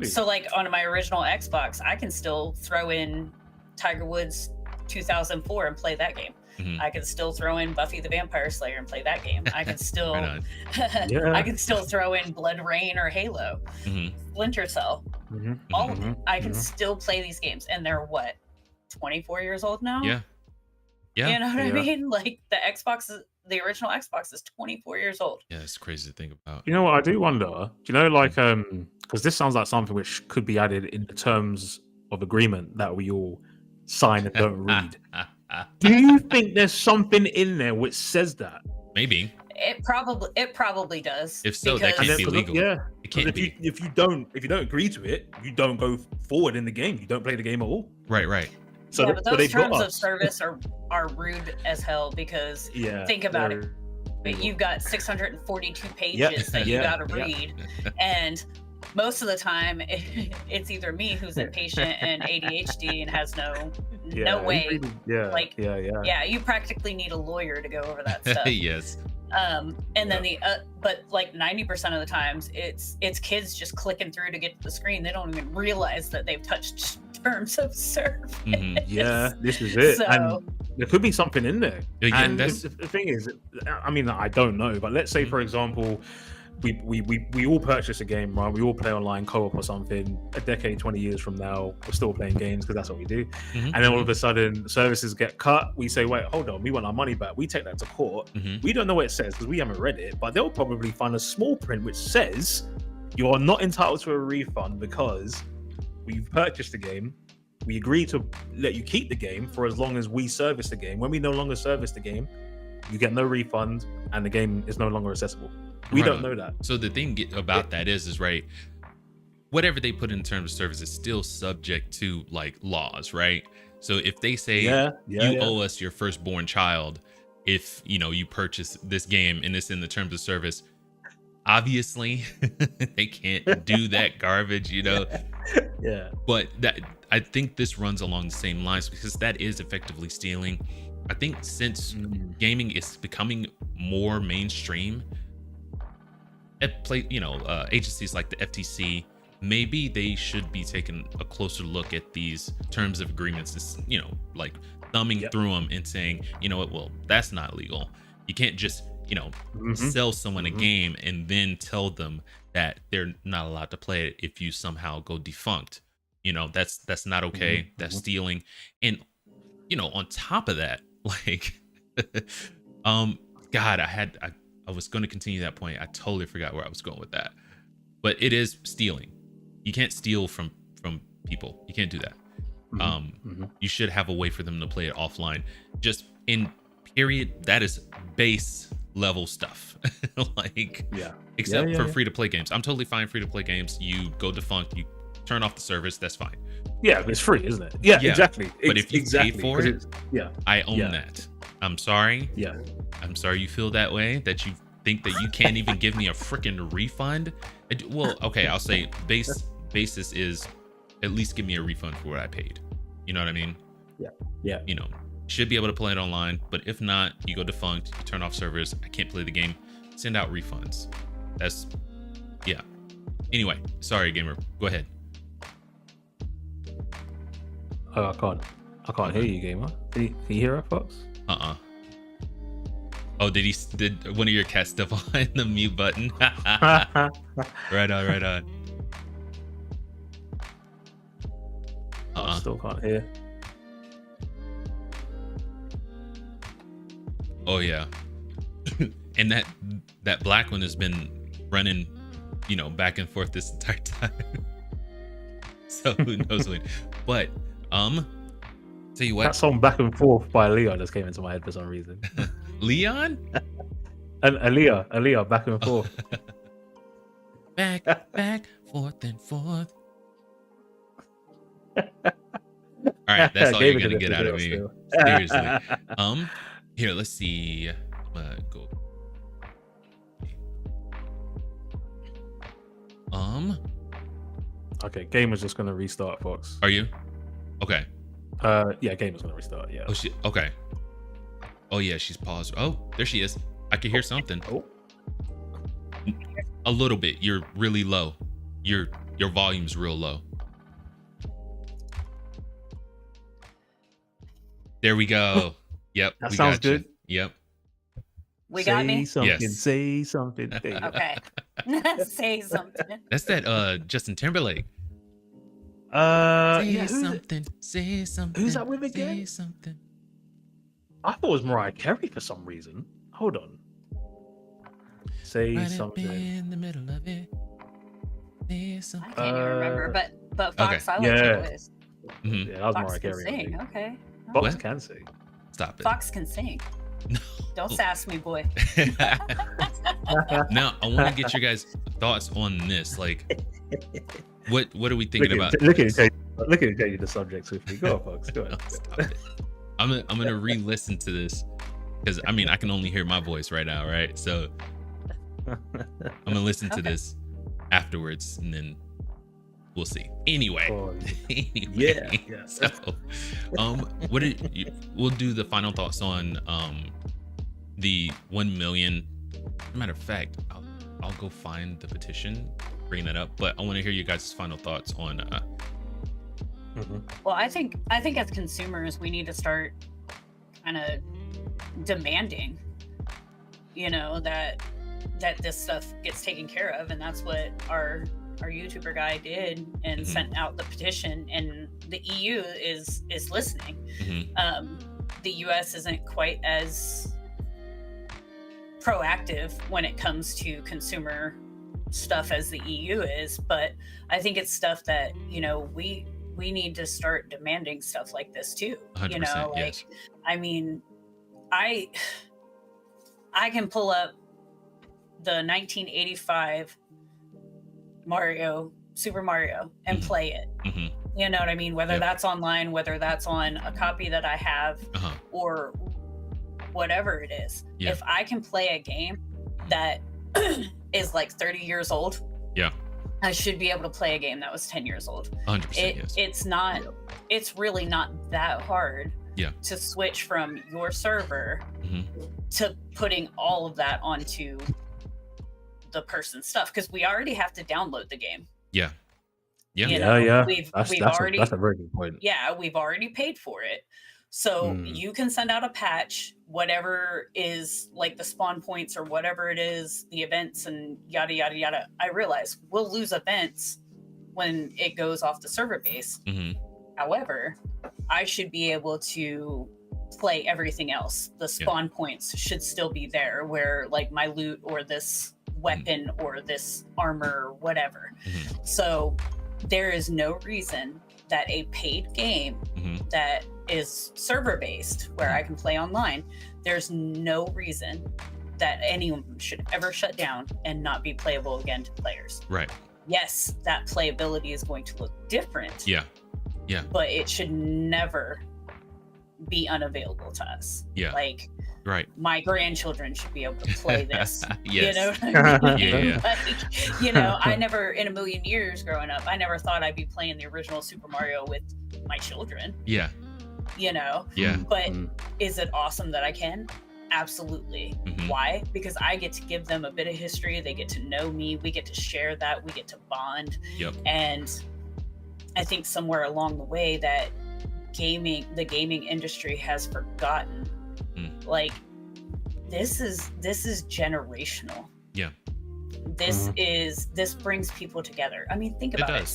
So like on my original Xbox, I can still throw in Tiger Woods 2004 and play that game. I can still throw in Buffy the Vampire Slayer and play that game. I can still I can still throw in Blood Rain or Halo, Splinter Cell, all of it. I can still play these games, and they're what, 24 years old now? Yeah. You know what I mean? Like the original Xbox is 24 years old. Yeah, it's crazy to think about. You know what I do wonder? Because this sounds like something which could be added in the terms of agreement that we all sign and don't read. Do you think there's something in there which says that? Maybe. It probably does. If so, that can't be legal. It can't be. If you don't agree to it, you don't go forward in the game. You don't play the game at all. Right. So, but those terms of service are rude as hell, because think about it. But you've got 642 pages that you got to read, and most of the time it's either me who's impatient and ADHD and has no way. You practically need a lawyer to go over that stuff. Yes. And then but like 90% of the times it's kids just clicking through to get to the screen. They don't even realize that they've touched terms of service. Yeah, this is it. And there could be something in there. And the thing is, I mean, I don't know, but let's say, for example, we all purchase a game, right? We all play online co-op or something. A decade, 20 years from now, we're still playing games because that's what we do. And then all of a sudden, services get cut. We say, wait, hold on, we want our money back. We take that to court. We don't know what it says because we haven't read it, but they'll probably find a small print which says you are not entitled to a refund because we've purchased the game. We agree to let you keep the game for as long as we service the game. When we no longer service the game, you get no refund and the game is no longer accessible. We don't know that. So the thing about that is right, whatever they put in terms of service is still subject to like laws, right? So if they say you owe us your firstborn child, if you purchase this game and it's in the terms of service, obviously they can't do that garbage, But I think this runs along the same lines because that is effectively stealing. I think since gaming is becoming more mainstream, agencies like the FTC maybe they should be taking a closer look at these terms of agreements, like thumbing through them and saying, you know what, well, that's not legal. You can't just, sell someone a game and then tell them that they're not allowed to play it if you somehow go defunct. That's not okay. That's stealing. And, on top of that, like, God, I was going to continue that point. I totally forgot where I was going with that. But it is stealing. You can't steal from people. You can't do that. You should have a way for them to play it offline. Just in period, that is base level stuff. Except for free to play games. I'm totally fine free to play games. You go defunct, you turn off the service, that's fine. Yeah, it's free, isn't it? Yeah, exactly. But if you pay for it, I own Yeah. that. I'm sorry. Yeah. I'm sorry you feel that way, that you think that you can't even give me a freaking refund. Well, okay, I'll say basis is at least give me a refund for what I paid. You know what I mean? Yeah. Should be able to play it online, but if not, you go defunct, you turn off servers, I can't play the game, send out refunds. Anyway, sorry, gamer. Go ahead. Oh, I can't hear you, gamer. Can you hear us, Fox? Oh, did one of your cats step on the mute button? Right on. I still can't hear. Oh yeah. And that black one has been running, back and forth this entire time. So who knows when. But tell you what. That song Back and Forth by Leon just came into my head for some reason. Leon? And Aaliyah, Back and Forth. Back, forth and forth. All right, that's all you're gonna get out of me. Seriously. Here, let's see. Go. Okay, Gamer's just gonna restart, Fox. Are you? Okay. Yeah, Gamer's gonna restart. Yeah. Oh, okay. Oh yeah, she's paused. Oh, there she is. I can hear something. Oh. A little bit. You're really low. Your volume's real low. There we go. Yep. That we sounds got you. good. Yep. We got me. Say something. There you go. Okay. Say something. That's that Justin Timberlake. Yeah, Say something. who's that with again? Say something. I thought it was Mariah Carey for some reason. Hold on. Say Right up something. in the middle of it. Say I something. can't even remember, but Fox, I like Yeah. your voice. Mhm. Yeah, that was Fox Mariah can Carey. I sing. think. Okay. Fox What? can sing. Stop it. Fox can sing. No. Don't sass me, boy. Now I want to get your guys' thoughts on this. Like, what are we thinking about? Look at you changing the subject swiftly. Go on, Fox. Go No, on. stop it. I'm gonna re-listen to this because I can only hear my voice right now, right? So I'm gonna listen to Okay. this afterwards, and then we'll see. Anyway, Oh, anyway. yeah. So, we'll do the final thoughts on the 1 million. Matter of fact, I'll go find the petition, bring that up. But I want to hear you guys' final thoughts on. Well, I think as consumers, we need to start kind of demanding, that this stuff gets taken care of, and that's what our YouTuber guy did and sent out the petition. And the EU is listening. The US isn't quite as proactive when it comes to consumer stuff as the EU is, but I think it's stuff that we need to start demanding stuff like this too. 100%, yes. I can pull up the 1985 Super Mario and play it. You know what I mean? Whether Yep. that's online, whether that's on a copy that I have, or whatever it is. Yeah. If I can play a game that is like 30 years old, Yeah. I should be able to play a game that was 10 years old. 100%. Yes. It's really not that hard Yeah. to switch from your server Mhm. to putting all of that onto the person's stuff, because we already have to download the game. Yeah. Yeah. You know, Yeah. we've That's we've that's already a very good point. yeah, we've already paid for it. So Mm. you can send out a patch, whatever is like the spawn points or whatever it is, the events and yada yada yada. I realize we'll lose events when it goes off the server base. Hmm. However, I should be able to play everything else. The spawn points should still be there where like my loot or this weapon or this armor or whatever. Hmm. So there is no reason that a paid game Hmm. that is server based where I can play online, there's no reason that anyone should ever shut down and not be playable again to players. Right. Yes, that playability is going to look different. Yeah. Yeah. But it should never be unavailable to us. Yeah. Like Right. my grandchildren should be able to play this. Yes. You know what I mean? Yeah. Like, you know, I never in a million years growing up, I never thought I'd be playing the original Super Mario with my children, Yeah. you know? Yeah. But is it awesome that I can? Absolutely. Mhm. Why? Because I get to give them a bit of history. They get to know me. We get to share that. We get to bond. Yep. And I think somewhere along the way that the gaming industry has forgotten, like this is generational. Yeah. This brings people together. I mean, think about it. does.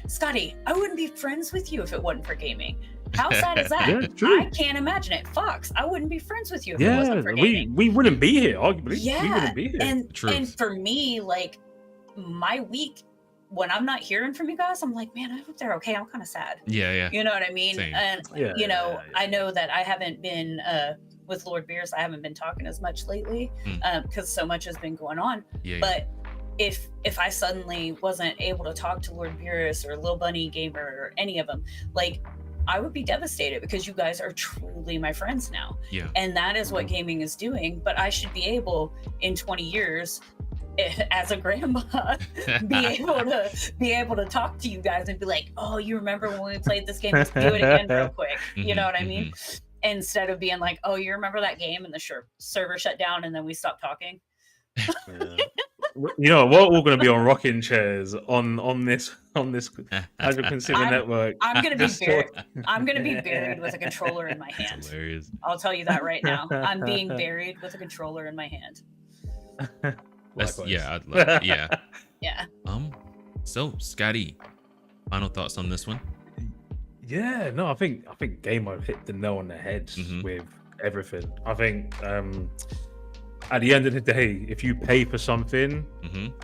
Scotty, I wouldn't be friends with you if it wasn't for gaming. How sad is that? Yeah, true. I can't imagine it. Fox, I wouldn't be friends with you if it wasn't for we gaming. we wouldn't be here, arguably. Yeah, We wouldn't be here. and Truth. for me, like my week when I'm not hearing from you guys, I'm like, man, I hope they're okay. I'm kind of sad. Yeah. Yeah. You know what I mean? Same. And Yeah, you know, yeah. I know that I haven't been with Lord Beers. I haven't been talking as much lately because so much has been going on. Yeah. But if I suddenly wasn't able to talk to Lord Beerus or Lil Bunny Gamer or any of them, like I would be devastated because you guys are truly my friends now. Yeah. And that is what gaming is doing. But I should be able in 20 years as a grandma be able to talk to you guys and be like, oh, you remember when we played this game? Let's do it again real quick. You know what I mean? Instead of being like, oh, you remember that game and the server shut down and then we stopped talking. Yeah. You know, we're all going to be on rocking chairs on this As You Consider network. I'm gonna be Just buried. I'm gonna be buried with a controller in my That's hand. hilarious. I'll tell you that right now. I'm being buried with a controller in my hand. That's, Likewise. yeah. I'd love it. Yeah. Yeah. So Scotty, final thoughts on this one? Yeah, no, I think Gamer hit the nail on the head with everything. I think at the end of the day, if you pay for something,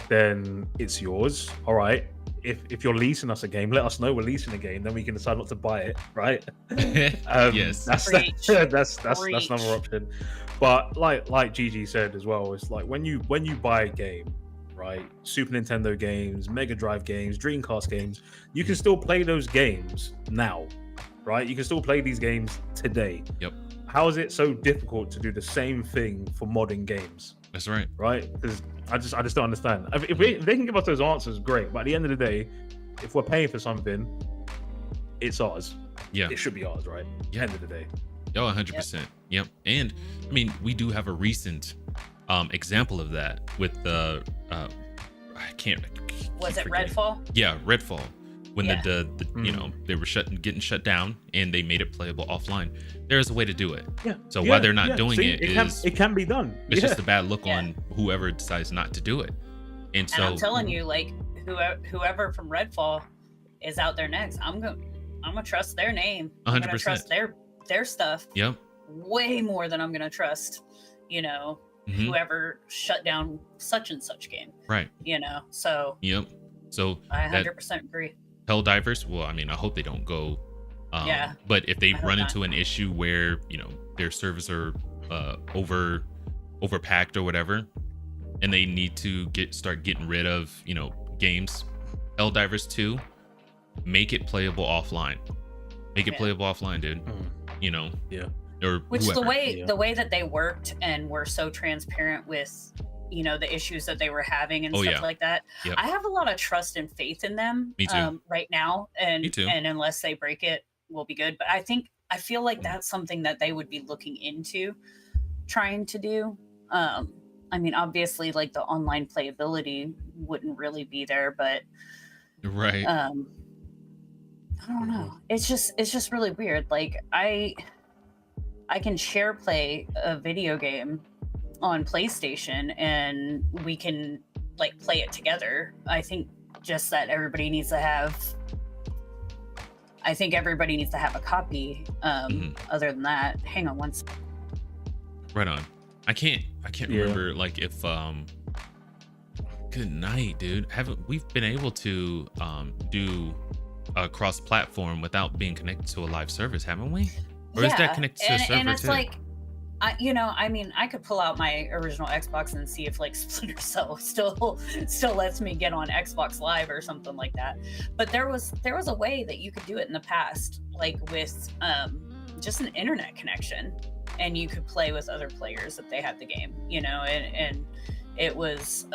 then it's yours. All right. If you're leasing us a game, let us know we're leasing a game, then we can decide not to buy it, right? Yes. That's Preach. that's another option. But like Gigi said as well, it's like when you buy a game, right? Super Nintendo games, Mega Drive games, Dreamcast games, you can still play those games now, right? You can still play these games today. Yep. How is it so difficult to do the same thing for modern games? That's right. Right? Because I just don't understand. If they can give us those answers, great. But at the end of the day, if we're paying for something, it's ours. Yeah. It should be ours, right? Yeah. End of the day. Oh, 100%. Yep. And I mean, we do have a recent example of that with the I can't. Was it forgetting. Redfall? Yeah, Redfall. When Yeah. the you know, they were getting shut down and they made it playable offline. There's a way to do it. Yeah. So why they're not doing See, it it can be done. it's Yeah. just a bad look Yeah. on whoever decides not to do it. And so And I'm telling you, like whoever from Redfall is out there next, I'm gonna trust their name. I'm gonna 100%. trust their stuff Yep. way more than I'm gonna trust, you know, Mhm. whoever shut down such and such game. Right. You know, so Yep. So I that 100% agree. Helldivers, well, I mean, I hope they don't go. Yeah. But if they I hope run not. into an issue where, you know, their servers are overpacked or whatever, and they need to start getting rid of, you know, games, Helldivers 2, make it playable offline. Make it Yeah. playable offline, dude. You know. Yeah. Or Which whoever. Yeah. the way that they worked and were so transparent with, you know, the issues that they were having and Oh, stuff yeah. like that. Yep. I have a lot of trust and faith in them. Me too. Right now, and Me too. and unless they break it, we'll be good. But I feel like that's something that they would be looking into, trying to do. I mean, obviously, like the online playability wouldn't really be there, but Right. I don't know. It's just really weird. Like I can share play a video game on PlayStation and we can like play it together. I think just that everybody needs to have a copy. Other than that, hang on one second. Right on. I can't remember like if good night, dude. We've been able to do a cross platform without being connected to a live service, haven't we? Or is that connected to a server and it's too? like I could pull out my original Xbox and see if like Splinter Cell still lets me get on Xbox Live or something like that. But there was a way that you could do it in the past, like with just an internet connection, and you could play with other players if they had the game, and it was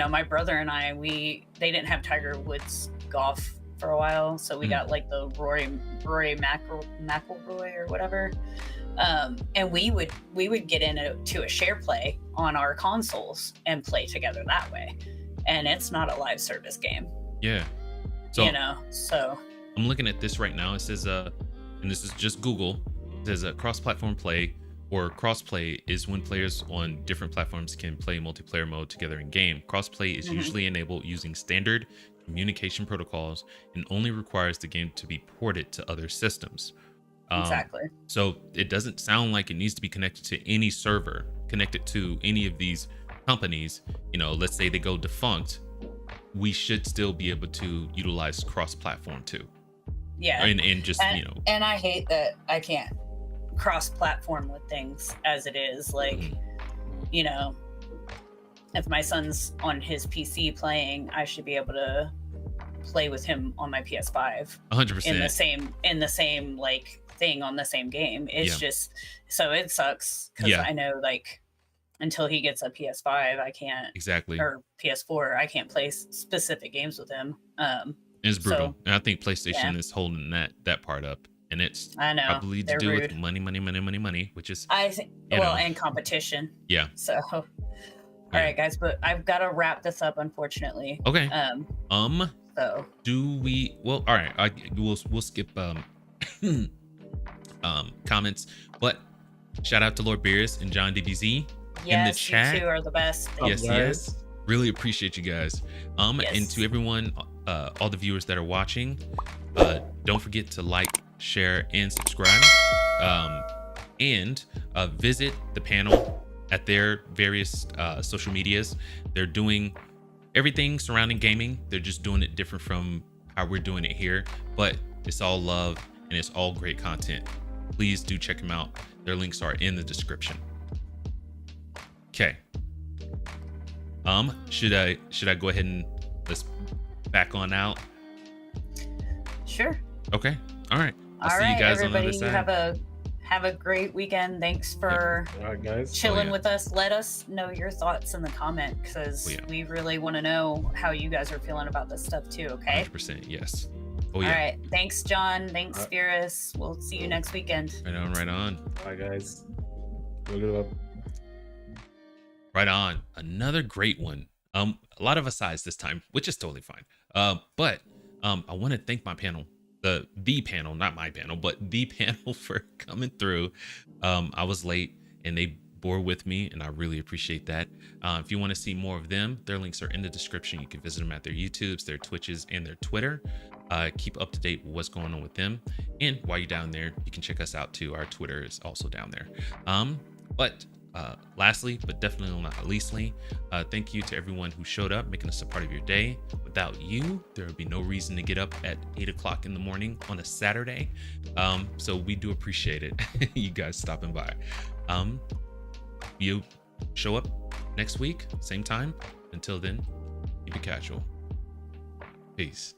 my brother and I, they didn't have Tiger Woods golf for a while, so we got like the Rory McIlroy or whatever. And we would get into a share play on our consoles and play together that way. And it's not a live service game. Yeah. So so I'm looking at this right now. It says and this is just Google. It says cross-platform play or cross-play is when players on different platforms can play multiplayer mode together in game. Cross-play is usually enabled using standard communication protocols and only requires the game to be ported to other systems. Exactly. So it doesn't sound like it needs to be connected to any server, connected to any of these companies. Let's say they go defunct, we should still be able to utilize cross-platform too. Yeah. And just, And I hate that I can't cross-platform with things as it is. Like, if my son's on his PC playing, I should be able to play with him on my PS5. 100%. In the same like thing on the same game. It's just, so it sucks because I know like until he gets a PS5 I can't, exactly, or PS4 I can't play specific games with him. It's brutal. And I think PlayStation is holding that part up, and it's probably to do with money, which is I think and competition. Yeah. So all right guys, but I've got to wrap this up unfortunately. Okay. So do we, well, all right, we'll skip comments, but shout out to Lord Beerus and John DBZ in the chat. You two are the best. Yes. Really appreciate you guys. And to everyone, all the viewers that are watching, don't forget to like, share, and subscribe. And visit the panel at their various social medias. They're doing everything surrounding gaming. They're just doing it different from how we're doing it here, but it's all love and it's all great content. Please do check them out. Their links are in the description. Okay. Should I go ahead and let's back on out? Sure. Okay. All right. I'll see you guys on the other side. Have a great weekend. Thanks for chilling with us. Let us know your thoughts in the comment because we really want to know how you guys are feeling about this stuff too. Okay. 100%. Yes. All right. Thanks, John. Thanks, Beerus. We'll see you next weekend. Right on. Bye, guys. Look it up. Right on. Another great one. A lot of asides this time, which is totally fine. But I want to thank my panel, the panel, not my panel, but the panel for coming through. I was late and they bore with me, and I really appreciate that. If you want to see more of them, their links are in the description. You can visit them at their YouTubes, their Twitches, and their Twitter. Keep up to date with what's going on with them. And while you're down there, you can check us out too. Our Twitter is also down there. But lastly, but definitely not leastly, thank you to everyone who showed up, making us a part of your day. Without you, there would be no reason to get up at 8 o'clock in the morning on a Saturday. So we do appreciate it. You guys stopping by. You show up next week, same time. Until then, keep it casual. Peace.